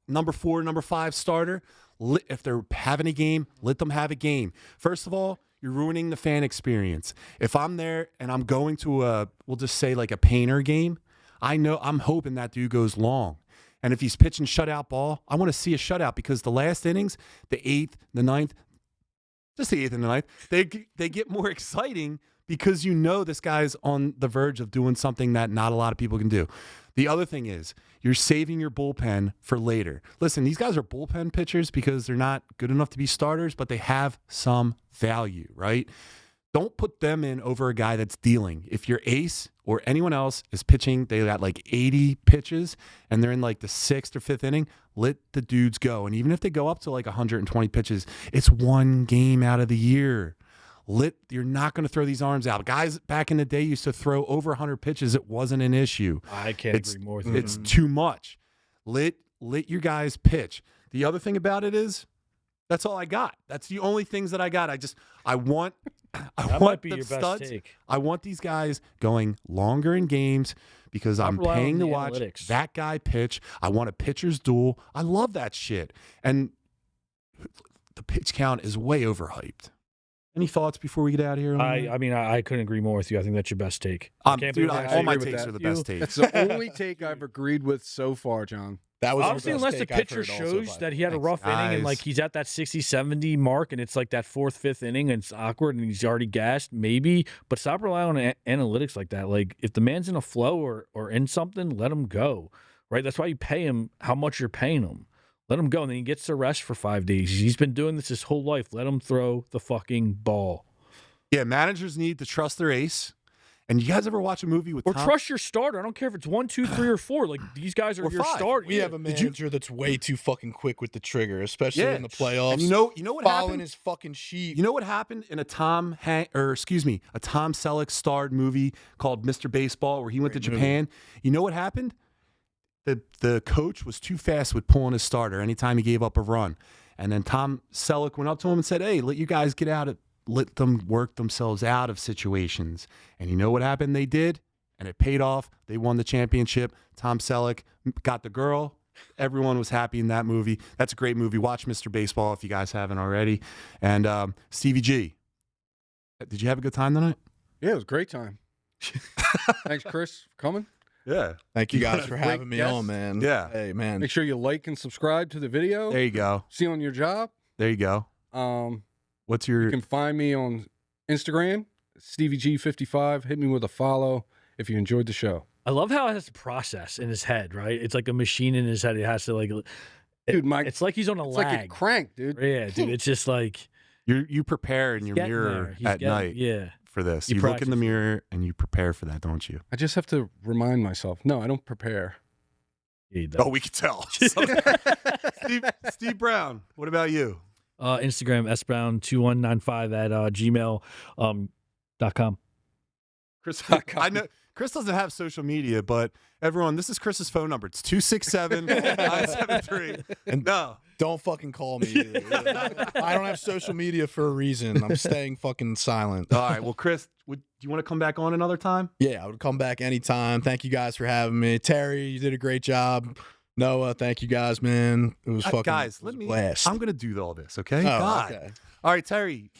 Speaker 4: number 4, number 5 starter. If they're having a game, let them have a game. First of all, you're ruining the fan experience. If I'm there and I'm going to we'll just say like a Painter game, I'm hoping that dude goes long. And if he's pitching shutout ball, I want to see a shutout because the last innings, the 8th, the 9th, just the 8th and the 9th, they get more exciting because you know this guy's on the verge of doing something that not a lot of people can do. The other thing is you're saving your bullpen for later. Listen, these guys are bullpen pitchers because they're not good enough to be starters, but they have some value, right? Don't put them in over a guy that's dealing. If your ace or anyone else is pitching, they got like 80 pitches and they're in like the 6th or 5th inning, let the dudes go. And even if they go up to like 120 pitches, it's one game out of the year. You're not going to throw these arms out. Guys back in the day used to throw over 100 pitches. It wasn't an issue.
Speaker 1: I can't agree more with you.
Speaker 4: It's too much. Let your guys pitch. The other thing about it is that's all I got. That's the only things that I got. I want
Speaker 1: That might be
Speaker 4: the
Speaker 1: your best
Speaker 4: studs.
Speaker 1: take.
Speaker 4: I want these guys going longer in games because I'm
Speaker 1: rely on
Speaker 4: paying to
Speaker 1: the
Speaker 4: watch
Speaker 1: analytics.
Speaker 4: that guy pitch. I want a pitcher's duel. I love that shit. And the pitch count is way overhyped. Any thoughts before we get out of here?
Speaker 1: I mean, I couldn't agree more with you. I think that's your best take. I can't
Speaker 4: dude,
Speaker 1: believe I
Speaker 4: all my
Speaker 2: agree with
Speaker 4: takes
Speaker 2: that.
Speaker 4: are the
Speaker 1: You-
Speaker 4: best takes.
Speaker 2: That's the only take I've agreed with so far, John.
Speaker 3: That was
Speaker 1: Obviously,
Speaker 3: the best
Speaker 1: unless the
Speaker 3: take I've
Speaker 1: pitcher
Speaker 3: heard also,
Speaker 1: shows
Speaker 3: by
Speaker 1: that
Speaker 3: the
Speaker 1: he had a
Speaker 3: way.
Speaker 1: rough inning and
Speaker 4: Guys.
Speaker 1: like he's at that 60-70 mark and it's like that 4th, 5th inning and it's awkward and he's already gassed, maybe. But stop relying on analytics like that. Like if the man's in a flow or in something, let him go. Right? That's why you pay him how much you're paying him. Let him go. And then he gets to rest for 5 days. He's been doing this his whole life. Let him throw the fucking ball.
Speaker 4: Yeah, managers need to trust their ace. And you guys ever watch a movie with
Speaker 1: Or
Speaker 4: Tom?
Speaker 1: trust your starter. I don't care if it's 1, 2, 3, or 4. Like these guys are
Speaker 4: Or
Speaker 1: your
Speaker 4: 5.
Speaker 1: starter.
Speaker 3: We have a
Speaker 4: Did you-
Speaker 3: manager that's way too fucking quick with the trigger, especially
Speaker 4: Yeah.
Speaker 3: in the playoffs.
Speaker 4: And you know what
Speaker 3: following
Speaker 4: happened?
Speaker 3: his fucking sheet.
Speaker 4: You know what happened in a Tom Selleck starred movie called Mr. Baseball where he went to
Speaker 3: Great movie.
Speaker 4: Japan? You know what happened? The coach was too fast with pulling his starter anytime he gave up a run. And then Tom Selleck went up to him and said, "Hey, let you guys get out of let them work themselves out of situations." And you know what happened? They did, and it paid off. They won the championship. Tom Selleck got the girl. Everyone was happy in that movie. That's a great movie. Watch Mr. Baseball if you guys haven't already. And Stevie G, did you have a good time tonight?
Speaker 2: Yeah, it was a great time. Thanks, Chris, for coming.
Speaker 4: Yeah.
Speaker 3: Thank you
Speaker 2: You
Speaker 3: guys
Speaker 2: got a
Speaker 3: for
Speaker 2: great
Speaker 3: having me
Speaker 2: guest.
Speaker 3: on, man.
Speaker 4: Yeah.
Speaker 3: Hey, man.
Speaker 2: Make sure you like and subscribe to the video.
Speaker 4: There you go.
Speaker 2: See you on your job.
Speaker 4: There you go. What's your
Speaker 2: You can find me on Instagram, Stevie G55. Hit me with a follow if you enjoyed the show.
Speaker 1: I love how it has a process in his head, right? It's like a machine in his head. It has to like,
Speaker 2: Dude,
Speaker 1: it's like he's on a
Speaker 2: it's
Speaker 1: lag.
Speaker 2: like a crank, dude.
Speaker 1: Yeah, dude. It's just like
Speaker 4: You prepare in your
Speaker 1: Getting
Speaker 4: mirror
Speaker 1: there. He's
Speaker 4: at
Speaker 1: getting-
Speaker 4: night
Speaker 1: Yeah.
Speaker 4: for this.
Speaker 1: You
Speaker 4: You look in the
Speaker 1: practice.
Speaker 4: mirror and you prepare for that, don't you?
Speaker 2: I just have to remind myself. No, I don't prepare.
Speaker 1: Yeah, he does.
Speaker 4: Oh, we can tell. Steve Brown, what about you?
Speaker 1: Instagram sbrown2195 at gmail.com.
Speaker 4: Chris, I know Chris doesn't have social media, but everyone, this is Chris's phone number. It's 267-973.
Speaker 3: And
Speaker 4: No.
Speaker 3: don't fucking call me either. I don't have social media for a reason. I'm staying fucking silent.
Speaker 4: All right. Well, Chris, do you want to come back on another time?
Speaker 3: Yeah, I would come back anytime. Thank you guys for having me. Terry, you did a great job. Noah, thank you guys, man. It was fucking
Speaker 4: guys,
Speaker 3: it was
Speaker 4: let
Speaker 3: a
Speaker 4: me.
Speaker 3: blast.
Speaker 4: I'm gonna do all this, okay?
Speaker 3: Oh,
Speaker 4: God.
Speaker 3: okay.
Speaker 4: All right, Terry.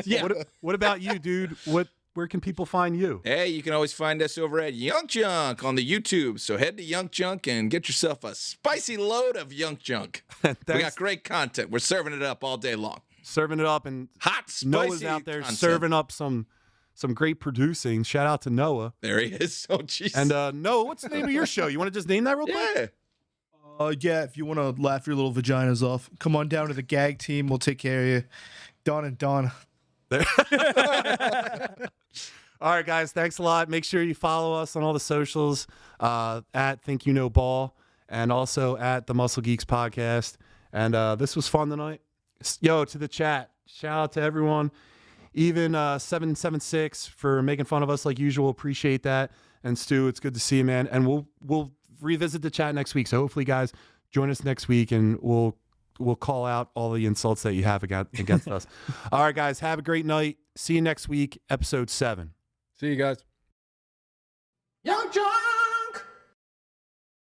Speaker 3: Yeah.
Speaker 4: What about you, dude? Where can people find you?
Speaker 6: Hey, you can always find us over at Young Junk on the YouTube. So head to Young Junk and get yourself a spicy load of Young Junk. We got great content. We're serving it up all day long.
Speaker 4: Serving it up, and
Speaker 6: Hot, spicy
Speaker 4: Noah's out there
Speaker 6: content.
Speaker 4: serving up some great producing. Shout out to Noah.
Speaker 6: There he is. Oh, jeez.
Speaker 4: And Noah, what's the name of your show? You want to just name that real quick?
Speaker 6: yeah.
Speaker 5: Yeah, if you want to laugh your little vaginas off, come on down to the gag team. We'll take care of you. Don and Donna.
Speaker 4: All right, guys. Thanks a lot. Make sure you follow us on all the socials at Think You Know Ball and also at the Muscle Geeks Podcast. And this was fun tonight. Yo, to the chat. Shout out to everyone. Even 776 for making fun of us like usual. Appreciate that. And Stu, it's good to see you, man. And we'll revisit the chat next week. So hopefully, guys, join us next week and we'll call out all the insults that you have against us. All right, guys. Have a great night. See you next week, episode 7.
Speaker 2: See you guys.
Speaker 7: Young John!